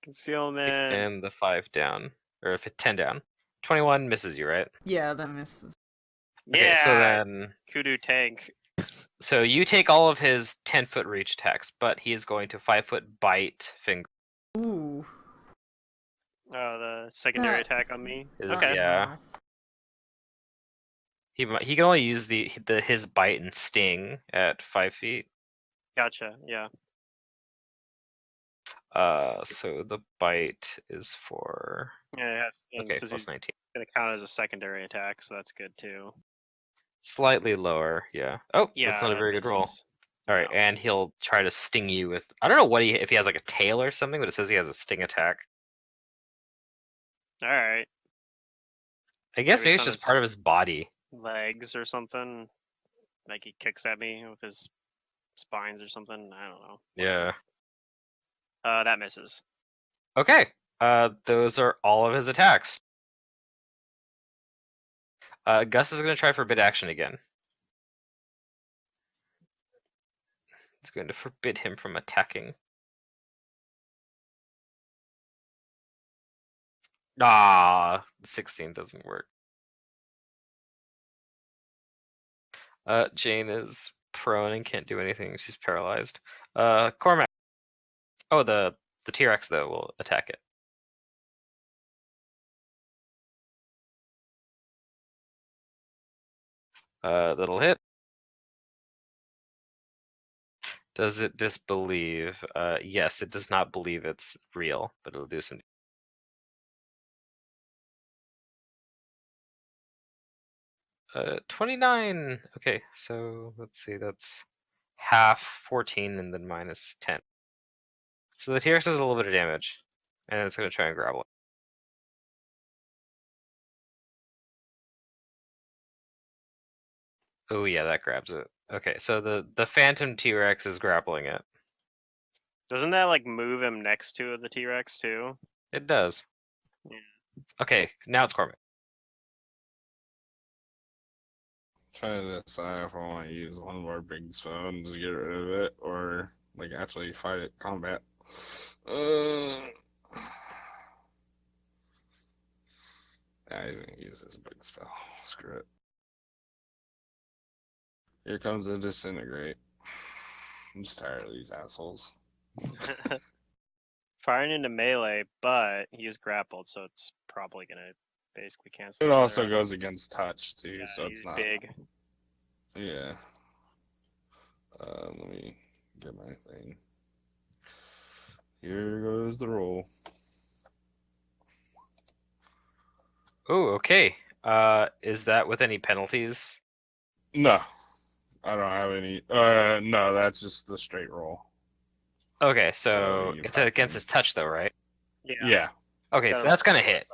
Concealment. And the 5 down, or 10 down. 21 misses you, right? Yeah, that misses. Okay, Yeah. so then Kudu tank. So you take all of his 10-foot reach attacks, but he is going to 5-foot bite finger. Ooh. Oh, the secondary attack on me. Okay. Yeah. He can only use his bite and sting at 5 feet. Gotcha. Yeah. So the bite is for. Yeah, it has. Okay, so plus 19. Gonna count as a secondary attack, so that's good too. Slightly lower, yeah. Oh, yeah, that's not a very good roll. All right, and he'll try to sting you with. I don't know what if he has like a tail or something, but it says he has a sting attack. All right. I guess maybe it's just part of his body. Legs or something. Like he kicks at me with his spines or something. I don't know. Yeah. That misses. Okay. Those are all of his attacks. Gus is going to try forbid action again. It's going to forbid him from attacking. Ah, 16 doesn't work. Jane is prone and can't do anything. She's paralyzed. Cormac. Oh, the T-Rex though will attack it. That'll hit. Does it disbelieve? Yes, it does not believe it's real, but it'll do some. 29. Okay, so let's see. That's half 14 and then minus 10. So the T-Rex does a little bit of damage, and it's going to try and grapple it. Oh yeah, that grabs it. Okay, so the Phantom T-Rex is grappling it. Doesn't that like move him next to the T-Rex too? It does. Yeah. Okay, now it's Cormac. Trying to decide if I want to use one of our big spells to get rid of it, or like actually fight it combat. Yeah, he's gonna use his big spell. Screw it. Here comes a disintegrate. I'm just tired of these assholes. Firing into melee, but he's grappled, so it's probably gonna basically cancel. It also goes against touch too, yeah, so it's not big. Yeah. Let me get my thing. Here goes the roll. Oh, okay. Is that with any penalties? No, I don't have any. No, that's just the straight roll. Okay, so it's against his touch, though, right? Yeah. Okay, so that's gonna hit.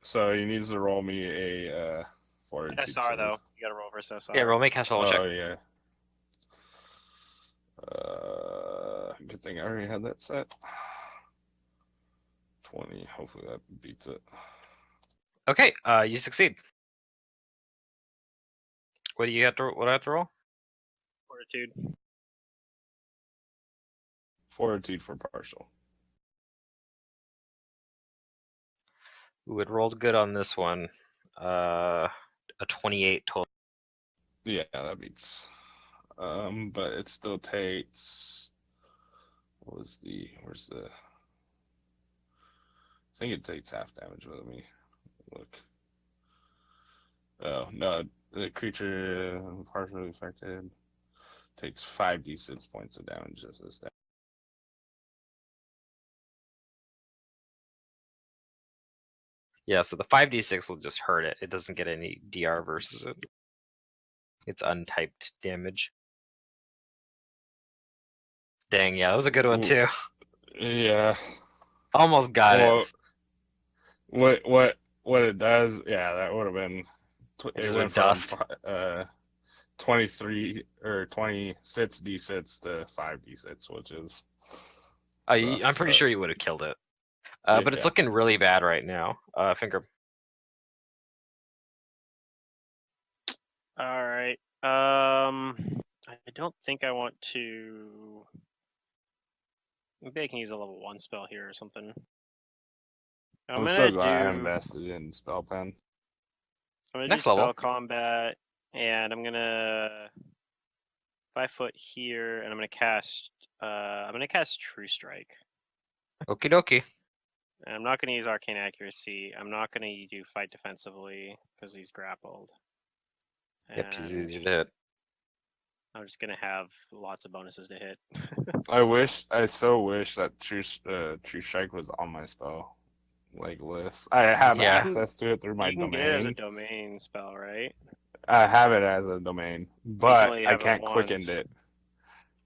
So he needs to roll me a fortitude SR though. You gotta roll versus SR. Yeah, roll me cash roll check. Oh yeah. Good thing I already had that set. 20. Hopefully that beats it. Okay, you succeed. What do you have to? What do I have to roll? Fortitude. Fortitude for partial. Ooh, it rolled good on this one. A 28 total. Yeah, that beats. But it still takes. Where's the think it takes half damage. Let me look. Oh no, the creature partially affected takes 5d6 points of damage as this damage. Yeah, so the 5d6 will just hurt it. It doesn't get any DR versus it. It's untyped damage. Dang, yeah, that was a good one too. Yeah. Almost got it. What it does? Yeah, that would have been. It went from dust. 23 or 26 d6 to 5 d6, which is. I'm pretty sure you would have killed it. But it's looking really bad right now. Finger. All right. I don't think I want to. Maybe I can use a level 1 spell here or something. I'm so glad I invested in spell pen. I'm gonna do spell combat, and I'm gonna 5 foot here, and I'm gonna cast. True Strike. Okie dokie. And I'm not gonna use Arcane Accuracy. I'm not gonna do Fight Defensively because he's grappled. Yep, he's easy to hit. I'm just gonna have lots of bonuses to hit. I so wish that True Strike was on my spell list. I have access to it through my domain. You can get it as a domain spell, right? I have it as a domain, but I can't quicken it.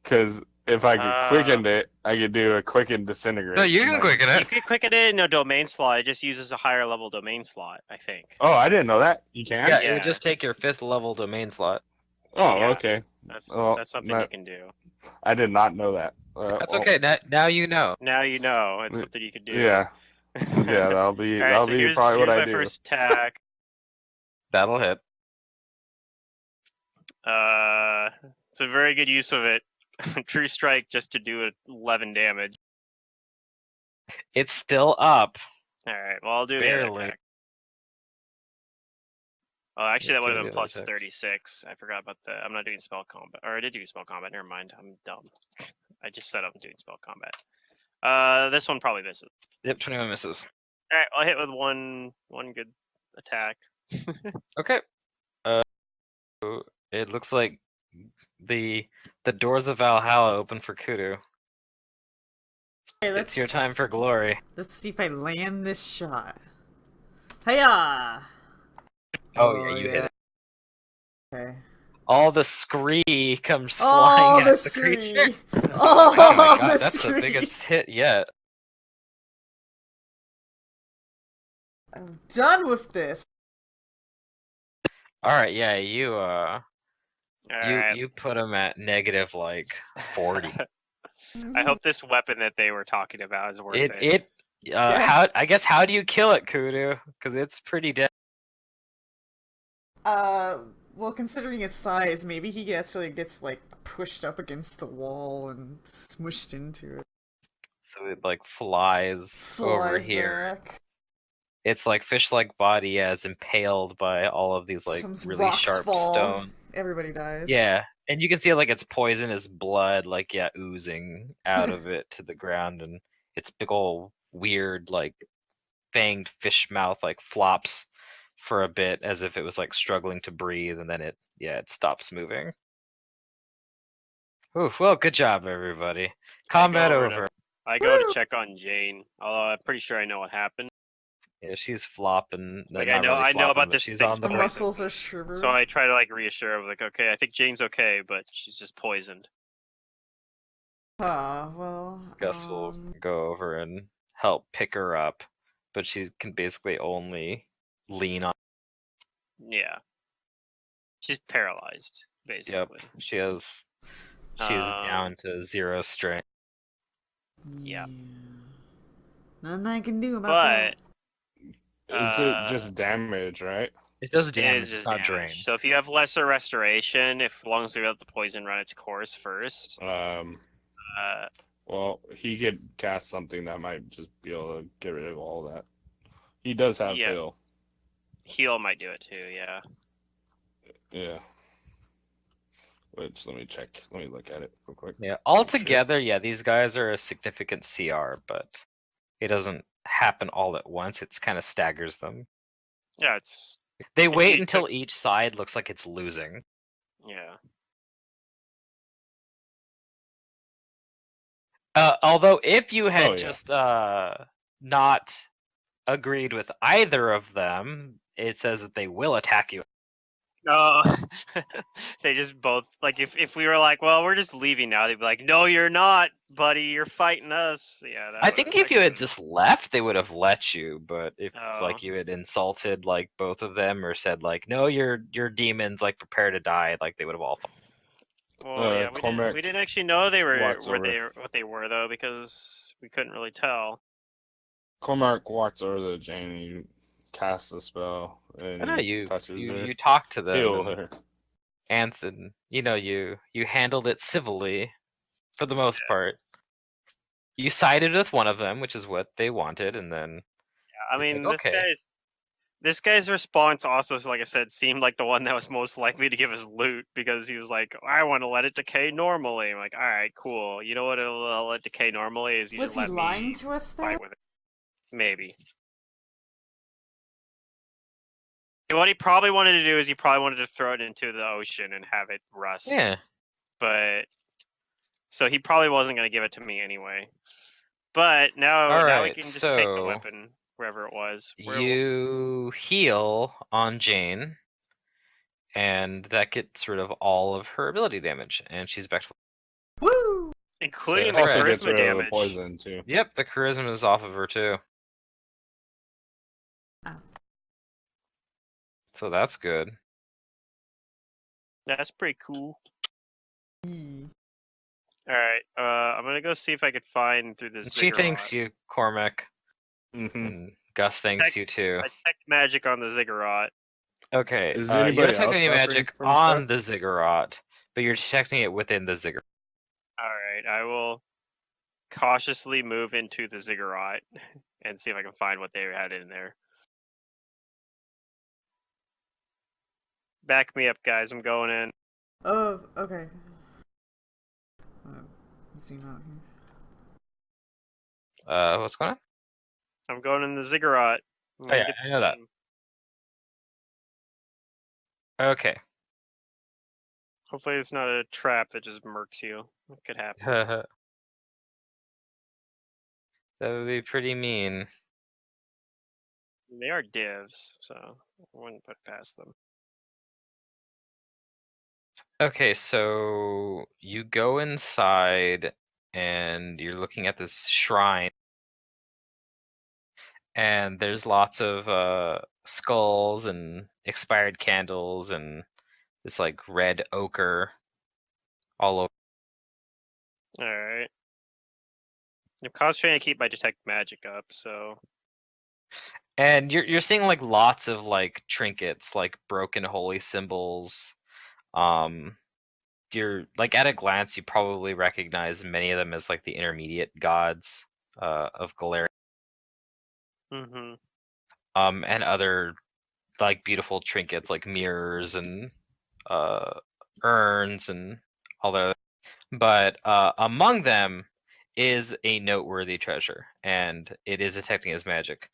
Because if I could quicken it, I could do a quicken disintegrate. No, you can quicken it. You can quicken it in a domain slot. It just uses a higher level domain slot, I think. Oh, I didn't know that. You can? Yeah, it would just take your 5th level domain slot. Oh, yeah. Okay. That's something you can do. I did not know that. That's okay. Now you know. Now you know. It's something you can do. Yeah. Yeah, that'll be right, probably what I do. Here's my first attack. That'll hit. It's a very good use of it. True Strike just to do 11 damage. It's still up. Alright, well I'll do barely. The other attack. Oh, actually that would have been plus 36. I forgot about the... I'm not doing spell combat. Or I did do spell combat, never mind. I'm dumb. I just said I'm doing spell combat. This one probably misses. Yep, 21 misses. Alright, I'll hit with one good attack. Okay. It looks like the doors of Valhalla open for Kudu. Hey, it's your time for glory. Let's see if I land this shot. Hiya! Oh yeah, you hit it. Okay. All the scree comes flying at the creature. Oh my god, that's the biggest hit yet. I'm done with this. Alright, yeah, you put him at negative like 40. I hope this weapon that they were talking about is worth it. How do you kill it, Kudu? Because it's pretty dead. Well, considering his size, maybe he actually gets like pushed up against the wall and smushed into it. So it like flies over here. Back. It's like fish-like body as impaled by all of these like really sharp stone. Everybody dies. Yeah, and you can see like its poisonous blood like oozing out of it to the ground, and its big ol' weird like fanged fish mouth like flops for a bit as if it was like struggling to breathe, and then it stops moving. Oof, well, good job everybody. Combat over. I go to check on Jane, although I'm pretty sure I know what happened. Yeah, she's flopping. Like I know about this. She's on the muscles are shriveled. So I try to like reassure her, like, okay, I think Jane's okay, but she's just poisoned. Well. Gus will go over and help pick her up, but she can basically only lean on. Yeah. She's paralyzed, basically. Yep, she's down to 0 strength. Yeah. Nothing I can do about that. Is it just damage, right? It does damage, it's not drain. So if you have lesser restoration, as long as we let the poison run its course first. Well, he could cast something that might just be able to get rid of all that. He does have heal. Heal might do it too, yeah. Yeah. Which, let me check. Let me look at it real quick. Yeah, altogether, these guys are a significant CR, but he doesn't happen all at once. It's kind of staggers them. Yeah, it's... They wait until each side looks like it's losing. Yeah. Although if you had just not agreed with either of them, it says that they will attack you. No, they just both, like, if we were like, well, we're just leaving now, they'd be like, no, you're not, buddy, you're fighting us. Yeah, I think if you had just left, they would have let you. But if like you had insulted like both of them or said like, no, you're demons, like prepare to die, like they would have all. Well, yeah, we didn't actually know they were what they were though, because we couldn't really tell. Cormac walks over to Jane and you cast the spell and touches her. You talk to them. Heal her. Anson, you handled it civilly, for the most part. You sided with one of them, which is what they wanted, and then. Yeah, I mean, this guy's response also, like I said, seemed like the one that was most likely to give us loot, because he was like, I want to let it decay normally. I'm like, all right, cool. You know what will let it decay normally is you just let me... Was he lying to us, though? With it. Maybe. What he probably wanted to do is he probably wanted to throw it into the ocean and have it rust. Yeah. But... So he probably wasn't going to give it to me anyway. But now we can just take the weapon wherever it was. You heal on Jane, and that gets rid of all of her ability damage, and she's back to... Woo! Including the charisma damage. The poison too. Yep, the charisma is off of her too. Oh. So that's good. That's pretty cool. Alright, I'm gonna go see if I could find through this She thanks you, Cormac. Mm-hmm. And Gus thanks you too. I detect magic on the ziggurat. Okay, is you're anybody detecting else magic on the ziggurat, but you're detecting it within the ziggurat. Alright, I will cautiously move into the ziggurat and see if I can find what they had in there. Back me up, guys. I'm going in. Oh, okay. Zoom out here. What's going on? I'm going in the ziggurat. Oh yeah, I know that. Okay. Hopefully it's not a trap that just murks you. It could happen. That would be pretty mean. They are divs, so I wouldn't put past them. Okay, so you go inside and you're looking at this shrine, and there's lots of skulls and expired candles and this like red ochre all over. Alright. I'm concentrating to keep my detect magic up, so... And you're seeing like lots of like trinkets, like broken holy symbols. You're like at a glance you probably recognize many of them as like the intermediate gods of Galarian. Mm-hmm. And other like beautiful trinkets like mirrors and urns and all that. But among them is a noteworthy treasure, and it is detecting as magic.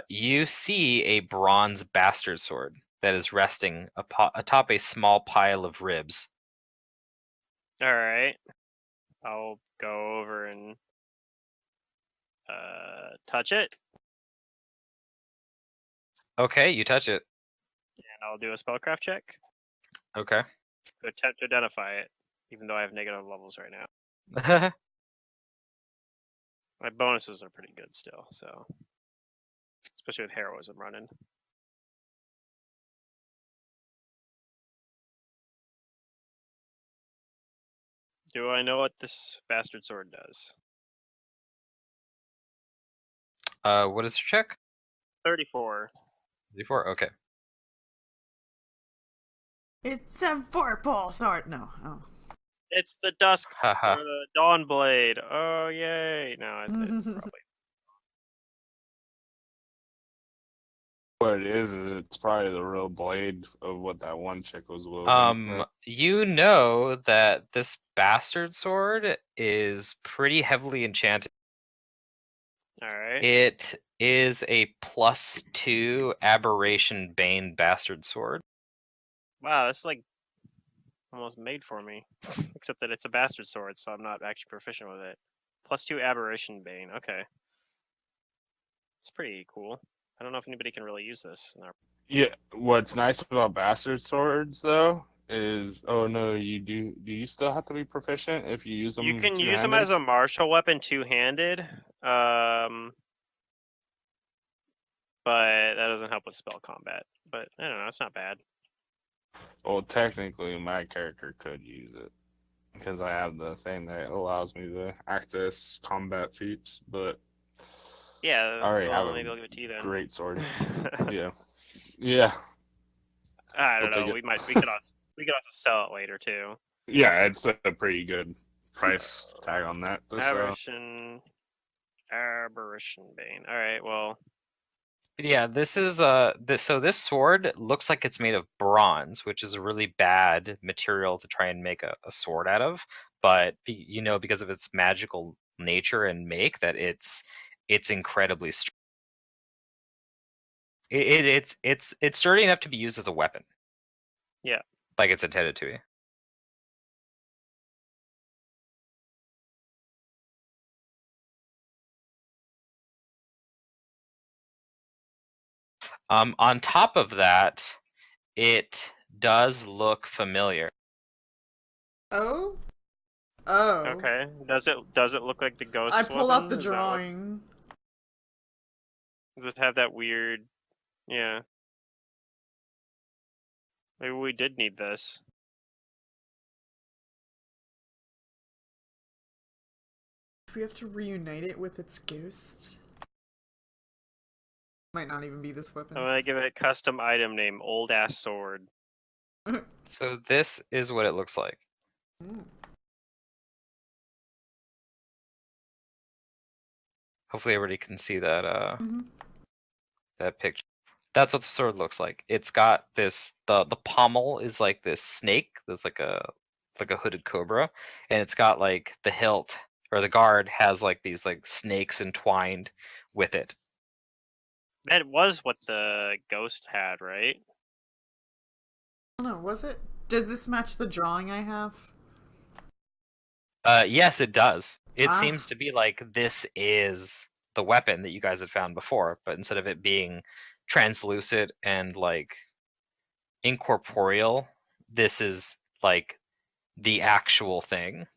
You see a bronze bastard sword that is resting atop a small pile of ribs. Alright. I'll go over and touch it. Okay, you touch it. And I'll do a spellcraft check. Okay. To attempt to identify it, even though I have negative levels right now. My bonuses are pretty good still, so... Especially with heroism running. Do I know what this bastard sword does? What is your check? 34. 34? Okay. It's a vorpal sword. No. Oh. It's the Dusk or the Dawn Blade. Oh, yay. No, it's probably... What it is it's probably the real blade of what that one chick was wielding. You know that this bastard sword is pretty heavily enchanted. Alright. It is a +2 Aberration Bane Bastard Sword. Wow, that's like almost made for me. Except that it's a bastard sword, so I'm not actually proficient with it. +2 Aberration Bane. Okay. It's pretty cool. I don't know if anybody can really use this. Yeah, what's nice about bastard swords though is, oh no, you do you still have to be proficient if you use them You can two-handed? use them as a martial weapon two-handed, but that doesn't help with spell combat. But I don't know, it's not bad. Well, technically, my character could use it because I have the thing that allows me to access combat feats. But yeah, I already have maybe a I'll give it to you then. great sword. Yeah, yeah. I don't We'll take know. it. We could also sell it later too. Yeah, it's a pretty good price tag on that. Aberration Bane. All right, well. Yeah, this is this sword looks like it's made of bronze, which is a really bad material to try and make a sword out of. But because of its magical nature and make, that it's incredibly strong. It's sturdy enough to be used as a weapon. Yeah. Like it's intended to be. On top of that, it does look familiar. Oh? Okay. Does it look like the ghost? I pull out the drawing. Does it have that weird? Yeah. Maybe we did need this. Do we have to reunite it with its ghost? Might not even be this weapon. I'm gonna give it custom item name, old ass sword. So this is what it looks like. Hopefully everybody can see that that picture. That's what the sword looks like. It's got this the pommel is like this snake that's like a hooded cobra, and it's got like the hilt or the guard has like these like snakes entwined with it. That was what the ghost had, right? I don't know, was it? Does this match the drawing I have? Yes, it does. It seems to be like this is the weapon that you guys had found before, but instead of it being translucent and like incorporeal, this is like the actual thing.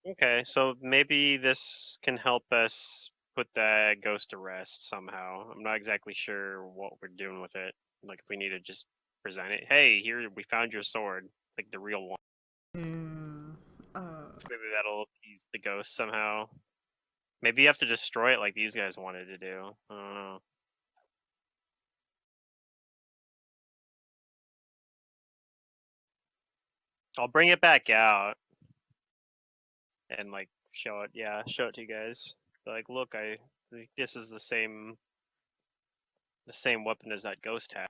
Okay, so maybe this can help us put that ghost to rest somehow. I'm not exactly sure what we're doing with it. Like if we need to just present it. Hey, here we found your sword, like the real one. Maybe that'll appease the ghost somehow. Maybe you have to destroy it like these guys wanted to do. I don't know. I'll bring it back out and like show it. Yeah, show it to you guys. Like, look, this is the same weapon as that ghost had.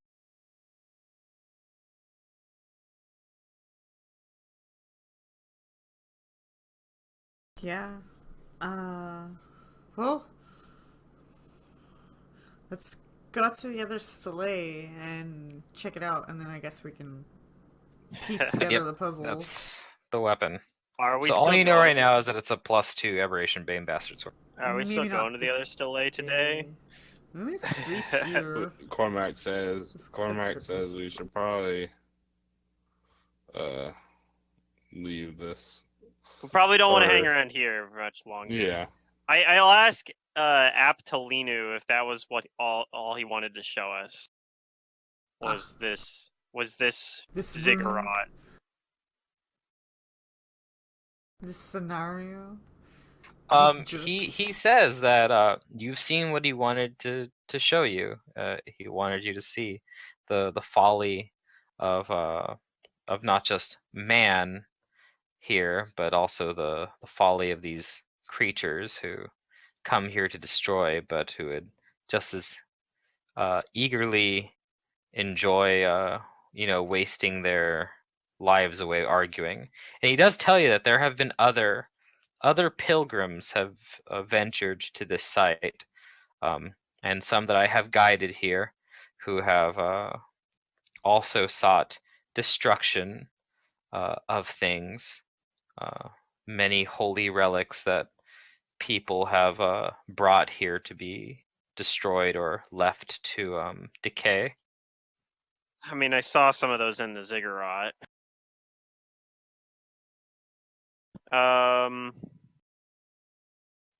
Yeah. Well, let's go out to the other sleigh and check it out, and then I guess we can piece together the puzzle. That's the weapon. Are we so still all you know right now is that it's a +2 Aberration Bane Bastard Sword. Are we still going to the other Stille today? Let me sleep here. Cormac says we should probably leave this. We probably don't want to hang around here much longer. Yeah. I'll ask Aptolinu if that was what all he wanted to show us. Was this ziggurat? This scenario? He says that you've seen what he wanted to show you. He wanted you to see the folly of not just man here, but also the folly of these creatures who come here to destroy, but who would just as eagerly enjoy wasting their lives away arguing. And he does tell you that there have been other other pilgrims have ventured to this site, and some that I have guided here, who have also sought destruction of things, many holy relics that people have brought here to be destroyed or left to decay. I mean, I saw some of those in the ziggurat.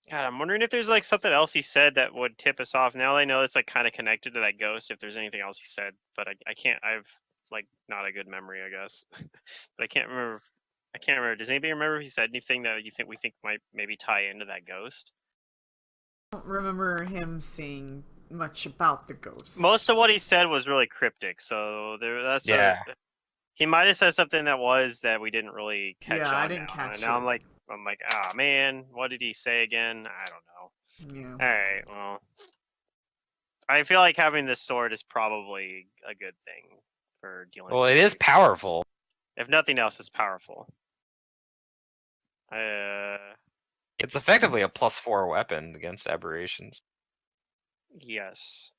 God, I'm wondering if there's like something else he said that would tip us off. Now I know it's like kind of connected to that ghost. If there's anything else he said, but I can't. I've like not a good memory, I guess. But I can't remember. I can't remember. Does anybody remember if he said anything that we think might maybe tie into that ghost? I don't remember him saying much about the ghost. Most of what he said was really cryptic, so that's Yeah. He might have said something that we didn't really catch on. I didn't now. catch And it. now I'm like, ah, man, what did he say again? I don't know. Yeah. All right, well, I feel like having this sword is probably a good thing for dealing. Well, with it is powerful. If nothing else, it's powerful. It's effectively a +4 weapon against aberrations. Yes.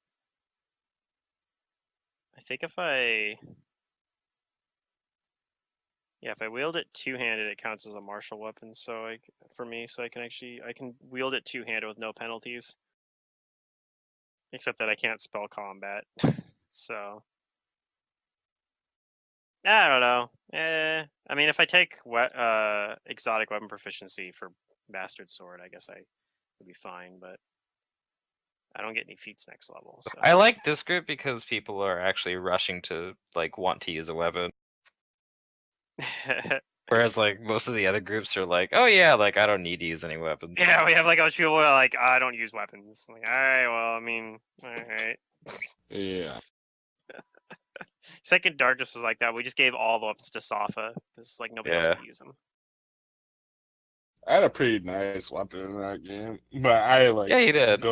I think if I wield it two-handed, it counts as a martial weapon. So for me, I can wield it two-handed with no penalties, except that I can't spell combat. So I don't know. I mean, if I take exotic weapon proficiency for bastard sword, I guess I would be fine. But I don't get any feats next level. So. I like this group because people are actually rushing to like want to use a weapon. Whereas like most of the other groups are like, oh yeah, like I don't need to use any weapons. Yeah, we have like a bunch of people who are like, I don't use weapons. Like, all right, well, I mean, all right. Yeah. Second Darkness was like that. We just gave all the weapons to Safa. This like nobody else could use them. I had a pretty nice weapon in that game, but I like you did.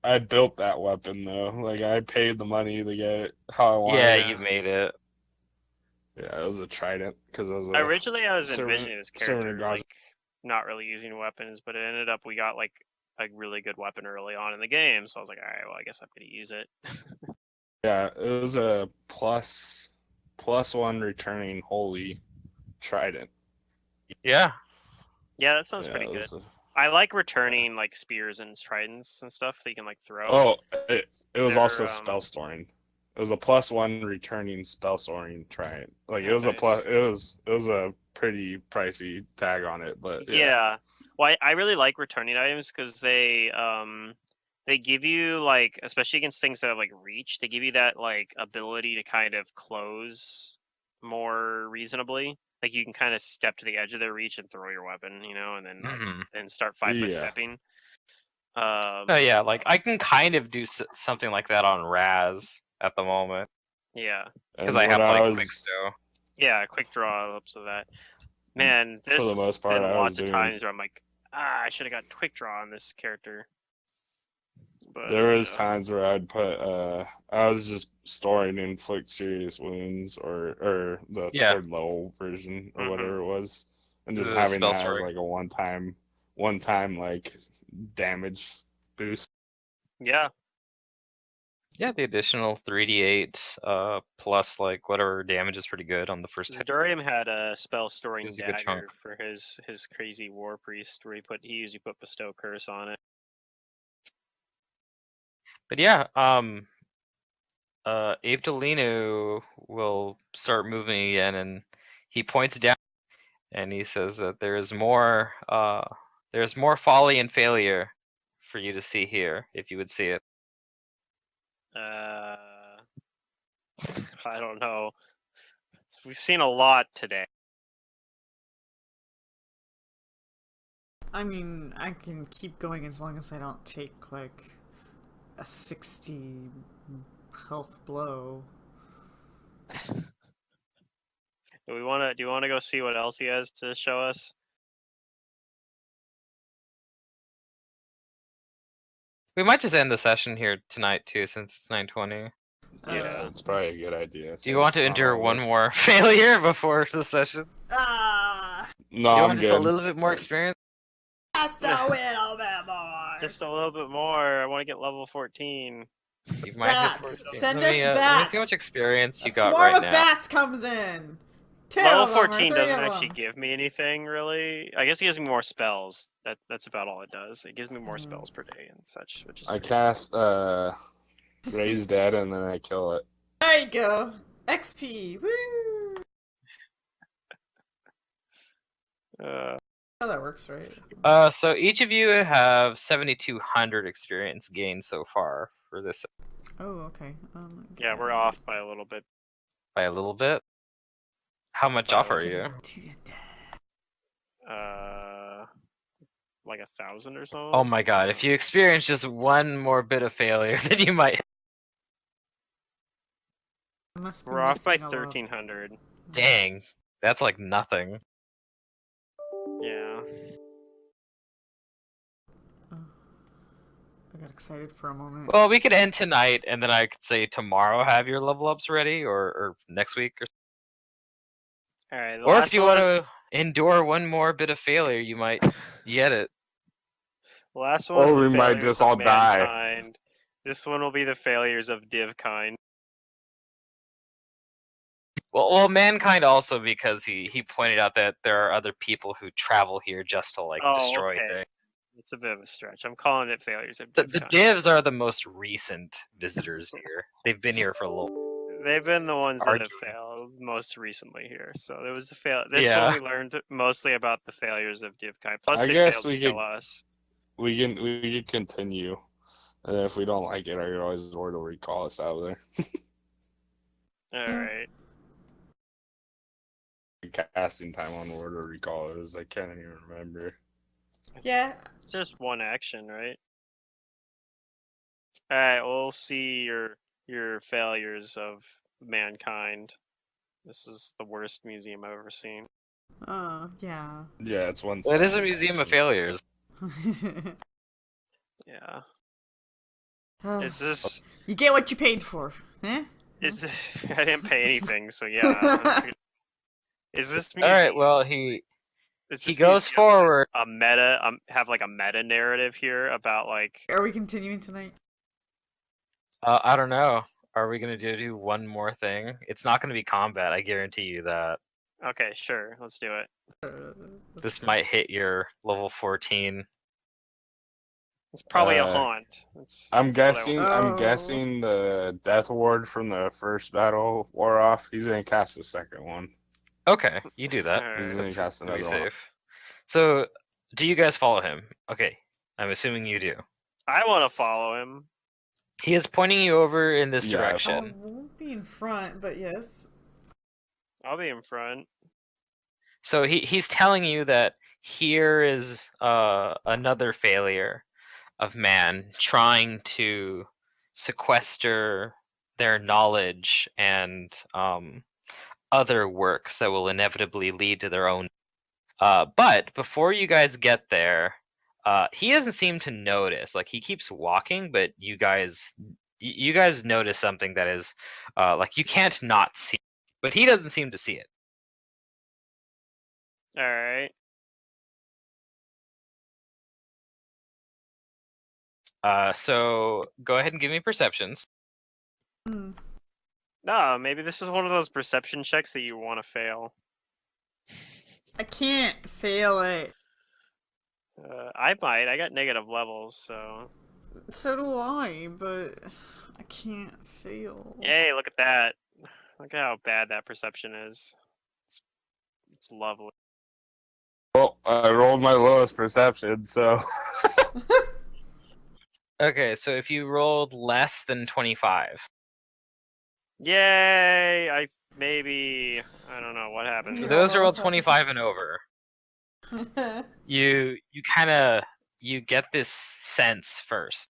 I built that weapon though. Like I paid the money to get it how I wanted. Yeah, you made it. Yeah, it was a trident because originally I was envisioning this character like not really using weapons, but it ended up we got like a really good weapon early on in the game, so I was like, all right, well, I guess I'm gonna use it. Yeah, it was a +1 returning holy trident. Yeah, that sounds pretty good. I like returning like spears and tridents and stuff that you can like throw. Oh, it was also spell storing. It was a +1 returning spell storing trident. Like it was nice. It was a pretty pricey tag on it, but yeah. Well, I really like returning items because they give you like, especially against things that have like reach, they give you that like ability to kind of close more reasonably. Like you can kind of step to the edge of their reach and throw your weapon, you know, and then and start 5-foot stepping. Oh yeah, like I can kind of do something like that on Raz at the moment. Yeah, because I have like quick draw. Yeah, quick draw ups of that. Man, there's for the most part, been lots of times where I'm like, I should have got quick draw on this character. But, there was times where I'd put I was just storing inflict serious wounds or the third level version or whatever it was, and just having that as like a one time like damage boost. Yeah, the additional 3d8 plus like whatever damage is pretty good on the first hit. Durium had a spell storing dagger for his crazy war priest where he usually put bestow curse on it. But yeah, Abdelino will start moving again, and he points down and he says that there's more folly and failure for you to see here, if you would see it. I don't know. We've seen a lot today. I mean, I can keep going as long as I don't take like a 60 health blow. Do you want to go see what else he has to show us? We might just end the session here tonight too, since it's 9:20. Yeah, it's probably a good idea. Do you want to endure one more failure before the session? No, you want just a little bit more experience? Just a little bit more. I want to get level 14. You might hit Bats! 14. Send let me, us let me bats! see how much experience you A got swarm right of now. bats comes in! Two Level of them, or 14 three doesn't of actually them. give me anything, really. I guess it gives me more spells. That's about all it does. It gives me more spells per day and such, which is I pretty cast Raise Dead and then I kill it. There you go! XP! Woo! Oh, that works, right? So each of you have 7,200 experience gained so far for this. Oh, okay. yeah, we're off by a little bit. By a little bit? How much off are you? Like 1,000 or so. Oh my god, if you experience just one more bit of failure, then you might... We're off by 1,300. Dang, that's like nothing. Yeah. I got excited for a moment. Well, we could end tonight, and then I could say tomorrow have your level ups ready, or next week. Alright, or if you want to endure one more bit of failure, you might get it. The last one was the we might failures just of all die. mankind. This one will be the failures of divkind. Well, mankind also, because he pointed out that there are other people who travel here just to destroy things. It's a bit of a stretch. I'm calling it failures of The divkind. divs are the most recent visitors here. They've been here for a little. They've been the ones that have failed most recently here. So there was the fail. This Yeah. one we learned mostly about the failures of divkind. Plus, I they guess failed to kill us. We can continue, and if we don't like it, I can always order to recall us out of there. All right. Casting time on order to recall is I can't even remember. Yeah. It's just one action, right? All right. We'll see your failures of mankind. This is the worst museum I've ever seen. Yeah. Yeah, it's one. It is a museum of failures. Yeah. Is this? You get what you paid for, eh? Is this, I didn't pay anything, so yeah. Is this museum? All right. Well, he goes forward. A have like a meta narrative here about like. Are we continuing tonight? I don't know. Are we gonna do one more thing? It's not gonna be combat. I guarantee you that. Okay, sure. Let's do it. This might hit your level 14. It's probably a haunt. I'm guessing the Death Ward from the first battle wore off. He's gonna cast the second one. Okay, you do that. He's gonna cast another one. Safe. So, do you guys follow him? Okay, I'm assuming you do. I want to follow him. He is pointing you over in this direction. I won't be in front, but yes. I'll be in front. So he's telling you that here is another failure of man trying to sequester their knowledge and other works that will inevitably lead to their own. But before you guys get there, he doesn't seem to notice. Like, he keeps walking, but you guys notice something that is like you can't not see, but he doesn't seem to see it. All right. So go ahead and give me perceptions. No, maybe this is one of those perception checks that you want to fail. I can't fail it. I might. I got negative levels, so. So do I, but I can't fail. Yay! Look at that. Look at how bad that perception is. It's lovely. Well, I rolled my lowest perception, so. Okay, so if you rolled less than 25. Yay! I don't know what happened. Those are all 25 and over. You get this sense first.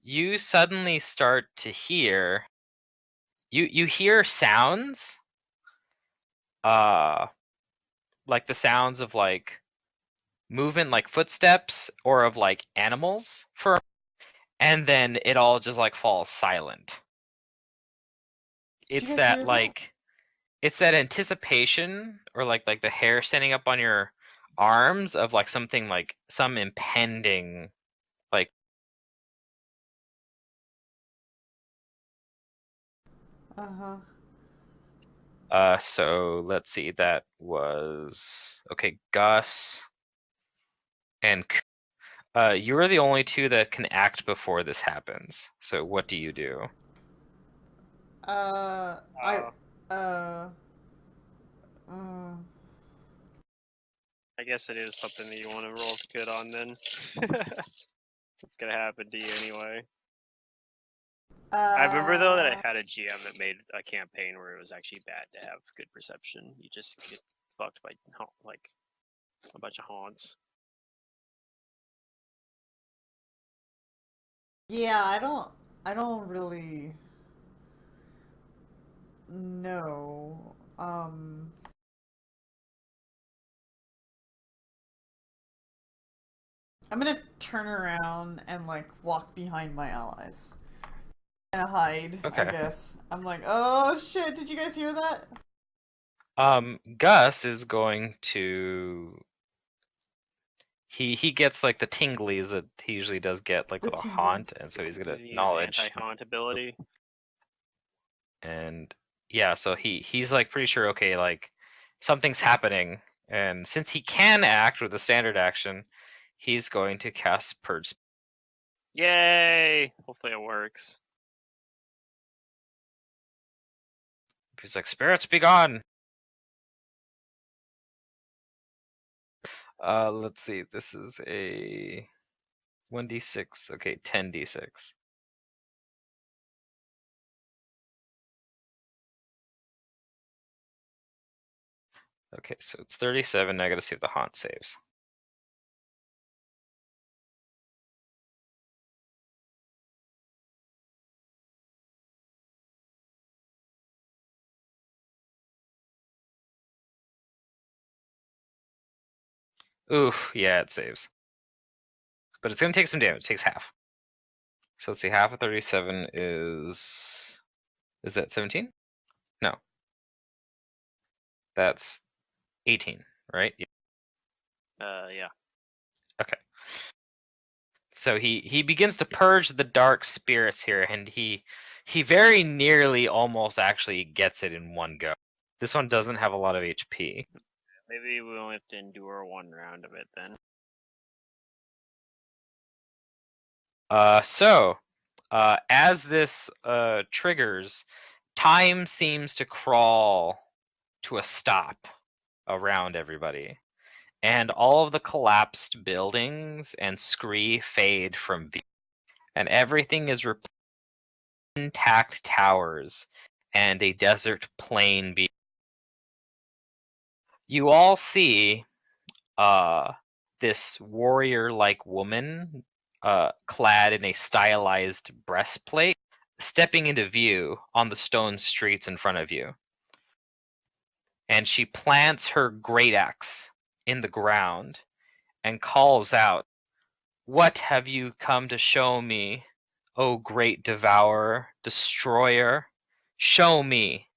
You suddenly start to hear you hear sounds like the sounds of like movement, like footsteps or of like animals and then it all just like falls silent. It's that like it's that anticipation or like the hair standing up on your arms of like something like some impending like. So let's see. That was okay. Gus and you are the only two that can act before this happens. So what do you do? I guess it is something that you want to roll good on then. It's gonna happen to you anyway. I remember though that I had a GM that made a campaign where it was actually bad to have good perception. You just get fucked by like a bunch of haunts. Yeah, I don't really know. I'm gonna turn around and like walk behind my allies. And hide, Okay. I guess. I'm like, oh shit, did you guys hear that? Gus is going to he gets like the tinglies that he usually does get like with a haunt, and so he's gonna knowledge anti-haunt ability. And yeah, so he's like pretty sure, okay, like something's happening, and since he can act with a standard action, he's going to cast Purge. Yay! Hopefully it works. He's like, spirits be gone. Let's see. This is a 1d6. Okay, 10d6. Okay, so it's 37. I gotta see if the haunt saves. Oof, yeah, it saves. But it's gonna take some damage. It takes half. So let's see, half of 37 is that 17? No. That's 18, right? Yeah. Okay. So he begins to purge the dark spirits here, and he very nearly almost actually gets it in one go. This one doesn't have a lot of HP. Maybe we only have to endure one round of it then. As this triggers, time seems to crawl to a stop around everybody, and all of the collapsed buildings and scree fade from view, and everything is intact towers and a desert plain. You all see this warrior-like woman clad in a stylized breastplate stepping into view on the stone streets in front of you. And she plants her great axe in the ground and calls out, "What have you come to show me, O great devourer, destroyer? Show me."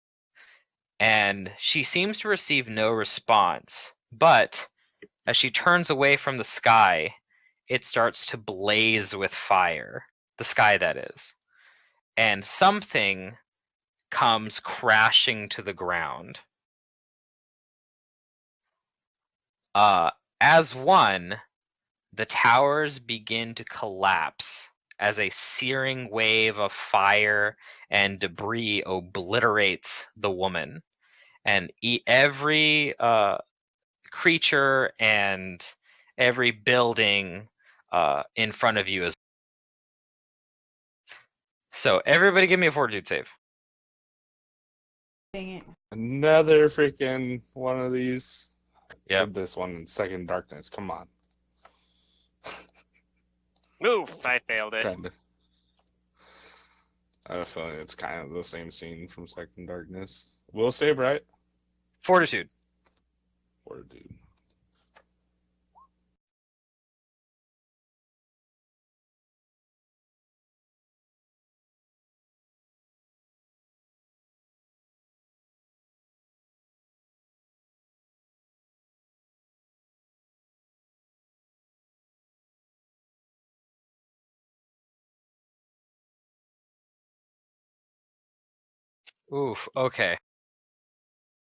And she seems to receive no response, but as she turns away from the sky, it starts to blaze with fire. The sky, that is. And something comes crashing to the ground. As one, the towers begin to collapse as a searing wave of fire and debris obliterates the woman. And every creature and every building in front of you is. So everybody give me a fortitude save. Dang it. Another freaking one of these. Yeah. Did this one in Second Darkness. Come on. Oof, I failed it. Kinda. I have a feeling it's kind of the same scene from Second Darkness. Will save, right? Fortitude. Fortitude. Oof, okay.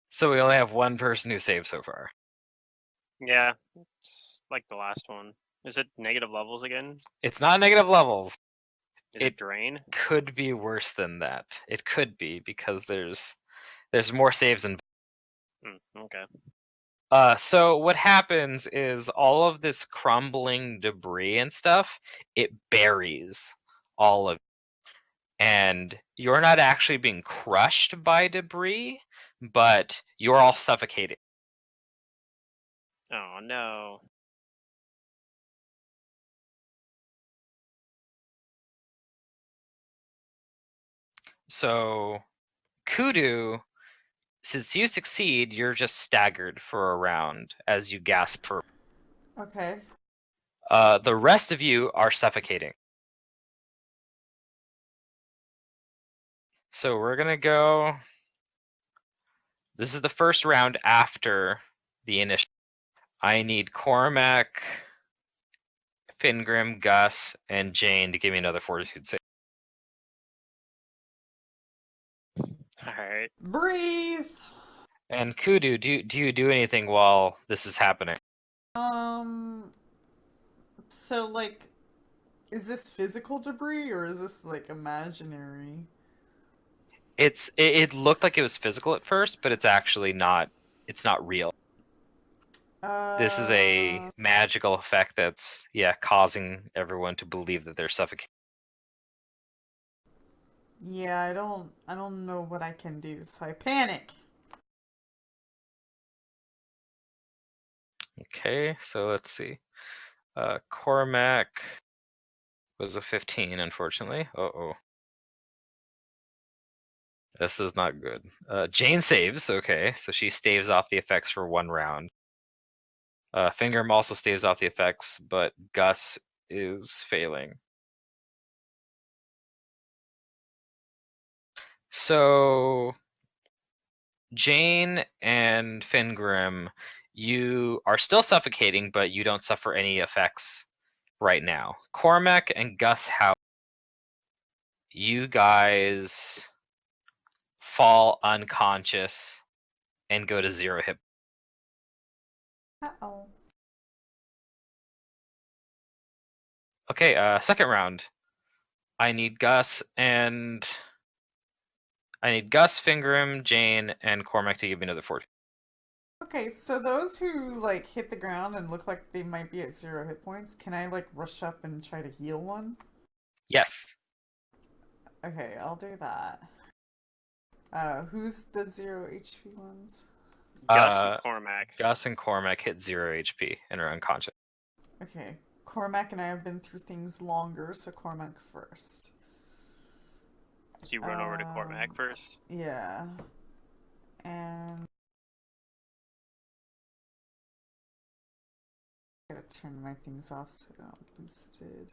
So we only have one person who saved so far. Yeah, it's like the last one. Is it negative levels again? It's not negative levels. Is it drain? Could be worse than that. It could be, because there's more saves and okay. So what happens is all of this crumbling debris and stuff, it buries all of it. And you're not actually being crushed by debris, but you're all suffocating. Oh no. So Kudu, since you succeed, you're just staggered for a round as you gasp for. Okay. The rest of you are suffocating. So we're gonna go. This is the first round after the initial. I need Cormac, Fingrim, Gus, and Jane to give me another fortitude save. Alright. Breathe! And Kudu, do you do anything while this is happening? So, like, is this physical debris or is this, like, imaginary? It looked like it was physical at first, but it's actually not. It's not real. This is a magical effect that's causing everyone to believe that they're suffocating. Yeah, I don't know what I can do, so I panic. Okay, so let's see. Cormac was a 15, unfortunately. Uh-oh. This is not good. Jane saves, okay, so she staves off the effects for one round. Fingram also staves off the effects, but Gus is failing. So Jane and Fingrim, you are still suffocating, but you don't suffer any effects right now. Cormac and Gus, how you guys fall unconscious and go to 0 hit. Uh-oh. Okay, second round. I need Gus, Fingrim, Jane, and Cormac to give me another 40. Okay, so those who, like, hit the ground and look like they might be at 0 hit points, can I, like, rush up and try to heal one? Yes. Okay, I'll do that. Who's the 0 HP ones? Gus and Cormac. Gus and Cormac hit 0 HP and are unconscious. Okay, Cormac and I have been through things longer, so Cormac first. So you run over to Cormac first? Yeah. And I gotta turn my things off so they're not boosted.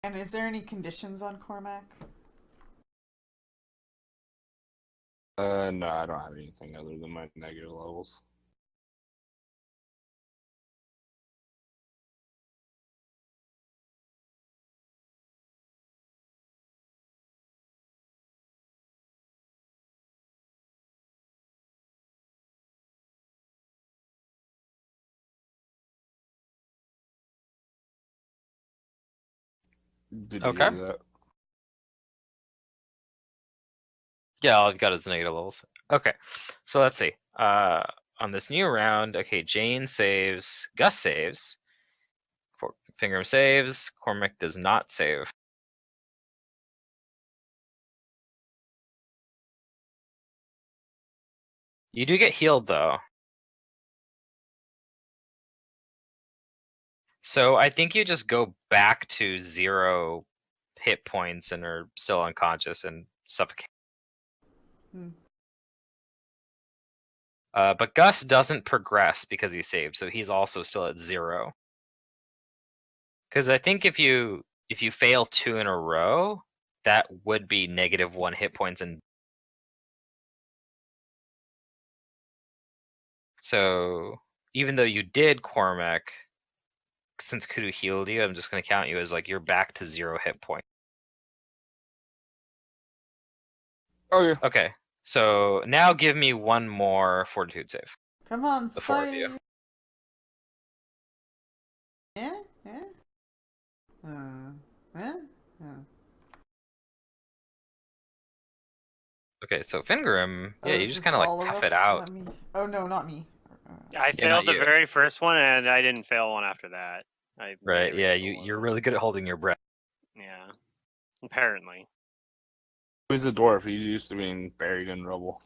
And is there any conditions on Cormac? No, I don't have anything other than my negative levels. Did you do that? Yeah, all I've got is negative levels. Okay, so let's see. On this new round, okay, Jane saves, Gus saves, Fingram saves, Cormac does not save. You do get healed, though. So I think you just go back to 0 hit points and are still unconscious and suffocate. But Gus doesn't progress because he saved, so he's also still at 0. Because I think if you fail 2 in a row, that would be -1 hit points, and so even though you did, Cormac, since Kudu healed you, I'm just going to count you as like you're back to 0 hit point. Okay. Okay, so now give me one more fortitude save. Come on, The four of you. save. Yeah? Yeah? Yeah? Okay, so Fingrim, yeah, you is just this kind of like all tough of it us? out. Let me... Oh, no, not me. I Yeah, not failed the you. very first one, and I didn't fail one after that. I made Right, every yeah, single one of you're them. really good at holding your breath. Yeah, apparently. He's a dwarf. He's used to being buried in rubble.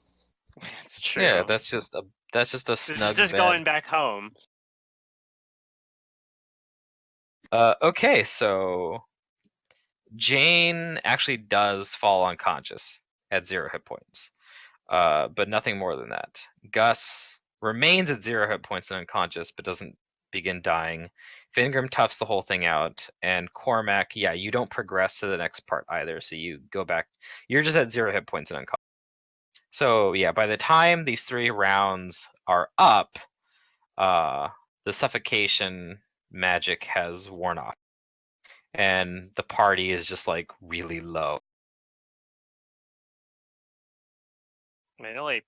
It's true. Yeah, that's just a This snug is just bed. going back home. Okay, so Jane actually does fall unconscious at 0 hit points, but nothing more than that. Gus remains at 0 hit points and unconscious, but doesn't begin dying. Fingrim toughs the whole thing out, and Cormac, yeah, you don't progress to the next part either, so you go back. You're just at 0 hit points and unconscious. So yeah, by the time these 3 rounds are up, the suffocation magic has worn off, and the party is just like really low. I mean, only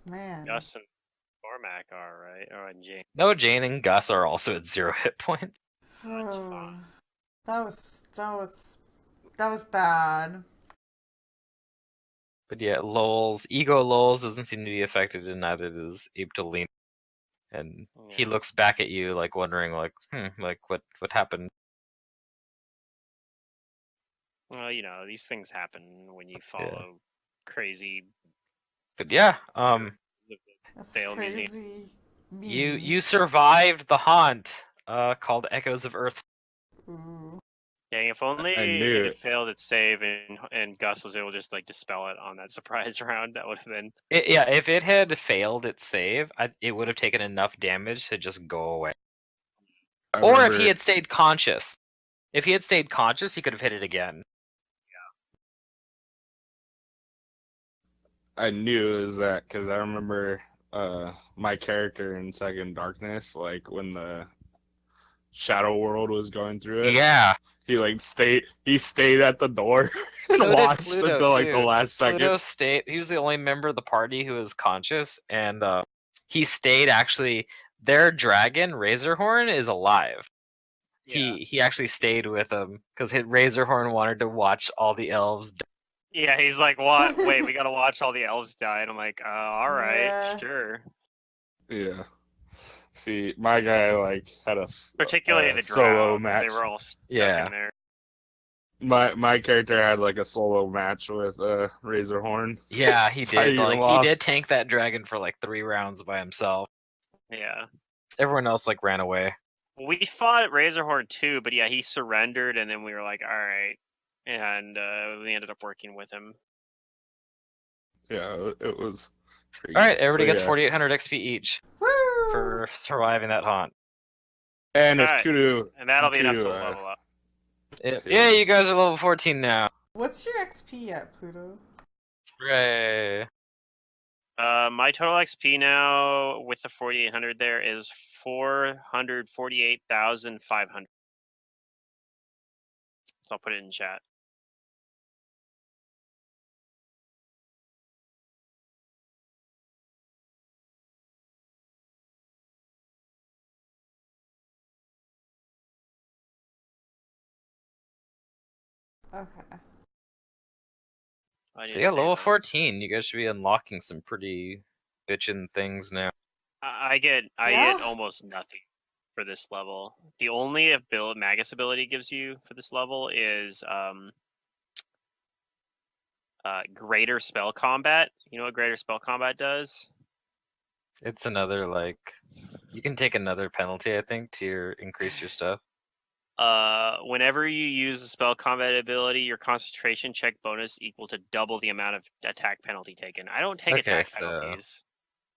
Man. Gus and Cormac are, right? Or Jane. No, Jane and Gus are also at 0 hit points. Oh, that was bad. But yeah, Ego Lols doesn't seem to be affected, and neither does Ibtalina. And he looks back at you, like wondering, like, like what happened? Well, you know, these things happen when you follow crazy. But yeah, That's Fail crazy. You survived the haunt, called Echoes of Earth. Ooh. Dang, if only it had failed its save and Gus was able to just like dispel it on that surprise round, that would have been. Yeah, if it had failed its save, it would have taken enough damage to just go away. Or if he had stayed conscious. If he had stayed conscious, he could have hit it again. Yeah. I knew it was that because I remember my character in Second Darkness, like when the Shadow World was going through it. Yeah. He stayed at the door and so watched Pluto until like too. the last second. Pluto stayed. He was the only member of the party who was conscious, and he stayed. Actually, their dragon Razorhorn is alive. Yeah. He actually stayed with them because Razorhorn wanted to watch all the elves die. Yeah, he's like, what? Wait, we gotta watch all the elves die. And I'm like, all right, sure. Yeah. See, my guy like had a particularly the solo drow, match. they were all stuck in there. My character had like a solo match with Razorhorn. Yeah, he did. Like he did tank that dragon for like 3 rounds by himself. Yeah. Everyone else like ran away. We fought Razorhorn too, but yeah, he surrendered, and then we were like, all right, and we ended up working with him. Yeah, it was. All right, everybody gets 4,800 XP each. Woo! For surviving that haunt. And if Kudu, and that'll be enough to level up. Yeah, you guys are level 14 now. What's your XP at, Pluto? Hooray. My total XP now with the 4,800 there is 448,500. So I'll put it in chat. Okay. So yeah, level 14. You guys should be unlocking some pretty bitchin' things now. I get almost nothing for this level. The only Magus ability gives you for this level is greater spell combat. You know what greater spell combat does? It's another like you can take another penalty, I think, to increase your stuff. Whenever you use the spell combat ability, your concentration check bonus equal to double the amount of attack penalty taken. I don't take attack penalties.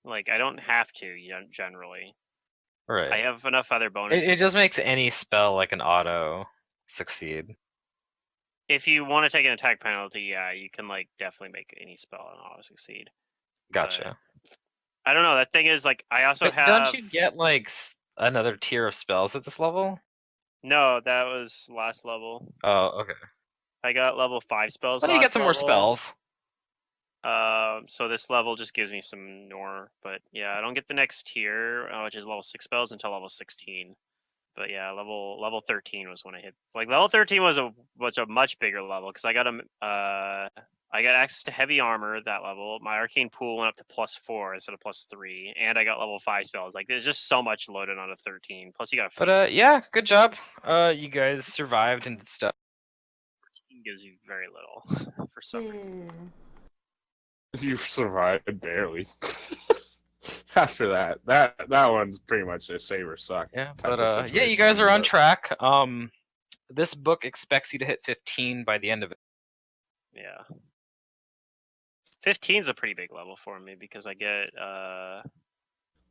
Like, I don't have to, generally. Right. I have enough other bonuses. It just makes any spell like an auto succeed. If you want to take an attack penalty, yeah, you can like definitely make any spell an auto succeed. Gotcha. But I don't know. That thing is like I also have. Don't you get like another tier of spells at this level? No, that was last level. Oh, okay. I got level 5 spells. Well, you get some more spells. So this level just gives me some more, but yeah, I don't get the next tier, which is level 6 spells, until level 16. But yeah, level 13 was when I hit. Like level 13 was a much bigger level because I got I got access to heavy armor at that level. My arcane pool went up to +4 instead of +3, and I got level 5 spells. Like there's just so much loaded on a 13. Plus you got a. But yeah, good job. You guys survived and did stuff. Gives you very little for some reason. You survived barely. After that one's pretty much a save or suck. Yeah, but yeah, you guys are on track. This book expects you to hit 15 by the end of it. Yeah. 15's a pretty big level for me because I get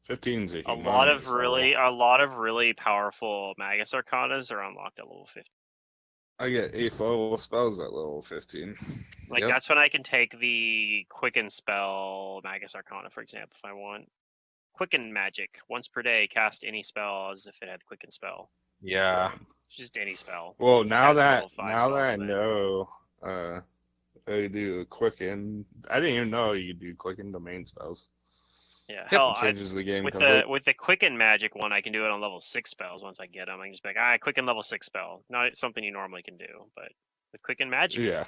15's a lot of really powerful Magus Arcanas are unlocked at level 15. I get 8th level spells at level 15. Like that's when I can take the Quicken spell Magus Arcana, for example, if I want. Quicken magic once per day, cast any spell as if it had Quicken spell. Yeah. Just any spell. Well, now that I know they do Quicken, I didn't even know you could do Quicken domain spells. Yeah, hell, changes the game with the Quicken magic one, I can do it on level 6 spells once I get them. I can just be like, Quicken level 6 spell. Not something you normally can do, but with Quicken magic. Yeah.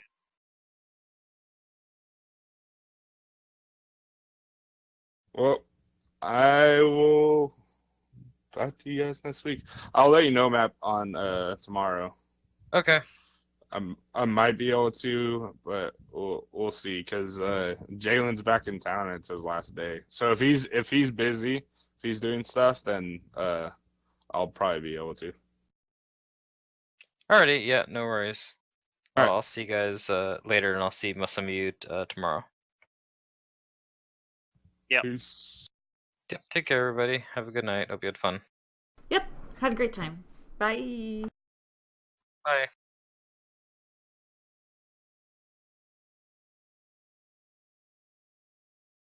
Well, I will talk to you guys next week. I'll let you know, Matt, on tomorrow. Okay. I might be able to, but we'll see because Jalen's back in town and it's his last day. So if he's busy, if he's doing stuff, then I'll probably be able to. Alrighty, yeah, no worries. All right. I'll see you guys later, and I'll see some of you tomorrow. Yep. Peace. Yeah, take care, everybody. Have a good night. Hope you had fun. Yep, had a great time. Bye. Bye.